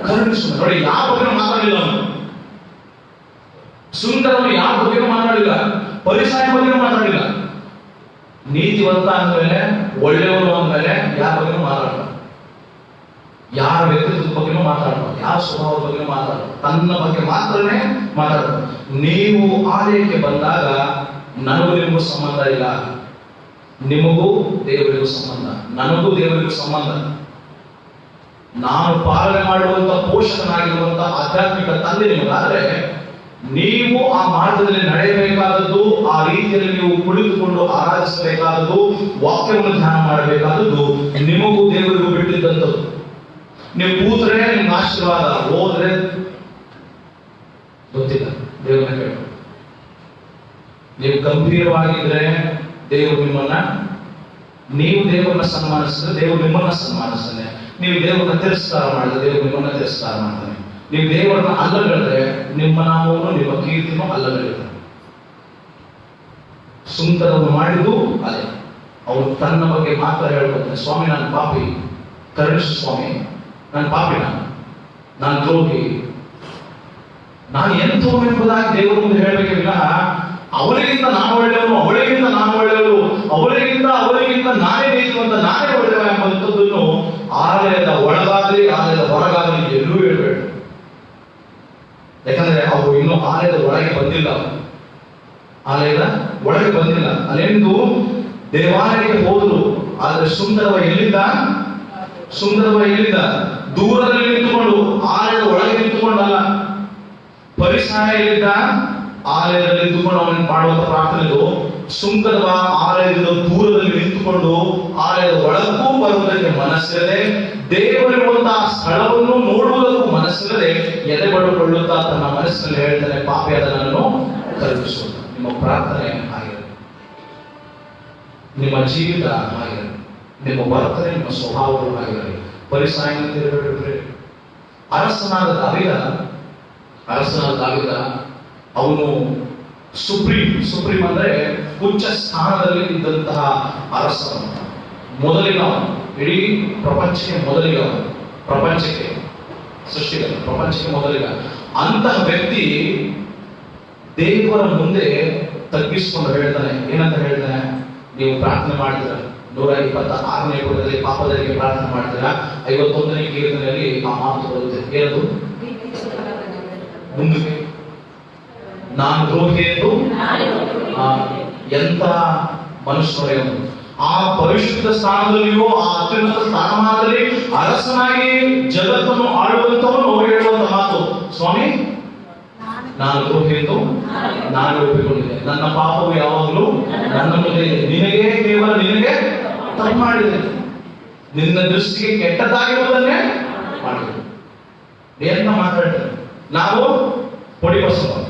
ಕರುಣಿಸು. ನೋಡಿ, ಯಾವ ಬಗ್ಗೆನೂ ಮಾತಾಡಲಿಲ್ಲ ಅವನು. ಸುಂದರನು ಯಾವ ಬಗ್ಗೆನೂ ಮಾತಾಡಿಲ್ಲ, ಪರಿಸಾಯ ಬಗ್ಗೆನೂ ಮಾತಾಡಿಲ್ಲ. ನೀತಿವಂತ ಅಂದ್ಮೇಲೆ, ಒಳ್ಳೆಯವನು ಅಂದ್ಮೇಲೆ ಯಾರ ಬಗ್ಗೆನೂ ಮಾತಾಡಲ್ಲ, ಯಾರ ವ್ಯಕ್ತಿತ್ವದ ಬಗ್ಗೆನೂ ಮಾತಾಡಲ್ಲ, ಯಾವ ಸ್ವಭಾವದ ಬಗ್ಗೆನೂ ಮಾತಾಡಲ್ಲ, ತನ್ನ ಬಗ್ಗೆ ಮಾತ್ರನೇ ಮಾತಾಡಲ್ಲ. ನೀವು ಆಲಯಕ್ಕೆ ಬಂದಾಗ ನನಗೂ ನಿಮಗೂ ಸಂಬಂಧ ಇಲ್ಲ, ನಿಮಗೂ ದೇವರಿಗೂ ಸಂಬಂಧ, ನನಗೂ ದೇವರಿಗೂ ಸಂಬಂಧ. ನಾನು ಪಾಲನೆ ಮಾಡುವಂತ ಪೋಷಕನಾಗಿರುವಂತ ಆಧ್ಯಾತ್ಮಿಕ ತಂದೆ ನಿಮಗಾದ್ರೆ, ನೀವು ಆ ಮಾರ್ಗದಲ್ಲಿ ನಡೆಯಬೇಕಾದದ್ದು, ಆ ರೀತಿಯಲ್ಲಿ ನೀವು ಕುಳಿತುಕೊಂಡು ಆರಾಧಿಸಬೇಕಾದದ್ದು, ವಾಕ್ಯವನ್ನು ಧ್ಯಾನ ಮಾಡಬೇಕಾದದ್ದು ನಿಮಗೂ ದೇವರಿಗೂ ಬಿಟ್ಟಿದ್ದಂಥದ್ದು. ನೀವು ಕೂತ್ರೆ ನಿಮ್ಗೆ ಆಶೀರ್ವಾದ, ಹೋದ್ರೆ ಗೊತ್ತಿಲ್ಲ, ದೇವರನ್ನ ಕೇಳಿ. ನೀವು ಗಂಭೀರವಾಗಿದ್ರೆ ದೇವರು ನಿಮ್ಮನ್ನ, ನೀವು ದೇವರನ್ನ ಸನ್ಮಾನಿಸಿದ್ರೆ ದೇವರು ನಿಮ್ಮನ್ನ ಸನ್ಮಾನಿಸ್ತಾನೆ. ನೀವು ದೇವರನ್ನ ತಿರಸ್ಕಾರ ಮಾಡಿದ್ರೆ ದೇವರು ನಿಮ್ಮನ್ನ ತಿರಸ್ಕಾರ ಮಾಡ್ತಾನೆ. ನೀವು ದೇವರನ್ನ ಅಲ್ಲಗಳೆದ್ರೆ ನಿಮ್ಮ ನಾಮವನ್ನು, ನಿಮ್ಮ ಕೀರ್ತಿನೂ ಅಲ್ಲಗಳೆಯುತ್ತಾನೆ. ಸುಂದರವನ್ನು ಮಾಡಿದ್ದು ಅದೇ. ಅವನು ತನ್ನ ಬಗ್ಗೆ ಮಾತ್ರ ಹೇಳ್ಕೊತಾನೆ, ಸ್ವಾಮಿ ನಾನು ಪಾಪಿ, ಕರುಣಿಸು ಸ್ವಾಮಿ, ನಾನು ಪಾಪಿನ, ನಾನು ದ್ರೋಹಿ, ನಾನು ಎಂಥವನು ಎಂಬುದಾಗಿ ದೇವರ ಮುಂದೆ ಹೇಳಬೇಕೆ ವಿನಃ ಅವರಿಗಿಂತ ನಾನು ಒಳ್ಳೆಯವನು, ಅವಳಿಗಿಂತ ನಾನು ಒಳ್ಳೆಯವರು, ಅವರಿಗಿಂತ ನಾನೇ ನೀತಿವಂತ, ನಾನೇ ಒಳ್ಳೆಯವ ಎಂಬಂಥದ್ದನ್ನು ಆಲಯದ ಒಳಗಾಗಲಿ ಆಲಯದ ಹೊರಗಾಗಲಿ ಎಲ್ಲೂ ಹೇಳಬೇಡ. ಯಾಕಂದ್ರೆ ಅವರು ಇನ್ನೂ ಆಲಯದ ಒಳಗೆ ಬಂದಿಲ್ಲ, ಆಲಯದ ಒಳಗೆ ಬಂದಿಲ್ಲ. ಅಲ್ಲೆಂದು ದೇವಾಲಯಕ್ಕೆ ಹೋದ್ರು, ಆದ್ರೆ ಸುಂದರವ ಎಲ್ಲಿಂದ ದೂರದಲ್ಲಿ ನಿಂತುಕೊಂಡು, ಆಲಯದ ಒಳಗೆ ನಿಂತುಕೊಂಡಲ್ಲ. ಪರಿಸರ ಎಲ್ಲಿದ್ದ ಆಲಯದಲ್ಲಿ ನಿಂತುಕೊಂಡು ಅವನಿಗೆ ಮಾಡುವಂತ ಪ್ರಾರ್ಥನೆದು ಸುಂದರವ ಆಲಯದಿಂದ ದೂರದಲ್ಲಿ ನಿಂತುಕೊಂಡು ಆಲಯದ ಒಳಗೂ ಬರುವುದಕ್ಕೆ ಮನಸ್ಸಿರದೆ, ದೇವರಿರುವಂತಹ ಸ್ಥಳವನ್ನು ನೋಡುವುದಕ್ಕೂ ಮನಸ್ಸಿರದೆ ಎದೆ ಬಡಿಕೊಳ್ಳುತ್ತಾ ತನ್ನ ಮನಸ್ಸಿನಲ್ಲಿ ಹೇಳ್ತಾನೆ, ಪಾಪಿಯಾದ ನನ್ನನ್ನು ಕರುಣಿಸು. ನಿಮ್ಮ ಪ್ರಾರ್ಥನೆ ಆಗಿರಲಿ, ನಿಮ್ಮ ಜೀವಿತ ಆಗಿರಲಿ, ನಿಮ್ಮ ವರ್ತನೆ, ನಿಮ್ಮ ಸ್ವಭಾವಗಳು ಆಗಿರಲಿ. ಪರಿಸಾಯನಂತೆ ಅರಸನಾದ ದಾವೀದ ಅವನು ಸುಪ್ರೀಂ ಅಂದ್ರೆ ಉಚ್ಚ ಸ್ಥಾನದಲ್ಲಿ ಇದ್ದಂತಹ ಅರಸನು, ಮೊದಲಿನವನು, ಇಡೀ ಪ್ರಪಂಚಕ್ಕೆ ಮೊದಲಿಗವನು, ಪ್ರಪಂಚಕ್ಕೆ ಮೊದಲಿಗ. ಅಂತಹ ವ್ಯಕ್ತಿ ದೇವರ ಮುಂದೆ ತಗ್ಗಿಸಿಕೊಂಡು ಹೇಳ್ತಾನೆ, ಏನಂತ ಹೇಳ್ತಾನೆ? ನೀವು ಪ್ರಾರ್ಥನೆ ಮಾಡ್ತೀರ, 126ನೇ ಪುಟದಲ್ಲಿ ಪಾಪದರಿಗೆ ಪ್ರಾರ್ಥನೆ ಮಾಡ್ತೀರಾ, 51ನೇ ಕೀರ್ತನೆಯಲ್ಲಿ ಆ ಮಾತು ಬರುತ್ತೆ. ಏನದು? ಮುಂದಕ್ಕೆ ನಾನು ದ್ರೋಹಿ ಎಂದು ಎಂತ ಮನುಷ್ಯರೇ, ಆ ಪರಿಶುದ್ಧ ಸ್ಥಾನದಲ್ಲಿಯೋ ಆ ಅತ್ಯುನ್ನತ ಸ್ಥಾನಮಾನದಲ್ಲಿ ಅರಸನಾಗಿ ಜಗತ್ತನ್ನು ಆಳುವಂತವನು ಹೇಳುವಂತ ಮಾತು, ಸ್ವಾಮಿ ನಾನು ದ್ರೋಹಿ ಎಂದು ನಾನು ಒಪ್ಪಿಕೊಂಡಿದ್ದೆ, ನನ್ನ ಪಾಪವು ಯಾವಾಗಲೂ ನನ್ನ ಮುಂದೆ ನಿನಗೆ, ಕೇವಲ ನಿನಗೆ ತಪ್ಪು ಮಾಡಿದೆ, ನಿನ್ನ ದೃಷ್ಟಿಗೆ ಕೆಟ್ಟದಾಗಿರುವುದನ್ನೇ ಮಾಡಿದೆ. ಏನಂತ ಮಾತಾಡ್ತಾರೆ? ನಾವು பொடி பசங்க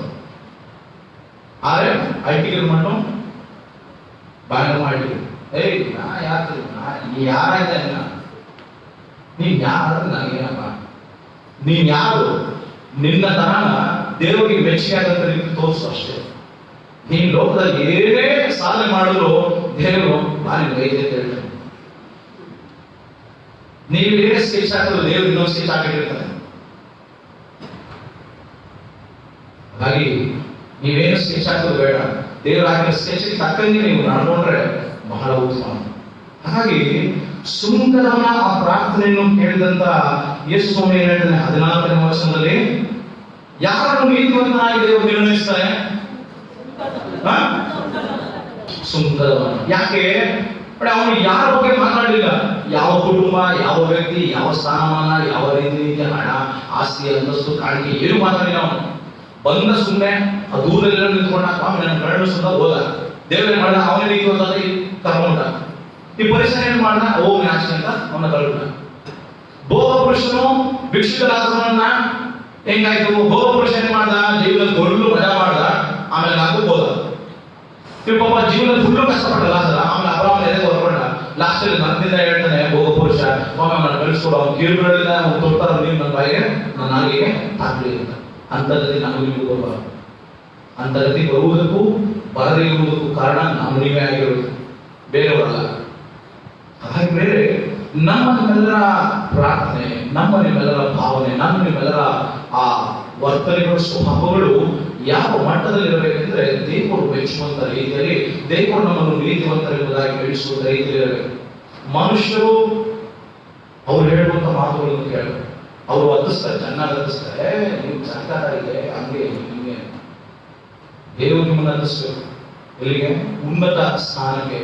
ஆறு ஐடிகள் மட்டும் பயங்கரமா அடிக்கும். ஏய் நான் யார் தெரியுமா? நீ யாரா இருந்தா ನೀ ಯಾರು ನನಗೇನಪ್ಪ, ನೀನ್ ಯಾರು? ನಿನ್ನ ತರನ ದೇವರಿಗೆ ಮೆಚ್ಚುಗೆ ಆಗಂತ ರೀತಿ ತೋರಿಸು ಅಷ್ಟೇ. ನೀನ್ ಲೋಕದಲ್ಲಿ ಏನೇ ಸಾಧನೆ ಮಾಡಿದ್ರು ದೇವರು ನಾನು ವೈದ್ಯ ಅಂತ ಹೇಳ್ತಾನೆ. ನೀವು ಏನೇ ಸ್ಕೆಚ್ ಹಾಕಿದ್ರು ದೇವರು ಇನ್ನೊಂದು ಸ್ಕೆಚ್ ಹಾಕಿರ್ತಾನೆ. ಹಾಗಾಗಿ ನೀವೇನು ಸ್ಕೆಚ್ ಹಾಕೋದು ಬೇಡ, ದೇವರು ಹಾಕಿದ ಸ್ಕೆಚ್ ತಕ್ಕಂಗೆ ನೀವು ನಡ್ಕೊಂಡ್ರೆ ಬಹಳ ಉತ್ತಮ. ಹಾಗಾಗಿ ಸುಂದರವನ ಆ ಪ್ರಾರ್ಥನೆಯನ್ನು ಕೇಳಿದಂತ ಯೇಸು ಸ್ವಾಮಿ ಏನ್ ಹೇಳ್ತಾನೆ 14ನೇ ವಚನದಲ್ಲಿ, ಯಾರನ್ನು ನೀತಿವಂತನಾಗಿ ದೇವರು ನಿರ್ಣಯಿಸ್ತಾರೆ? ಸುಂದರವನ. ಯಾಕೆ? ಅವನು ಯಾರ ಬಗ್ಗೆ ಮಾತಾಡಲಿಲ್ಲ. ಯಾವ ಕುಟುಂಬ, ಯಾವ ವ್ಯಕ್ತಿ, ಯಾವ ಸ್ಥಾನಮಾನ, ಯಾವ ರೀತಿ ಹಣ, ಆಸ್ತಿ, ಅಂತಸ್ತು, ಕಾಣಿಕೆ ಏನು ಮಾತಾಡಿಲ್ಲ. ಅವನು ಬಂದ ಸುಮ್ಮನೆ ಆ ದೂರದಲ್ಲಿ ನಿಂತ್ಕೊಂಡ, ಸ್ವಾಮಿ ನನ್ನ ಕರಡು ಸುತ್ತ ಹೋದ, ದೇವರೇ ಮಾಡ, ಅವನೇ ನೀತಿವಂತ ಕರ್ಕೊಂಡ. ಈ ಪರಿಸರ ಏನ್ ಮಾಡ್ದ? ಹೋಗಿ ನಾಚಿ ಅಂತ ಅವನ ಕಳ್ಕೊಂಡ. ಭೋಗ ಪುರುಷನು ಭಿಕ್ಷುಕರಾದವನ್ನ ಹೆಂಗಾಯ್ತು? ಭೋಗ ಪುರುಷ ಏನ್ ಮಾಡ್ದ? ಜೀವನದ ದೊಡ್ಡ ಮಜಾ ಮಾಡ್ದ, ಆಮೇಲೆ ನಾಲ್ಕು ಹೋದ. ಈ ಪಾಪ ಜೀವನ ಫುಲ್ಲು ಕಷ್ಟಪಟ್ಟ ಲಾಸ್ಟ, ಆಮೇಲೆ ಅಬ್ರಾಹ್ಮಣ ಎದೆ ಹೊರಕೊಂಡ. ಲಾಸ್ಟ್ ಅಲ್ಲಿ ನನ್ನಿಂದ ಹೇಳ್ತಾನೆ ಭೋಗ ಪುರುಷ, ಸ್ವಾಮಿ ನನ್ನ ಕಳಿಸ್ಕೊಡು, ಅವ್ನು ಕಿರುಗಳಿಂದ ಅವ್ನು ತೊಡ್ತಾರ, ನೀನು ನನ್ನ ಬಾಯಿಗೆ ನನ್ನ ನಾಲಿಗೆ ಹಾಕ್ಲಿ ಅಂತ. ಅಂತರದಲ್ಲಿ ನಾನು ನಿಮಗೂ ಬರಬಾರದು. ಅಂತರದಲ್ಲಿ ಬರುವುದಕ್ಕೂ ಬರದೇ ಇರುವುದಕ್ಕೂ ಕಾರಣ ನಾವು ನೀವೇ ಆಗಿರೋದು, ಬೇರೆಯವರಲ್ಲ. ಹಾಗೆ ಬೇರೆ ನಮ್ಮ ನಿಮ್ಮೆಲ್ಲರ ಪ್ರಾರ್ಥನೆ, ನಮ್ಮ ನಿಮ್ಮೆಲ್ಲರ ಭಾವನೆ, ನಮ್ಮ ನಿಮ್ಮೆಲ್ಲರ ಆ ವರ್ತನೆಗಳು, ಸ್ವಭಾವಗಳು ಯಾವ ಮಟ್ಟದಲ್ಲಿ ಇರಬೇಕೆಂದ್ರೆ ದೇವರು ಮೆಚ್ಚುವಂತ ರೀತಿಯಲ್ಲಿ, ದೇವರು ನಮ್ಮನ್ನು ನೀತಿವಂತರೆಂಬುದಾಗಿ ಬೆಳೆಸುವ ರೀತಿಯಲ್ಲಿ ಇರಬೇಕು. ಮನುಷ್ಯರು ಅವ್ರು ಹೇಳುವಂತ ಮಾತುಗಳನ್ನು ಕೇಳಬೇಕು. ಅವರು ಹತ್ತಿಸ್ತಾರೆ, ಚೆನ್ನಾಗಿ ಹತ್ತಿಸ್ತಾರೆ, ನೀವು ಚೆನ್ನಾಗಿದೆ ಹಂಗೆ ಹಿಂಗೆ. ದೇವರು ನಿಮ್ಮನ್ನು ಹತ್ತಿಸ್ಬೇಕು ಎಲ್ಲಿಗೆ? ಉನ್ನತ ಸ್ಥಾನಕ್ಕೆ,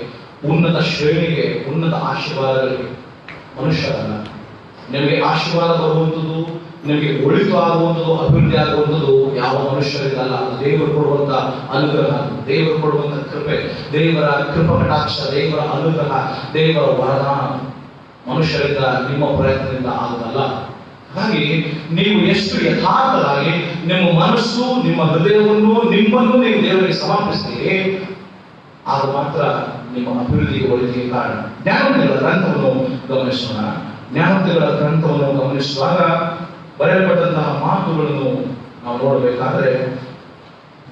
ಉನ್ನತ ಶ್ರೇಣಿಗೆ, ಉನ್ನತ ಆಶೀರ್ವಾದಗಳಿಗೆ. ಮನುಷ್ಯರಲ್ಲ. ನಿಮಗೆ ಆಶೀರ್ವಾದ ಬರುವಂಥದ್ದು, ನಿಮಗೆ ಒಳಿತು ಆಗುವಂಥದ್ದು, ಅಭಿವೃದ್ಧಿ ಆಗುವಂಥದ್ದು ಯಾವ ಮನುಷ್ಯರಿಗಲ್ಲ. ದೇವರು ಕೊಡುವಂತ ಅನುಗ್ರಹ, ದೇವರು ಕೊಡುವಂತ ಕೃಪೆ, ದೇವರ ಕೃಪಾ ಕಟಾಕ್ಷ, ದೇವರ ಅನುಗ್ರಹ, ದೇವರ ವರದಾನ ಮನುಷ್ಯರಿಂದ, ನಿಮ್ಮ ಪ್ರಯತ್ನದಿಂದ ಆಗುತ್ತಲ್ಲ. ಹಾಗಾಗಿ ನೀವು ಎಷ್ಟು ಯಥಾರ್ಥರಾಗಿ ನಿಮ್ಮ ಮನಸ್ಸು, ನಿಮ್ಮ ಹೃದಯವನ್ನು, ನಿಮ್ಮನ್ನು ನೀವು ದೇವರಿಗೆ ಸಮರ್ಪಿಸ್ತೀರಿ, ಆಗ ಮಾತ್ರ ನಿಮ್ಮ ಅಭಿವೃದ್ಧಿಗೆ ಒಳಿತಿಗೆ ಕಾರಣ. ಜ್ಞಾನೋಕ್ತಿಗಳ ಗ್ರಂಥವನ್ನು ಗಮನಿಸೋಣ. ಜ್ಞಾನೋಕ್ತಿಗಳ ಗ್ರಂಥವನ್ನು ಗಮನಿಸುವಾಗ ಬರೆಯಲ್ಪಟ್ಟಂತಹ ಮಾತುಗಳನ್ನು ನಾವು ನೋಡಬೇಕಾದ್ರೆ,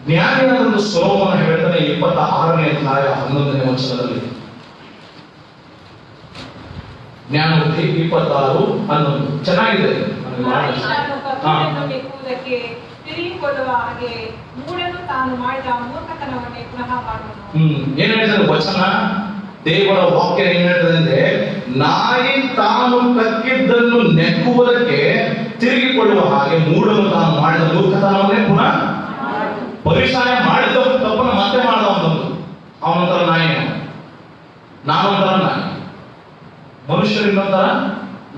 ಜ್ಞಾನಿಯಾದ ಸೊಲೊಮೋನ ಹೇಳ್ತಾನೆ 26ನೇ ಅಧ್ಯಾಯ 11ನೇ ವಚನದಲ್ಲಿ, ಜ್ಞಾನೋಕ್ತಿ 26:11 ಚೆನ್ನಾಗಿದೆ. ನೆಕ್ಕುವುದಕ್ಕೆ ತಿರುಗಿಕೊಳ್ಳುವ ಹಾಗೆ ಮೂಢನು ತಾನು ಮಾಡಿದ ಮೂರ್ಖತನವನ್ನೇ ಪುನಃ ಮಾಡುವನು. ಏನ್ ಹೇಳ್ತಾರೆ ವಚನ, ದೇವರ ವಾಕ್ಯ ಏನ್ ಹೇಳ್ತದೆ ಅಂದ್ರೆ, ನಾಯಿ ತಾನು ಕಕ್ಕಿದ್ದನ್ನು ನೆಕ್ಕುವುದಕ್ಕೆ ತಿರುಗಿಕೊಳ್ಳುವ ಹಾಗೆ ಮೂಢನು ತಾನು ಮಾಡಿದ ಮೂರ್ಖತನವನ್ನೇ ಪುನಃ. ಪರಿಸಾಯ ಮಾಡಿದ ತಪ್ಪನ್ನು ಮತ್ತೆ ಮಾಡಿದವನು ಅವನೊಂಥರ ನಾಯಿ, ನಾನೊಂಥರ ನಾಯಿ, ಮನುಷ್ಯರು ಇನ್ನೊಂಥರ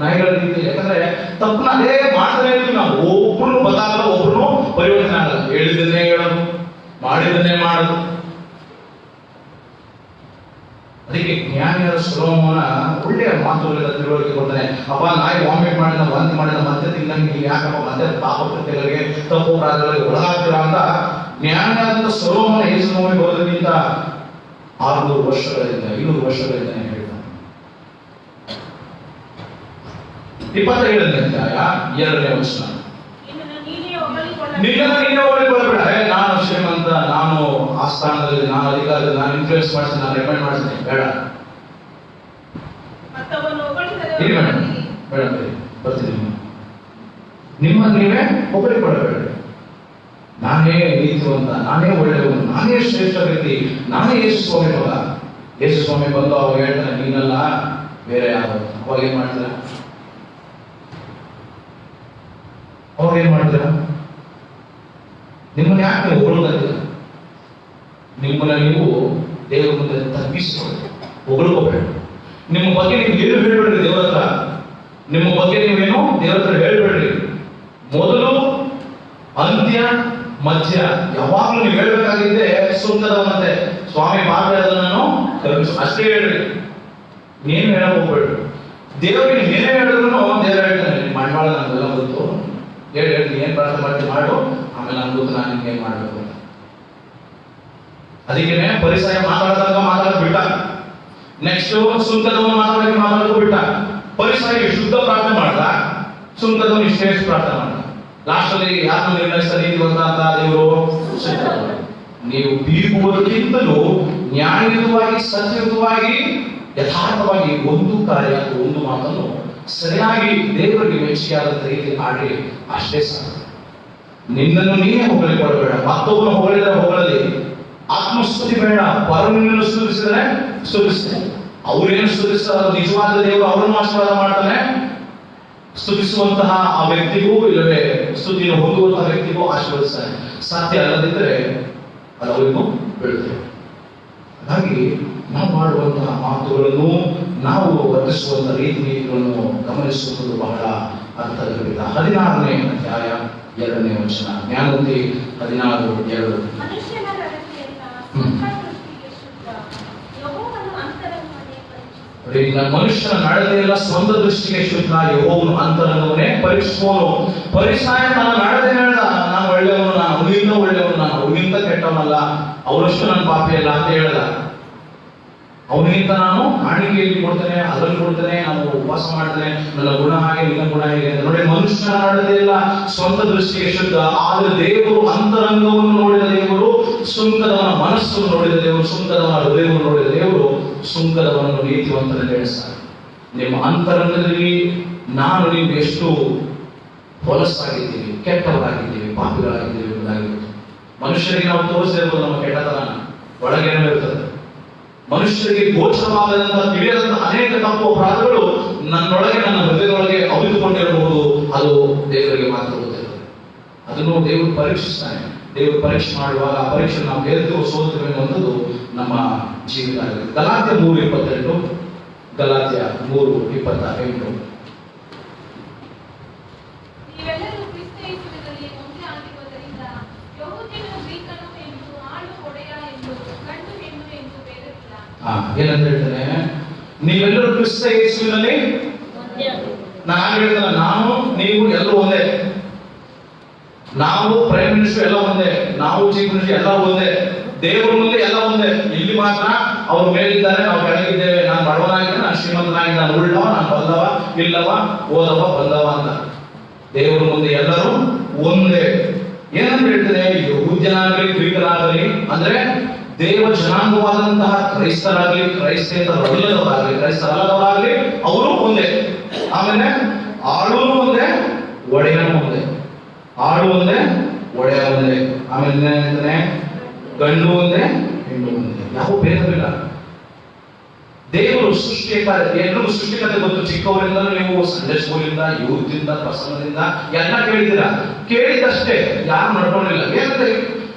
ನಾಯಿಗಳ ರೀತಿ. ಯಾಕಂದ್ರೆ ತಪ್ಪನ್ನ ಅದೇ ಮಾಡ್ತಾನೆ ಇರ್ತೀವಿ ನಾವು. ಒಬ್ರು ಬದಲಾಗಲ್ಲ, ಒಬ್ರು ಪರಿವರ್ತನೆ ಆಗಲ್ಲ. ಹೇಳಿದ್ದನ್ನೇ ಹೇಳೋದು, ಮಾಡಿದ್ದನ್ನೇ ಮಾಡೋದು. ಅದಕ್ಕೆ ಜ್ಞಾನಿಯಾದ ಸೊಲೊಮೋನ ಒಳ್ಳೆಯ ಮಾತುಗಳಿಂದ ತಿಳುವಳಿಕೆ ಕೊಡ್ತಾನೆ. ಅಪ್ಪ, ನಾಯಿ ವಾಮಿಟ್ ಮಾಡಿದ, ವಾಂತಿ ಮಾಡಿದ, ಮತ್ತೆ ತಿನ್ನಂಗೆ ಯಾಕಪ್ಪ ಮತ್ತೆ ಪಾಪಕೃತ್ಯಗಳಿಗೆ ತಪ್ಪು ಅಪರಾಧಗಳಿಗೆ ಒಳಗಾಗ್ತೀರಾ ಅಂತ ಜ್ಞಾನಿಯಾದ ಸೊಲೊಮೋನ ಯೇಸು ನೋವಿಗೆ ಬರೋದಕ್ಕಿಂತ 600 ವರ್ಷಗಳಿಂದ 500 ವರ್ಷಗಳಿಂದ ಹೇಳ್ತಾನೆ. 27ನೇ ಅಧ್ಯಾಯ 2ನೇ ವಚನ. ನಿನ್ನನ್ನು ನೀನೇ ನೀನೇ ಹೊಗಳಿಕೊಳ್ಳಬೇಡ. ನಾನು ಶ್ರೀಮಂತ, ನಾನು ಆಸ್ಥಾನದಲ್ಲಿ, ನಾನು ಅಧಿಕಾರದಲ್ಲಿ, ನಾನು ಇನ್ಫ್ಲೂಯೆನ್ಸ್ ಮಾಡ್ತೀನಿ, ನಾನು ರೆಕಮೆಂಡ್ ಮಾಡ್ತೀನಿ, ಬೇಡ. ಮತ್ತವನು ಇಲ್ಲಿ ಮೇಡಮ್, ಮೇಡಮ್ ಬರ್ತೀನಿ. ನಿಮ್ಮನ್ನು ನೀವೇ ಹೊಗಳಿಕೊಳ್ಳಬೇಡ. ನಾನೇ ನೀತಿವಂತ, ನಾನೇ ಒಳ್ಳೆಯವನು, ನಾನೇ ಶ್ರೇಷ್ಠ ವ್ಯಕ್ತಿ, ನಾನೇ ಯೇಸು ಸ್ವಾಮಿ ಮಗ. ಯೇಸು ಸ್ವಾಮಿ ಬಂದು ಅವಾಗ ಹೇಳ್ತಾನೆ, ನೀನಲ್ಲ ಬೇರೆ ಯಾರು. ಅವಾಗ ಏನ್ ಮಾಡ್ತೀರ? ಅವಾಗ ಏನ್ ಮಾಡ್ತೀರ? ನಿಮ್ಮನ್ನ ಯಾಕೆ ನೀವು ಹೊಗಳೋದಿಲ್ಲ? ನಿಮ್ಮನ್ನ ನೀವು ದೇವರ ಮುಂದೆ ತಗ್ಗಿಸ್ಕೊಳ್ಳಿ, ಹೊಗಳ್ಕೋಬೇಡ. ನಿಮ್ಮ ಬಗ್ಗೆ ನೀವು ಏನು ಹೇಳ್ಬೇಡ್ರಿ ದೇವರ ಹತ್ರ. ನಿಮ್ಮ ಬಗ್ಗೆ ನೀವೇನು ದೇವರ ಹತ್ರ ಹೇಳ್ಬೇಡ್ರಿ. ಮೊದಲು, ಅಂತ್ಯ, ಮಧ್ಯ ಯಾವಾಗಲೂ ನೀವು ಹೇಳ್ಬೇಕಾಗಿದ್ದೆ ಸುಂದರವಂತೆ ಸ್ವಾಮಿ ಮಾತಾಡೋದು ನಾನು ಅಷ್ಟೇ ಹೇಳ್ರಿ. ನೀನು ಹೇಳಕ್ ಹೋಗ್ಬೇಡ್ರಿ. ದೇವರಿಗೆ ಏನೇ ಹೇಳಿದ್ರು ದೇವ್ರ ಹೇಳ್ತಾನೆ, ನಿಮ್ಮ ಮಾಡಬಾಳ ನನ್ಗೆಲ್ಲ ಗೊತ್ತು, ಹೇಳಿ ಏನ್ ಪ್ರಾರ್ಥನೆ ಮಾಡ್ತೀನಿ ಮಾಡು, ಆಮೇಲೆ ನನ್ ಗೊತ್ತು ನಾನು ನಿಮ್ಗೆ ಏನ್ ಮಾಡ್ಬೇಕು ಅಂತ. ಅದಕ್ಕೆ ಪರಿಸರ ಮಾತಾಡಿದಾಗ ಮಾತಾಡೋದು ಬಿಟ್ಟ. ನೆಕ್ಸ್ಟ್ ಸುಂಕದವನು ಮಾತಾಡೋದು ಬಿಟ್ಟ. ಪರಿಸರಕ್ಕೆ ಶುದ್ಧ ಪ್ರಾರ್ಥನೆ ಮಾಡ್ದ, ಸುಂಕದವನು ಇಷ್ಟೇ ಪ್ರಾರ್ಥನೆ ಮಾಡ್ದ. ಲಾಸ್ಟ್ ಅಲ್ಲಿ ಯಾರನ್ನು ನಿರ್ಣಯಿಸ್ತಾರೆ ನೀತಿವಂತ ಅಂತ ದೇವರು? ನೀವು ಬೀಗುವುದಕ್ಕಿಂತಲೂ ನ್ಯಾಯಯುತವಾಗಿ, ಸತ್ಯಯುತವಾಗಿ, ಯಥಾರ್ಥವಾಗಿ ಒಂದು ಕಾರ್ಯ, ಒಂದು ಮಾತನ್ನು ಸರಿಯಾಗಿ ದೇವರಿಗೆ ಮೆಚ್ಚಿಯಾದಂತ ರೀತಿ ಮಾಡಿ, ಅಷ್ಟೇ ಸಾಕು. ನಿನ್ನನ್ನು ನೀನೇ ಹೊಗಳಿಕೊಳ್ಳಬೇಡ. ಮತ್ತೊಬ್ಬನು ಹೊಗಳಿದ್ರೆ ಹೊಗಳಲಿ. ಆತ್ಮಸ್ತುತಿ ಬೇಡ. ಪರಮನನ್ನು ಸ್ತುತಿಸಿದರೆ ಸ್ತುತಿಸ್ತಾರೆ. ಅವ್ರೇನು ಸ್ತುತಿಸ್ತಾರೆ, ನಿಜವಾದ ದೇವರು ಅವರನ್ನು ಆಶೀರ್ವಾದ ಮಾಡ್ತಾನೆ. ಸ್ತುತಿಸುವಂತಹ ಆ ವ್ಯಕ್ತಿಗೂ, ಇಲ್ಲವೇ ಸ್ತುತಿಯನ್ನು ಹೊಂದುವಂತಹ ವ್ಯಕ್ತಿಗೂ ಆಶೀರ್ವದಿಸ್ತಾನೆ. ಸಾಧ್ಯ ಅಲ್ಲದಿದ್ದರೆ ಅದು ಅವರಿಗೂ ಬೀಳುತ್ತೆ. ಹಾಗಾಗಿ ನಾವು ಮಾಡುವಂತಹ ಮಾತುಗಳನ್ನು, ನಾವು ವರ್ತಿಸುವಂತಹ ರೀತಿ ನೀತಿಗಳನ್ನು ಗಮನಿಸುವುದು ಬಹಳ ಅರ್ಥಗರ್ಭಿತ. 16ನೇ ಅಧ್ಯಾಯ 2ನೇ ವಚನ. ಜ್ಞಾನೋಕ್ತಿ 16:2. ಮನುಷ್ಯನ ನಡತೆಯೆಲ್ಲ ಸ್ವಂತ ದೃಷ್ಟಿಗೆ ಶುದ್ಧ, ಯೆಹೋವನು ಅಂತರಂಗವನ್ನೇ ಪರೀಕ್ಷಿಸುವನು. ಮನುಷ್ಯನ ನಡತೆಯೆಲ್ಲ ಸ್ವಂತ ದೃಷ್ಟಿಗೆ ಶುದ್ಧ, ಯೆಹೋವನು ಅಂತರಂಗವನ್ನೇ ಪರೀಕ್ಷಿಸುವನು. ಪರಿಸಾಯ ತನ್ನ ನಡತೆ ಹೇಳ್ದ, ನಾನು ಒಳ್ಳೆಯವನು, ನಾನು ಅವನಿಂದ ಒಳ್ಳೆಯವನು, ನಾನು ಅವನಿಂದ ಕೆಟ್ಟವನಲ್ಲ, ಅವನಷ್ಟು ನನ್ನ ಪಾಪಿ ಅಲ್ಲ ಅಂತ ಹೇಳ್ದ. ಅವನಿಗಿಂತ ನಾನು ಕಾಣಿಕೆಯಲ್ಲಿ ಕೊಡ್ತೇನೆ, ಅದರಲ್ಲಿ ಕೊಡ್ತೇನೆ, ನಾನು ಉಪವಾಸ ಮಾಡ್ತೇನೆ, ನನ್ನ ಗುಣ ಹಾಗೆ, ನಿನ್ನ ಗುಣ ಹೇಗೆ ಅಂತ. ನೋಡಿ, ಮನುಷ್ಯನ ನಡತೆಯಲ್ಲ ಸ್ವಂತ ದೃಷ್ಟಿಗೆ ಶುದ್ಧ, ಆದರೆ ದೇವರು ಅಂತರಂಗವನ್ನು ನೋಡಿದ ದೇವರು, ಸುಂಕದವನ ಮನಸ್ಸನ್ನು ನೋಡಿದ ದೇವರು, ಸುಂಕದವನ ಹೃದಯವನ್ನು ನೋಡಿದ ದೇವರು ಸುಂಕದವನನ್ನು ನೀತಿವಂತನಲ್ಲಿ ಎಣಿಸ್ತಾರೆ. ನಿಮ್ಮ ಅಂತರಂಗದಲ್ಲಿ ನಾನು ನೀವು ಎಷ್ಟು ಹೊಲಸಾಗಿದ್ದೀವಿ, ಕೆಟ್ಟವರಾಗಿದ್ದೀವಿ, ಪಾಪಿಗಳಾಗಿದ್ದೀವಿ ಎಂಬುದಾಗಿರುತ್ತೆ. ಮನುಷ್ಯರಿಗೆ ನಾವು ತೋರಿಸಿರ್ಬೋದು ನಮ್ಮ ಕೆಟ್ಟತನ, ಒಳಗೇನೋ ಇರ್ತದೆ. ಮನುಷ್ಯರಿಗೆ ಗೋಚರವಾದಂತಹ ತಿಳಿಯದಂತಹ ಅನೇಕ ತಪ್ಪು ಅಪರಾಧಗಳು ನನ್ನೊಳಗೆ, ನನ್ನ ಹೃದಯದೊಳಗೆ ಅವಿತುಕೊಂಡಿರಬಹುದು. ಅದು ದೇವರಿಗೆ ಮಾತ್ರ ಗೊತ್ತಿರ್ತದೆ. ಅದನ್ನು ದೇವರು ಪರೀಕ್ಷಿಸ್ತಾನೆ. ದೇವರು ಪರೀಕ್ಷೆ ಮಾಡುವಾಗ ಆ ಪರೀಕ್ಷೆ ನಾವು ಗೆದ್ದು ಸೋಲ್ತೇವೆ ಅನ್ನುವಂಥದ್ದು ನಮ್ಮ ಜೀವಿತ ಆಗಿದೆ. ಗಲಾತ್ಯ 3:28. ಗಲಾತ್ಯ 3:28. ನೀವೆಲ್ಲರೂ ಕ್ರಿಸ್ತ ಯೇಸುವಿನಲ್ಲಿ ಒಂದೇ ಆಗಿರುವುದರಿಂದ ಯೆಹೂದ್ಯನು ಗ್ರೀಕನು ಎಂದು, ಆಳು ಒಡೆಯ ಎಂದು, ಗಂಡು ಹೆಣ್ಣು ಎಂದು ಭೇದವಿಲ್ಲ. ಏನಂತ ಹೇಳ್ತಾನೆ? ನೀವೆಲ್ಲರೂ ಕ್ರಿಸ್ತ ಯೇಸುವಿನಲ್ಲಿ, ನಾನು ಹೇಳ್ತಾನೆ, ನಾನು ನೀವು ಎಲ್ಲರೂ ಒಂದೇ. ನಾವು ಪ್ರೈಮ್ ಮಿನಿಸ್ಟರ್ ಎಲ್ಲ ಒಂದೇ, ನಾವು ಚೀಫ್ ಮಿನಿಸ್ಟರ್ ಎಲ್ಲ ಒಂದೇ, ದೇವರ ಮುಂದೆ ಎಲ್ಲ ಒಂದೇ. ಇಲ್ಲಿ ಮಾತ್ರ ಅವ್ರು ಮೇಲಿದ್ದಾರೆ, ನಾವು ಕೆಳಗಿದ್ದೇವೆ. ನಾನು ಬಡವನಾಗಿದ್ದೆ, ನಾನು ಶ್ರೀಮಂತನಾಗಿ, ನಾನು ಉಳ್ಳವ, ನಾನು ಬಲ್ಲವ, ಇಲ್ಲವ, ಓದವ, ಬಂದವ ಅಂತ. ದೇವರ ಮುಂದೆ ಎಲ್ಲರೂ ಒಂದೇ. ಏನಂತ ಹೇಳ್ತಾರೆ? ಯಹೂದ್ಯನಾಗಲಿ ಗ್ರೀಕನಾಗಲಿ, ಅಂದ್ರೆ ದೇವ ಜನಾಂಗವಾದಂತಹ ಕ್ರೈಸ್ತರಾಗ್ಲಿ, ಕ್ರೈಸ್ತರಲ್ಲದವರಾಗ್ಲಿ, ಕ್ರೈಸ್ತರಲ್ಲದವರಾಗ್ಲಿ ಅವರು ಒಂದೇ. ಆಮೇಲೆ ಆಳು ಒಂದೇ, ಒಡೆಯನು ಒಂದೇ. ಆಳು ಒಂದೇ, ಒಡೆಯ ಒಂದೇ. ಆಮೇಲೆ ಅಂತಾನೆ ಗಂಡು ಒಂದೇ, ಹೆಣ್ಣು ಒಂದೇ. ಯಾವ ಭೇದವಿಲ್ಲ. ದೇವರು ಸೃಷ್ಟಿಯ ಎಲ್ರಿಗೂ ಸೃಷ್ಟಿಕತೆ ಗೊತ್ತು. ಚಿಕ್ಕವರಿಂದ ನೀವು ಸಂಡೇ ಸ್ಕೂಲಿಂದ, ಯೂತ್ ಇಂದ, ಪ್ರಸಂಗದಿಂದ ಎಲ್ಲ ಕೇಳಿದ್ದೀರಾ. ಕೇಳಿದಷ್ಟೇ, ಯಾರು ನಡ್ಕೊಂಡಿಲ್ಲ. ಏನಂದ್ರೆ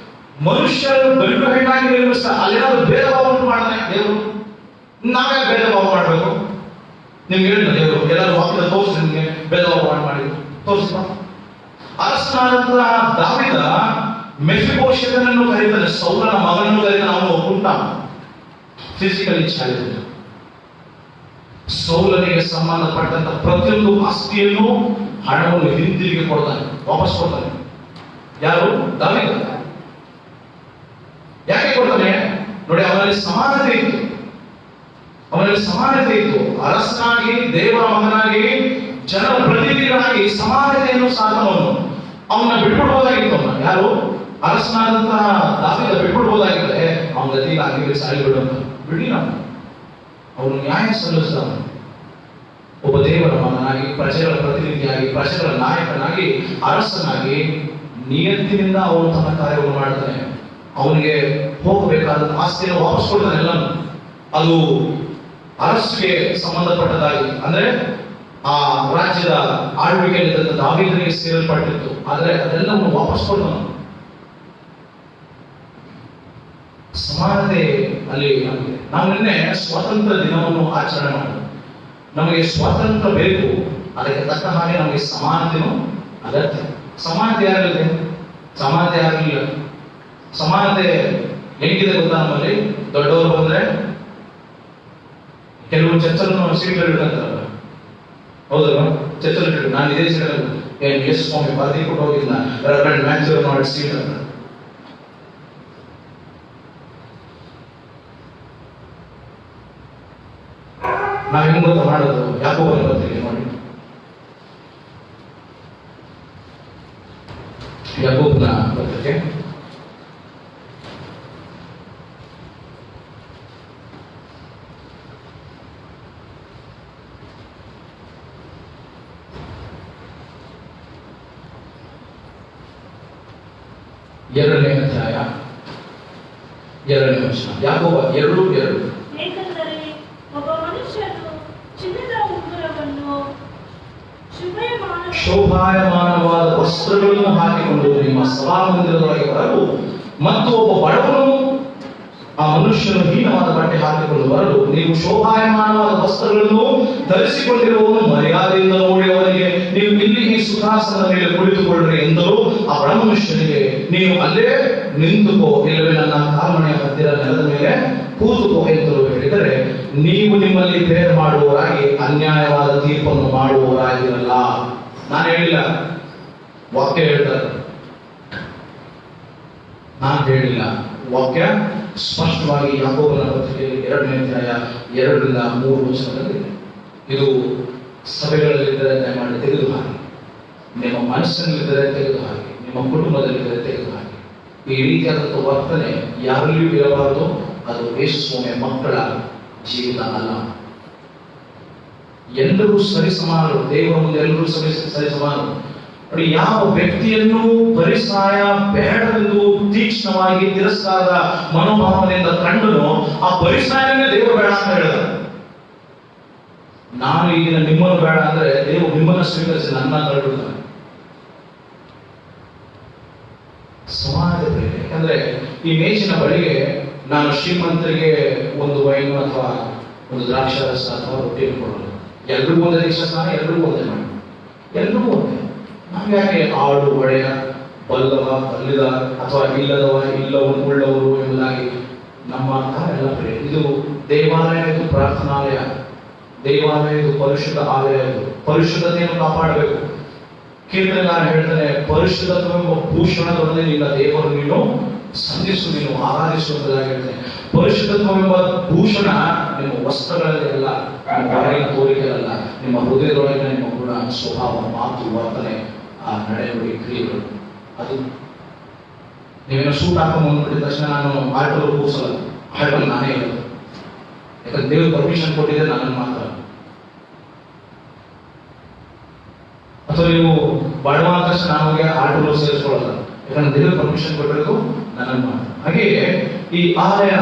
ಮನುಷ್ಯರು ಗಂಡು ಹೆಣ್ಣಾಗಿ ನಿರ್ಮಿಸ್ತ, ಅಲ್ಲೇನಾದ್ರು ಭೇದ ಭಾವ ಉಂಟು ಮಾಡ್ತಾನೆ ದೇವರು. ನಾವೇ ಭೇದ ಭಾವ ಮಾಡ್ಬೇಕು? ನಿಮ್ಗೆ ಹೇಳಿದ ದೇವರು ಎಲ್ಲರೂ ವಾಕ್ಯದ ತೋರಿಸಿ, ನಿಮ್ಗೆ ಭೇದ ಭಾವ ಮಾಡಿ ತೋರಿಸ್ತ. ಅರಸನಾದಂತಹ ದಾವೀದ ಮೆಫಿಬೋಶೆತನನ್ನು ಕರೀತಾನೆ, ಸೌಲನ ಮಗನನ್ನು ಕರೀತಾನೆ. ಅವನು ಒಕ್ಕುಂಟ, ಫಿಸಿಕಲಿ ಚಾಲಿತ. ಸೌಲನಿಗೆ ಸಂಬಂಧಪಟ್ಟಂತ ಪ್ರತಿಯೊಂದು ಆಸ್ತಿಯನ್ನು, ಹಣವನ್ನು ಹಿಂದಿರುಗಿ ಕೊಡ್ತಾನೆ, ವಾಪಸ್ ಕೊಡ್ತಾನೆ. ಯಾರು? ದಾವೀದ. ಯಾಕೆ ಕೊಡ್ತಾನೆ ನೋಡಿ? ಅವನಲ್ಲಿ ಸಮಾನತೆ ಇತ್ತು. ಅವನಲ್ಲಿ ಸಮಾನತೆ ಇತ್ತು. ಅರಸನಾಗಿ, ದೇವರ ಮಗನಾಗಿ, ಜನಪ್ರತಿನಿಧಿಗಳಾಗಿ ಸಮಾನತೆಯನ್ನು ಸಾಧನವನ್ನು ಅವನ್ನ ಬಿಟ್ಬಿಡ್ಬೋದಾಗಿತ್ತು. ಅವನ್ನ ಯಾರು? ಅರಸನಾದಂತಹ ದಾವೀದ ಬಿಟ್ಬಿಡ್ಬೋದಾಗಿದ್ದರೆ ಅವನ ಗತಿಗೆ ಆಗಿಗೆ ಸಾಯಿ ಬಿಡುವಂತ ಬಿಡಿ. ಅವನು ನ್ಯಾಯ ಸಲ್ಲಿಸಿದವನು. ಒಬ್ಬ ದೇವರ ಮಗನಾಗಿ, ಪ್ರಜೆಗಳ ಪ್ರತಿನಿಧಿಯಾಗಿ, ಪ್ರಜೆಗಳ ನಾಯಕನಾಗಿ, ಅರಸನಾಗಿ ನಿಯತ್ತಿನಿಂದ ಅವನು ತನ್ನ ಕಾರ್ಯವನ್ನು ಮಾಡ್ತಾನೆ. ಅವನಿಗೆ ಹೋಗಬೇಕಾದ ಆಸ್ತಿಯನ್ನು ವಾಪಸ್ ಕೊಡ್ತಾನೆ. ಎಲ್ಲ ಅದು ಅರಸಿಗೆ ಸಂಬಂಧಪಟ್ಟದಾಗಿ, ಅಂದ್ರೆ ಆ ರಾಜ್ಯದ ಆಳ್ವಿಕೆಯಲ್ಲಿ ದಾವೀದನಿಗೆ ಸೇರಲ್ಪಟ್ಟಿತ್ತು. ಆದರೆ ಅದೆಲ್ಲವನ್ನು ವಾಪಸ್ ಕೊಡ್ತಾನೆ. ಸಮಾನತೆ ಅಲ್ಲಿ ಆಗಿದೆ. ನಾವು ನಿನ್ನೆ ಸ್ವಾತಂತ್ರ್ಯ ದಿನವನ್ನು ಆಚರಣೆ ಮಾಡೋದು. ನಮಗೆ ಸ್ವಾತಂತ್ರ್ಯ ಬೇಕು, ಅದಕ್ಕೆ ತಕ್ಕ ಹಾಗೆ ನಮಗೆ ಸಮಾನತೆಯೂ ಅಗತ್ಯ. ಸಮಾನತೆ ಯಾರಿದೆ? ಸಮಾನತೆ ಯಾರಿಲ್ಲ. ಸಮಾನತೆ ಹೆಂಗಿದೆ ಗೊತ್ತಾ? ನಮ್ಮಲ್ಲಿ ದೊಡ್ಡವರು ಬಂದ್ರೆ ಕೆಲವು ಚರ್ಚನ್ನು ಸೀಟ್ಗಳು ಇಡ್ತಾರಲ್ಲ, ಹೌದಲ್ವಾ? ಚರ್ಚಲ್ಲಿ ಇಟ್ಟು ನಾನು ಇದೇ ಸೀಟಲ್ಲಿ ಯೇಸು ಸ್ವಾಮಿ ಪಾರ್ಟಿ ಕೊಟ್ಟು ಹೋಗಿಲ್ಲ, ರೆವರೆಂಡ್ ಮ್ಯಾಥ್ಯೂ ಮಾಡಿ ಸೀಟ್ ಅಂತ. ನಾವು ಹೆಂಗ್ ಗೊತ್ತಾ ಮಾಡೋದು? ಯಾಕೋಬನ ಪತ್ರಿಕೆ ನೋಡಿ. ಯಾಕೋಬನ ಪತ್ರಿಕೆ ಎರಡನೇ ಅಧ್ಯಾಯ 2ನೇ ವಚನ. ಯಾಕೋಬ 2:2. ಏಕೆಂದರೆ ಒಬ್ಬ ಮನುಷ್ಯನು ಚಿನ್ನದ ಉಂಗುರವನ್ನು ಶೋಭಾಯಮಾನವಾದ ವಸ್ತ್ರಗಳನ್ನು ಹಾಕಿಕೊಂಡು ನಿಮ್ಮ ಸಭಾಮಂದಿರದೊಳಗೆ ಬರಲು, ಮತ್ತು ಒಬ್ಬ ಬಡವನು ಆ ಮನುಷ್ಯನು ಹೀನವಾದ ಬಟ್ಟೆ ಹಾಕಿಕೊಂಡು ಬರಲು, ನೀವು ಶೋಭಾಯಮಾನವಾದ ವಸ್ತ್ರಗಳನ್ನು ಧರಿಸಿಕೊಂಡಿರುವವನು ಮರ್ಯಾದೆಯಿಂದ ನೋಡಿ ಅವನಿಗೆ, ನೀವು ಇಲ್ಲಿ ಈ ಸುಖಾಸನದ ಮೇಲೆ ಕುಳಿತುಕೊಳ್ಳ್ರಿ ಎಂದರು. ಆ ಬಡ ಮನುಷ್ಯನಿಗೆ, ನೀವು ಅಲ್ಲೇ ನಿಂತುಕೋ, ಇಲ್ಲವೇ ನನ್ನ ಕಾಲ್ಮಣೆಯ ಹತ್ತಿರ ನೆಲದ ಮೇಲೆ ಕೂತುಕೋ ಎಂದರು ಹೇಳಿದರೆ, ನೀವು ನಿಮ್ಮಲ್ಲಿ ಭೇದ ಮಾಡುವವರಾಗಿ ಅನ್ಯಾಯವಾದ ತೀರ್ಪನ್ನು ಮಾಡುವವರಾಗಿರಲ್ಲ. ನಾನು ಹೇಳಿಲ್ಲ, ವಾಕ್ಯ ಹೇಳ್ತಾರೆ. ನಾನು ಹೇಳಿಲ್ಲ, ವಾಕ್ಯ ಸ್ಪಷ್ಟವಾಗಿ ಯಾಕೋಬನ ಪತ್ರಿಕೆಯಲ್ಲಿ 2ನೇ ಅಧ್ಯಾಯ 2-3 ವಚನದಲ್ಲಿ. ಇದು ಸಭೆಗಳಲ್ಲಿದ್ದರೆ ದಯಮಾಡಿ ತೆಗೆದು ಹಾಕಿ, ನಿಮ್ಮ ಮನಸ್ಸಿನಲ್ಲಿದ್ದರೆ ತೆಗೆದು ಹಾಕಿ, ನಿಮ್ಮ ಕುಟುಂಬದಲ್ಲಿದ್ದರೆ ತೆಗೆದು ಹಾಕಿ. ಈ ರೀತಿಯಾದಂಥ ವರ್ತನೆ ಯಾರಲ್ಲಿಯೂ ಇರಬಾರದು. ಅದು ಯೇಸು ಸ್ವಾಮಿಯ ಮಕ್ಕಳ ಜೀವಿತ ಅಲ್ಲ. ಎಲ್ಲರೂ ಸರಿಸಮಾನರು, ದೇವರ ಮುಂದೆ ಎಲ್ಲರೂ ಸರಿಸಮಾನರು. ನೋಡಿ, ಯಾವ ವ್ಯಕ್ತಿಯನ್ನು ಪರಿಸಾಯ ಬೇಡವೆಂದು ತೀಕ್ಷ್ಣವಾಗಿ ತಿರಸ್ಕಾರದ ಮನೋಭಾವನೆಯಿಂದ ಕಂಡನು, ಆ ಪರಿಸಾಯನೇ ದೇವರು ಬೇಡ ಅಂತ ಹೇಳಿದ. ನಾನು ಈಗ ನಿಮ್ಮನ್ನು ಬೇಡ ಅಂದ್ರೆ ದೇವರು ನಿಮ್ಮನ್ನು ಸ್ವೀಕರಿಸಿ ನನ್ನ ತಳ್ಳಿಬಿಡ್ತಾನೆ. ಸಮಾನತೆ ಬೇರೆ. ಯಾಕಂದ್ರೆ ಈ ಮೇಜಿನ ಬಳಿಗೆ ನಾನು ಶ್ರೀಮಂತರಿಗೆ ಒಂದು ವೈನು ಅಥವಾ ಒಂದು ದ್ರಾಕ್ಷಾರಸ ಅಥವಾ ರೊಟ್ಟಿಯನ್ನು ಕೊಡೋದು. ಎಲ್ರಿಗೂ ಒಂದೇ ದೀಕ್ಷಾ ಸ್ನಾನ, ಎಲ್ರಿಗೂ ಒಂದೇ ಮಾಡಿ, ಎಲ್ರಿಗೂ ಒಂದೇ. ನಾವು ಯಾಕೆ ಆಳು, ಒಡೆಯ, ಬಲ್ಲವ, ಬಲ್ಲಿದ ಅಥವಾ ಇಲ್ಲದವ, ಉಳ್ಳವರು ಎಂಬುದಾಗಿ ನಮ್ಮ ಅರ್ಥ ಎಲ್ಲ ಬೇರೆ. ಇದು ದೇವಾಲಯ, ಇದು ಪ್ರಾರ್ಥನಾಲಯ. ದೇವಾಲಯ ಇದು ಪರಿಶುದ್ಧ ಆಲಯ. ಇದು ಪರಿಶುದ್ಧತೆಯನ್ನು ಕಾಪಾಡಬೇಕು. ಕೀರ್ತನೆಗಾರ ಹೇಳ್ತಾನೆ, ಪರಿಶುದ್ಧತ್ವವೆಂಬ ಭೂಷಣದೊಡನೆ ನಿನ್ನ ದೇವರು ನೀನು ಸಂಧಿಸು, ನೀನು ಆರಾಧಿಸುವುದಾಗಿ ಹೇಳ್ತಾನೆ. ಪರಿಶುದ್ಧತ್ವವೆಂಬ ಭೂಷಣ ನಿಮ್ಮ ವಸ್ತ್ರಗಳಲ್ಲಿ ಅಲ್ಲ, ನಿಮ್ಮ ಹೊರಗಿನ ತೋರಿಕೆ ಅಲ್ಲ, ನಿಮ್ಮ ಹೃದಯದೊಳಗಿನ ನಿಮ್ಮ ಗುಣ, ಸ್ವಭಾವ, ಮಾತು, ವರ್ತನೆ, ಆ ನಡೆನುಡಿ, ಕ್ರಿಯೆಗಳು. ಅದು ನೀವೇನೋ ಸೂಟ್ ಹಾಕೊಂಡು ಬಂದ್ಬಿಟ್ಟಿದ ತಕ್ಷಣ ನಾನು ಆಲ್ಟರ್ ಕೂರಿಸಲ್ಲ, ಹಾಡಲ್ಲಿ ನಾನೇ ಇರೋದು. ಯಾಕಂದ್ರೆ ದೇವ್ರ ಪರ್ಮಿಷನ್ ಕೊಟ್ಟಿದ್ದೆ ನನ್ನನ್ನು ಮಾತ್ರ. ಅಥವಾ ನೀವು ಬಡವ ಆದ ತಕ್ಷಣ ನಾನು ಹೋಗಿ ಆಲ್ಟರ್ ಸೇರಿಸ್ಕೊಳ್ಳಲ್ಲ, ಯಾಕಂದ್ರೆ ದೇವ್ರ ಪರ್ಮಿಷನ್ ಕೊಟ್ಟಿರೋದು ನನ್ನನ್ನು ಮಾತ್ರ. ಹಾಗೆಯೇ ಈ ಆಲಯ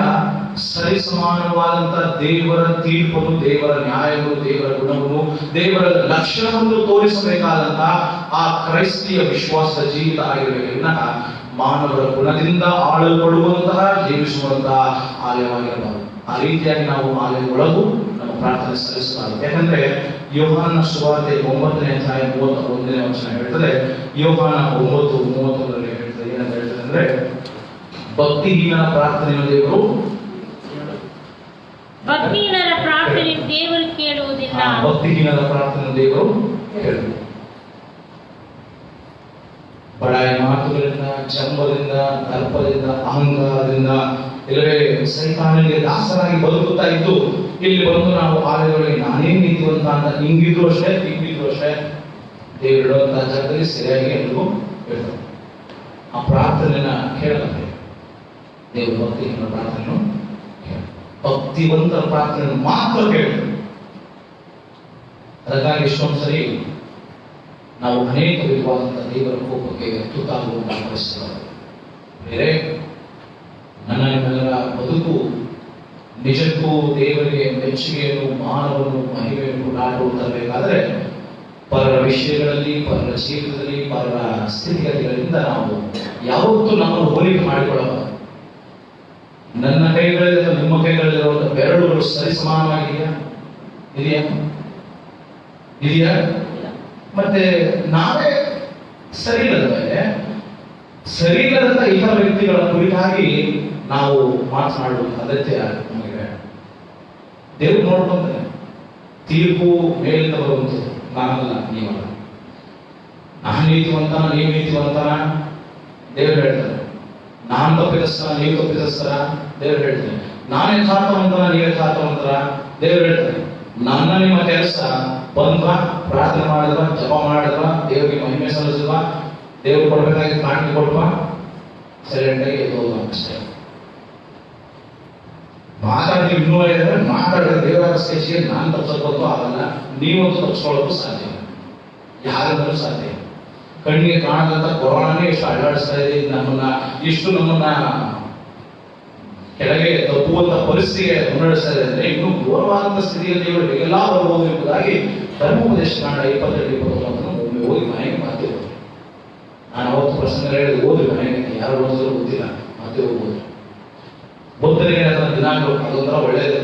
ಸರಿಸಮಾನವಾದಂತ ದೇವರ ತೀರ್ಪನ್ನು, ದೇವರ ನ್ಯಾಯವನ್ನು, ದೇವರ ಗುಣವನ್ನು, ದೇವರ ಲಕ್ಷಣವನ್ನು ತೋರಿಸಬೇಕಾದಂತ ಆ ಕ್ರೈಸ್ತಿಯ ವಿಶ್ವಾಸದ ಜೀವಿತ ಆಗಿರಬೇಕು. ವಿನಃ ಮಾನವರ ಗುಣದಿಂದ ಆಳಲ್ಪಡುವಂತಹ ಜೀವಿಸುವಂತಹ ಆಲಯವಾಗಿರಬಾರದು. ಆ ರೀತಿಯಾಗಿ ನಾವು ಆಲಯ ಒಳಗೂ ನಮ್ಮ ಪ್ರಾರ್ಥನೆ ಸಲ್ಲಿಸಬಾರದು. ಯಾಕಂದ್ರೆ ಯೋಹಾನನ ಸುವಾರ್ತೆ 9ನೇ ಅಧ್ಯಾಯ 31ನೇ ವಚನ ಹೇಳ್ತದೆ. ಯೋಹಾನ 9:31 ಹೇಳ್ತದೆ, ಏನಂತ ಹೇಳ್ತದೆ ಅಂದ್ರೆ, ಭಕ್ತಿಹೀನರ ಪ್ರಾರ್ಥನೆಯನ್ನು ದೇವರು ಭಕ್ತಿಹೀನರ ಪ್ರಾರ್ಥನೆ ದೇವರು ಕೇಳುವುದಿಲ್ಲ. ಭಕ್ತಿಹೀನರ ಪ್ರಾರ್ಥನೆ ದೇವರು ಕೇಳುವುದಿಲ್ಲ. ಬಡಾಯಿ ಮಾತುಗಳಿಂದ, ಚಂಬದಿಂದ, ದರ್ಪದಿಂದ, ಅಹಂಕಾರದಿಂದ, ಇಲ್ಲವೇ ಸೈತಾನನಿಗೆ ದಾಸರಾಗಿ ಬದುಕುತ್ತಾ ಇದ್ದು ಇಲ್ಲಿ ಬಂದು ನಾವು ಆಲಯಗಳಿಗೆ ನಾನೇ ನೀತಿವಂತ ಅಂತ ಹಿಂಗಿದ್ರು ಅಷ್ಟೇ, ಹಿಂಗಿದ್ರು ಅಷ್ಟೇ, ದೇವರು ಇಡುವಂತಹ ಜಾಗದಲ್ಲಿ ಸರಿಯಾಗಿ ಎಲ್ರಿಗೂ ಹೇಳ್ತಾರೆ. ಆ ಪ್ರಾರ್ಥನೆಯನ್ನ ಕೇಳತ್ತೆ ದೇವರು. ಭಕ್ತಿಹೀನರ ಪ್ರಾರ್ಥನೆಯನ್ನು, ಭಕ್ತಿವಂತರ ಪ್ರಾರ್ಥನೆಯನ್ನು ಮಾತ್ರ ಕೇಳ್ತಾರೆ. ಅದಕ್ಕಾಗಿ ಎಷ್ಟೊಂದು ಸರಿ ನಾವು ಅನೇಕ ವಿಧವಾದಂತಹ ದೇವರ ಕೋಪಕ್ಕೆ ತುತ್ತಾಗುವಂತಹ ಪರಿಸ್ಥಿತಿ. ಬೇರೆ ನನ್ನ ನಿಮ್ಮೆಲ್ಲರ ಬದುಕು ನಿಜಕ್ಕೂ ದೇವರಿಗೆ ಮೆಚ್ಚುಗೆಯನ್ನು, ಮಾನವನ್ನು, ಮಹಿಮೆಯನ್ನು ಕೊಂಡಾಡುವುದು ತರಬೇಕಾದ್ರೆ ಪರರ ವಿಷಯಗಳಲ್ಲಿ, ಪರರ ಜೀವಿತದಲ್ಲಿ, ಪರರ ಸ್ಥಿತಿಗತಿಗಳಿಂದ ನಾವು ಯಾವತ್ತೂ ನಮ್ಮನ್ನು ಹೋಲಿಕೆ ಮಾಡಿಕೊಳ್ಳಬಾರದು. ನನ್ನ ಕೈಗಳಲ್ಲಿ ಅಥವಾ ನಿಮ್ಮ ಕೈಗಳಲ್ಲಿರುವ ಬೆರಳುಗಳು ಸರಿಸಮಾನವಾಗಿದೆಯಾ? ಇದೆಯಾ? ಮತ್ತೆ ನಾವೇ ಸರಿ ಇಲ್ಲದ ಮೇಲೆ ಸರಿ ಇಲ್ಲದಂತ ಇತರ ವ್ಯಕ್ತಿಗಳ ಕುರಿತಾಗಿ ನಾವು ಮಾತನಾಡುವಂತ ಅಗತ್ಯ ನಮಗೆ. ದೇವರು ನೋಡ್ಕೊಂತಾನೆ. ತೀರ್ಪು ಮೇಲಿಂದ ಬರುವಂಥದ್ದು, ನಾನಲ್ಲ, ನೀವಲ್ಲ. ನಾನು ನೀತಿವಂತನ, ನೀವು ನೀತಿವಂತನ? ದೇವರು ಹೇಳ್ತಾರೆ. ನಾನು ತಪ್ಪಿತಸ್ಥರ, ನೀವು ತಪ್ಪಿತಸ್ಥರ? ದೇವರು ಹೇಳ್ತಾರೆ. ನಾನು ಯಥಾರ್ಥವಂತನ, ನೀವು ಯಥಾರ್ಥವಂತರ? ದೇವರು ಹೇಳ್ತಾರೆ. ನನ್ನ ನಿಮ್ಮ ಕೆಲಸ ಬಂದ್ವಾ, ಪ್ರಾರ್ಥನೆ ಮಾಡಿದ್ವಾ, ಜಪ ಮಾಡಿದ್ವಾ, ದೇವರಿಗೆ ಮಹಿಮೆ ಸಲ್ಲಿಸಿದ್ವಾ, ದೇವರು ಕೊಡ್ಬೇಕಾಗಿ ಕಾಣಿಕೆ ಕೊಡ್ವಾ, ಸೈಲೆಂಟ್ ಆಗಿ ಎದ್ದು ಅಷ್ಟೇ. ಮಾತಾಡಿ ಇನ್ನೂ ಹೇಳಿದ್ರೆ ಮಾತಾಡಿದ್ರೆ ದೇವರ ಸ್ಟೇಜಿಗೆ ನಾನು ತಪ್ಪಿಸೋದು ಆಗಲ್ಲ, ನೀವಂತೂ ತಪ್ಪಿಸ್ಕೊಳ್ಳೋದು ಸಾಧ್ಯ ಇಲ್ಲ, ಯಾರಿಂದಲೂ ಸಾಧ್ಯ ಇಲ್ಲ. ಕಣ್ಣಿಗೆ ಕಾಣದಂತ ಕೊರೋನಾನೇ ಎಷ್ಟು ಅಲ್ಲಾಡಿಸ್ತಾ ಇದೆ, ನಮ್ಮನ್ನ ಕೆಳಗೆ ತಪ್ಪುವಂತ ಪರಿಸ್ಥಿತಿಗೆ ಮುನ್ನಡೆಸ್ತಾ ಇದೆ ಅಂದ್ರೆ ಇನ್ನು ಘೋರವಾದಂತ ಸ್ಥಿತಿಯಲ್ಲಿ ಇವರು ಎಲ್ಲ ಬರಬಹುದು ಎಂಬುದಾಗಿ ಧರ್ಮೋಪದೇಶ ಕಾಂಡ 22-29 ಒಮ್ಮೆ ಓದಿ ಮನೆಗೆ ಮತ್ತೆ ಹೋದ್ರು. ನಾನು ಅವತ್ತು ಪ್ರಸಂಗ ಹೇಳಿದ ಓದಿ ಮನೆಗೆ, ಯಾರು ಓದಿದ್ರು ಗೊತ್ತಿಲ್ಲ, ಮತ್ತೆ ಹೋಗ್ಬೋದು. ಬುದ್ಧನಿಗೆ ದಿನಾಂಕ ಅದೊಂಥರ ಒಳ್ಳೇದು.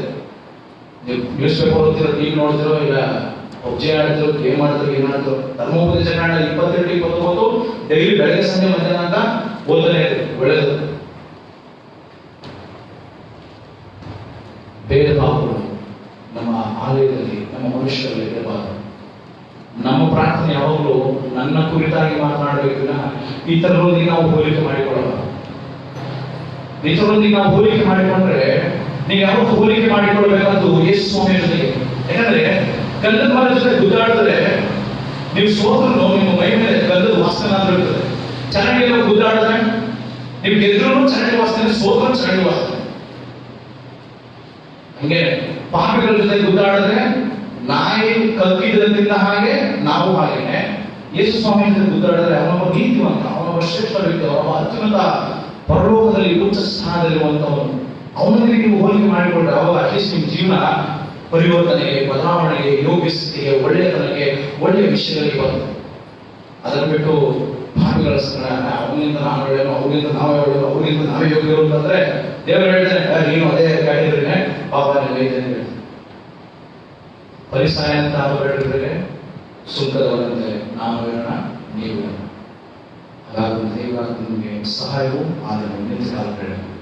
ನೀವು ನ್ಯೂಸ್ ಪೇಪರ್ ಓದ್ತಿರೋ, ಟಿವಿ ನೋಡ್ತಿರೋ, ಇಲ್ಲ ಪಬ್ಜಿ ಆಡ್ತಿರೋ, ಗೇಮ್ ಆಡ್ತಿರೋ, ಏನ್ ಮಾಡ್ತಿರೋ, ಧರ್ಮೋಪದೇಶ ಕಾಂಡ 22-29 ಡೈಲಿ ಬೆಳಗ್ಗೆ ಸಂಜೆ ಮಧ್ಯಾಹ್ನ ಅಂತ ಓದನೆ ಒಳ್ಳೇದು. ಭೇದ ಭಾವಗಳು ನಮ್ಮ ಆಲಯದಲ್ಲಿ, ನಮ್ಮ ಮನುಷ್ಯರಲ್ಲಿ ಇರಬಾರದು. ನಮ್ಮ ಪ್ರಾರ್ಥನೆ ಯಾವಾಗಲೂ ನನ್ನ ಕುರಿತಾಗಿ ಮಾತನಾಡಬೇಕಿಲ್ಲ, ಇತರರೊಂದಿಗೆ ನಾವು ಹೋಲಿಕೆ ಮಾಡಿಕೊಳ್ಳಬಾರದು. ಇತರರೊಂದಿಗೆ ನಾವು ಹೋಲಿಕೆ ಮಾಡಿಕೊಂಡ್ರೆ ನೀವು ಯಾವ ಹೋಲಿಕೆ ಮಾಡಿಕೊಳ್ಬೇಕಂತೂ ಯೇಸು ಸ್ವಾಮಿಯ ಜೊತೆಗೆ. ಯಾಕಂದ್ರೆ ಗಂಧದ ಮರದ ಜೊತೆ ಗುದ್ದಾಡಿದ್ರೆ ನೀವು ಸೋತರು ನಿಮ್ಮ ಮೈ ಮೇಲೆ ಗಂಧದ ವಾಸನೆ ಅಂತ ಇರ್ತದೆ. ಚೆನ್ನಾಗಿ ಗುದ್ದಾಡಿದ್ರೆ ನೀವು ಗೆದ್ರೂ ಚೆನ್ನಾಗಿ ವಾಸನೆ, ಸೋತರು ಚೆನ್ನಾಗಿ ವಾಸನೆ. ಹಂಗೆ ಪಾಪಿಗಳ ಜೊತೆ ಗುದ್ದಾಡಿದ್ರೆ ನಾಯಿ ಕಲ್ಕಿದ್ರಿಂದ ಹಾಗೆ ನಾವು ಹಾಗೇನೆ. ಯೇಸು ಸ್ವಾಮಿ ಜೊತೆ ಗುದ್ದಾಡಿದ್ರೆ ಅವನೊಬ್ಬ ನೀತಿವಂತ, ಅವನೊಬ್ಬ ಶ್ರೇಷ್ಠ ವ್ಯಕ್ತಿ, ಅವನೊಬ್ಬ ಅತ್ಯುನ್ನತ ಪರಲೋಕದಲ್ಲಿ ಉಚ್ಚ ಸ್ಥಾನದಲ್ಲಿರುವಂತವನು. ಅವನೊಂದಿಗೆ ನೀವು ಹೋಲಿಕೆ ಮಾಡಿಕೊಂಡ್ರೆ ಅವಾಗ ಅಟ್ಲೀಸ್ಟ್ ನಿಮ್ಮ ಜೀವನ ಪರಿವರ್ತನೆಗೆ, ಬದಲಾವಣೆಗೆ, ಯೋಗ್ಯ ಸ್ಥಿತಿಗೆ, ಒಳ್ಳೆಯತನಕ್ಕೆ, ಒಳ್ಳೆಯ ವಿಷಯಗಳಿಗೆ ಬರ್ತದೆ. ಅದನ್ನು ಬಿಟ್ಟು ಪಾಪಿಗಳ ಅವನಿಂದ ನಾನು ಹೇಳೋನು, ಅವನಿಂದ ನಾವೇ ಹೇಳೋನು, ಅವನಿಂದ ನಾವೇ ಯೋಗ್ಯರು ಅಂತಂದ್ರೆ ದೇವರು ಹೇಳ್ತಾನೆ, ನೀನು ಅದೇ ಹೇಳಿದ್ರೆ ಪಾಪ ನೀವು ಹೇಳ್ತಾನೆ. ಪರಿಸಾಯ ಅಂತ ಅವರು ಹೇಳಿದ್ರೆ ಸುಂಕದವರಂತೆ ನಾನು ಹೇಳೋಣ, ನೀವು ಹೇಳೋಣ. ಹಾಗಾಗಿ ದೇವರ ನಿಮಗೆ ಸಹಾಯವು ಆದರೆ ನಿಲ್ಲಿಸಲು ಹೇಳಬೇಕು.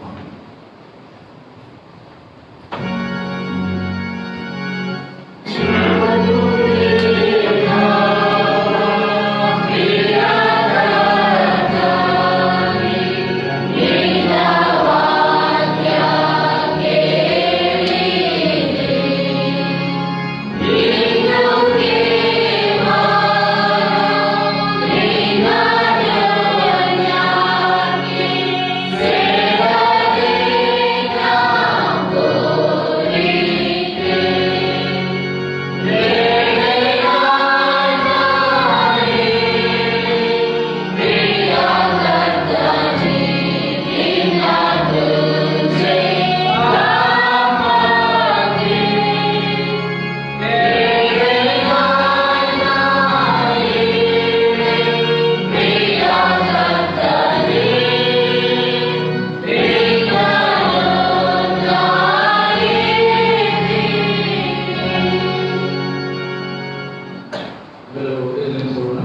ಎಲ್ಲರೂ ಎದ್ದು ನಿಂತುಕೊಳ್ಳೋಣ.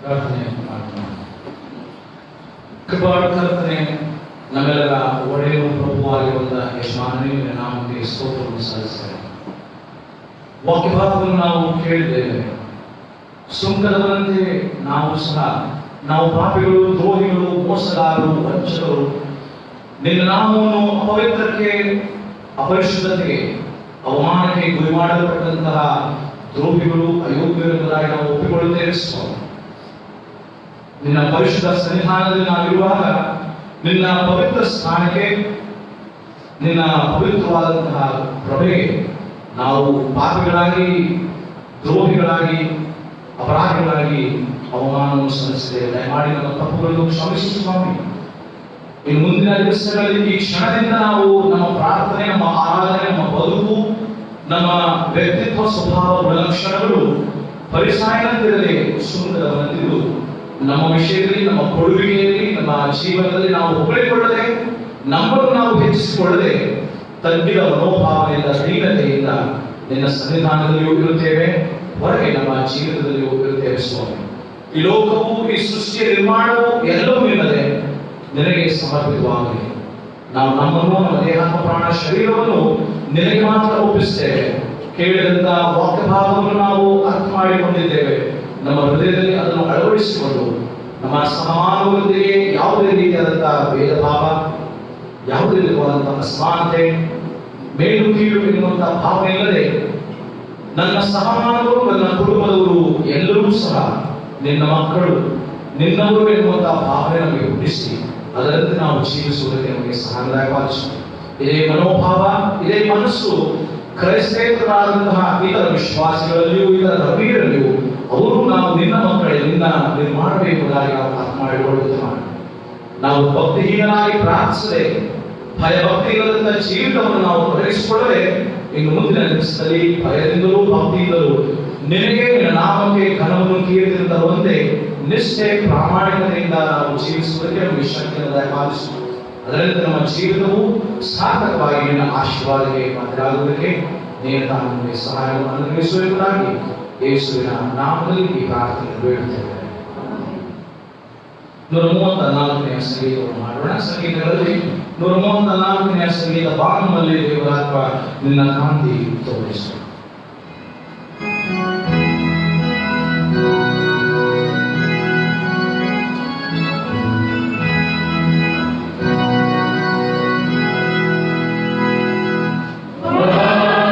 ಪ್ರಾರ್ಥನೆ ಮಾಡೋಣ. ಕೃಪಾಳು ಕರ್ತನೆ, ನಮ್ಮೆಲ್ಲರ ಒಡೆಯರು ಪ್ರಭುವಾಗಿರುವಂತ ಯಜಮಾನನಿಗೆ ನಾಮಕ್ಕೆ ಸ್ತೋತ್ರವನ್ನು ಸಲ್ಲಿಸ್ತೇವೆ. ವಾಕ್ಯಭಾಗವನ್ನು ನಾವು ಕೇಳಿದ್ದೇವೆ. ಸುಂಕದವರಂತೆ ನಾವು ಪಾಪಿಗಳು, ದ್ರೋಹಿಗಳು, ಮೋಸಗಾರರು, ವಂಚಕರು, ನಿನ್ನ ನಾಮವನ್ನು ಅಪವಿತ್ರಕ್ಕೆ, ಅಪರಿಶುದ್ಧತೆಗೆ, ಅವಮಾನಕ್ಕೆ ಗುರಿ ಮಾಡಲ್ಪಟ್ಟಂತಹ ದ್ರೋಹಿಗಳು, ಅಯೋಗ್ಯರಾಗಿ ನಾವು ಒಪ್ಪಿಕೊಳ್ಳುತ್ತೇವೆ ಸ್ವಾಮಿ. ನಿನ್ನ ಪರಿಶುದ್ಧ ಸನ್ನಿಧಾನದಲ್ಲಿ ನಾವಿರುವಾಗ ನಿನ್ನ ಪವಿತ್ರ ಸ್ಥಾನಕ್ಕೆ, ನಿನ್ನ ಪವಿತ್ರವಾದಂತಹ ಪ್ರಭೆಗೆ ನಾವು ಪಾಪಿಗಳಾಗಿ, ದ್ರೋಹಿಗಳಾಗಿ, ಅಪರಾಧಿಗಳಾಗಿ ಅವಮಾನವನ್ನು ಸಲ್ಲಿಸಿದ್ದೇವೆ. ದಯಮಾಡಿ ನಮ್ಮ ತಪ್ಪುಗಳನ್ನು ಕ್ಷಮಿಸಿ ಸ್ವಾಮಿ. ಇನ್ನು ಮುಂದಿನ ದಿವಸಗಳಲ್ಲಿ ಈ ಕ್ಷಣದಿಂದ ನಾವು ನಮ್ಮ ಪ್ರಾರ್ಥನೆ, ನಮ್ಮ ಆರಾಧನೆ, ನಮ್ಮ ಬದುಕು, ನಮ್ಮ ವ್ಯಕ್ತಿತ್ವ, ಸ್ವಭಾವ, ಗುಣಲಕ್ಷಣಗಳು ಪರಿಸಾಯನಂತಿರಲಿ, ಸುಂದರವಂತಿದ್ದು ನಮ್ಮ ವಿಷಯದಲ್ಲಿ, ನಮ್ಮ ಕೊಡುಗೆಯಲ್ಲಿ, ನಮ್ಮ ಜೀವನದಲ್ಲಿ ನಾವು ಹೊಗಳಿಕೊಳ್ಳದೆ, ನಮ್ಮನ್ನು ನಾವು ಹೆಚ್ಚಿಸಿಕೊಳ್ಳದೆ, ತಗ್ಗಿದ ಮನೋಭಾವನೆಯಿಂದ, ದೀನತೆಯಿಂದ ನಿನ್ನ ಸನ್ನಿಧಾನದಲ್ಲಿಯೂ ಇರುತ್ತೇವೆ, ಹೊರಗೆ ನಮ್ಮ ಜೀವಿತದಲ್ಲಿಯೂ ಇರುತ್ತೇವೆ ಸ್ವಾಮಿ. ಈ ಲೋಕವು, ಈ ಸೃಷ್ಟಿಯ ನಿರ್ಮಾಣವು ಎಲ್ಲವೂ ನಿನ್ನದೇ, ನಿನಗೆ ಸಮರ್ಪಿತವಾಗಲಿ. ನಾವು ನಮ್ಮನ್ನು, ನಮ್ಮ ದೇಹಾತ್ಮ, ಪ್ರಾಣ, ಶರೀರವನ್ನು ನಿನಗೆ ಮಾತ್ರ ಒಪ್ಪಿಸ್ತೇವೆ. ಕೇಳಿದಂತ ವಾಕ್ಯಭಾವವನ್ನು ನಾವು ಅರ್ಥ ಮಾಡಿಕೊಂಡಿದ್ದೇವೆ. ನಮ್ಮ ಹೃದಯದಲ್ಲಿ ಅದನ್ನು ಅಳವಡಿಸಿಕೊಂಡು ನಮ್ಮ ಸಮಾನದೊಂದಿಗೆ ಯಾವುದೇ ರೀತಿಯಾದಂತಹ ಭೇದ ಭಾವ, ಯಾವುದೇ ರೀತಿಯಾದಂತಹ ಅಸಮಾನತೆ, ಮೇಲು ಕೀಳು ಎನ್ನುವಂತಹ ಭಾವನೆ ಇಲ್ಲದೆ ನನ್ನ ಸಹಮಾನವರು, ನನ್ನ ಕುಟುಂಬದವರು ಎಲ್ಲರೂ ಸಹ ನಿನ್ನ ಮಕ್ಕಳು, ನಿನ್ನವರು ಎನ್ನುವಂತಹ ಭಾವನೆ ನಮಗೆ ಹುಟ್ಟಿಸಿ ಅದರಂತೆ ನಾವು ಜೀವಿಸುವುದಕ್ಕೆ ನಮಗೆ ಸಹಾಯದಾಯವಾದ ಇದೇ ಮನೋಭಾವ, ಇದೇ ಮನಸ್ಸು ಕ್ರೈಸ್ತೇತರಾದಂತಹ ಇತರ ವಿಶ್ವಾಸಿಗಳಲ್ಲಿಯೂ, ಇತರ ಧರ್ಮೀಯರಲ್ಲಿಯೂ ಅವರು ನಾವು ನಿನ್ನ ಮಕ್ಕಳೇ, ನಿನ್ನ ಮಾಡಬೇಕುದಾಗಿ ನಾವು ಅರ್ಥ ಮಾಡಿಕೊಳ್ಳುತ್ತೇವೆ. ನಾವು ಭಕ್ತಿಹೀನರಾಗಿ ಪ್ರಾರ್ಥಿಸದೆ, ಭಯಭಕ್ತಿ ಇಲ್ಲದಂತ ಜೀವಿತವನ್ನು ನಾವು ತೊಡಗಿಸಿಕೊಳ್ಳದೆ, ಇನ್ನು ಮುಂದಿನ ದಿವಸದಲ್ಲಿ ಭಯದಿಂದಲೂ ಭಕ್ತಿಯಿಂದಲೂ ನಿನಗೆ, ನಿನ್ನ ನಾಮಕ್ಕೆ ಘನವನ್ನು, ಕೀರ್ತಿಯನ್ನು ತರುವಂತೆ ನಿಷ್ಠೆ, ಪ್ರಾಮಾಣಿಕತೆಯಿಂದ ನಾವು ಜೀವಿಸುವುದಕ್ಕೆ ನಮಗೆ ಶಕ್ತಿಯನ್ನು ದಯಪಾಲಿಸು. ಅದರಂತೆ ನಮ್ಮ ಜೀವಿತವು ಸಾರ್ಥಕವಾಗಿ ನಿನ್ನ ಆಶೀರ್ವಾದಕ್ಕೆ ಪಾತ್ರರಾಗುವುದಕ್ಕೆ ನೀನು ತಾನು ನಮಗೆ ಸಹಾಯವನ್ನು ಅನುಗ್ರಹಿಸುವುದಾಗಿ ಯೇಸುವಿನ ನಾಮದಲ್ಲಿ ಈ ಪ್ರಾರ್ಥನೆ ಬೇಡುತ್ತೇವೆ. 134ನೇ ಸಂಗೀತವನ್ನು ಮಾಡೋಣ. ಸಂಗೀತಗಳಲ್ಲಿ 134ನೇ ಸಂಗೀತ ಬಾನುಮಲ್ಲಿ ದೇವರಾತ್ಮ ನಿನ್ನ ಕಾಂತಿ ತೋರಿಸು. Amen.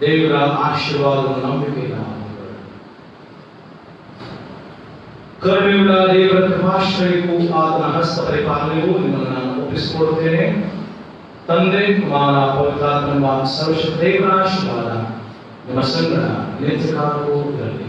ದೇವರ ಆಶೀರ್ವಾದವನ್ನು ನಂಬಿಕೆಯನ್ನು ಕರುಣೆಯುಳ್ಳ ದೇವರ ಕೃಪಾಶ್ರಯಕ್ಕೂ ಆತನ ಹಸ್ತ ಪರಿಪಾಲನೆಗೂ ನಿಮ್ಮನ್ನು ನಾನು ಒಪ್ಪಿಸಿಕೊಡುತ್ತೇನೆ. ತಂದೆ, ಕುಮಾರ, ಪವಿತ್ರಾತ್ಮ ಸರ್ವಶಕ್ತ ದೇವರ ಆಶೀರ್ವಾದ ನಿಮ್ಮ ಸಂಗಡ ನಿತ್ಯಕಾಲಕ್ಕೂ ಇರಲಿ.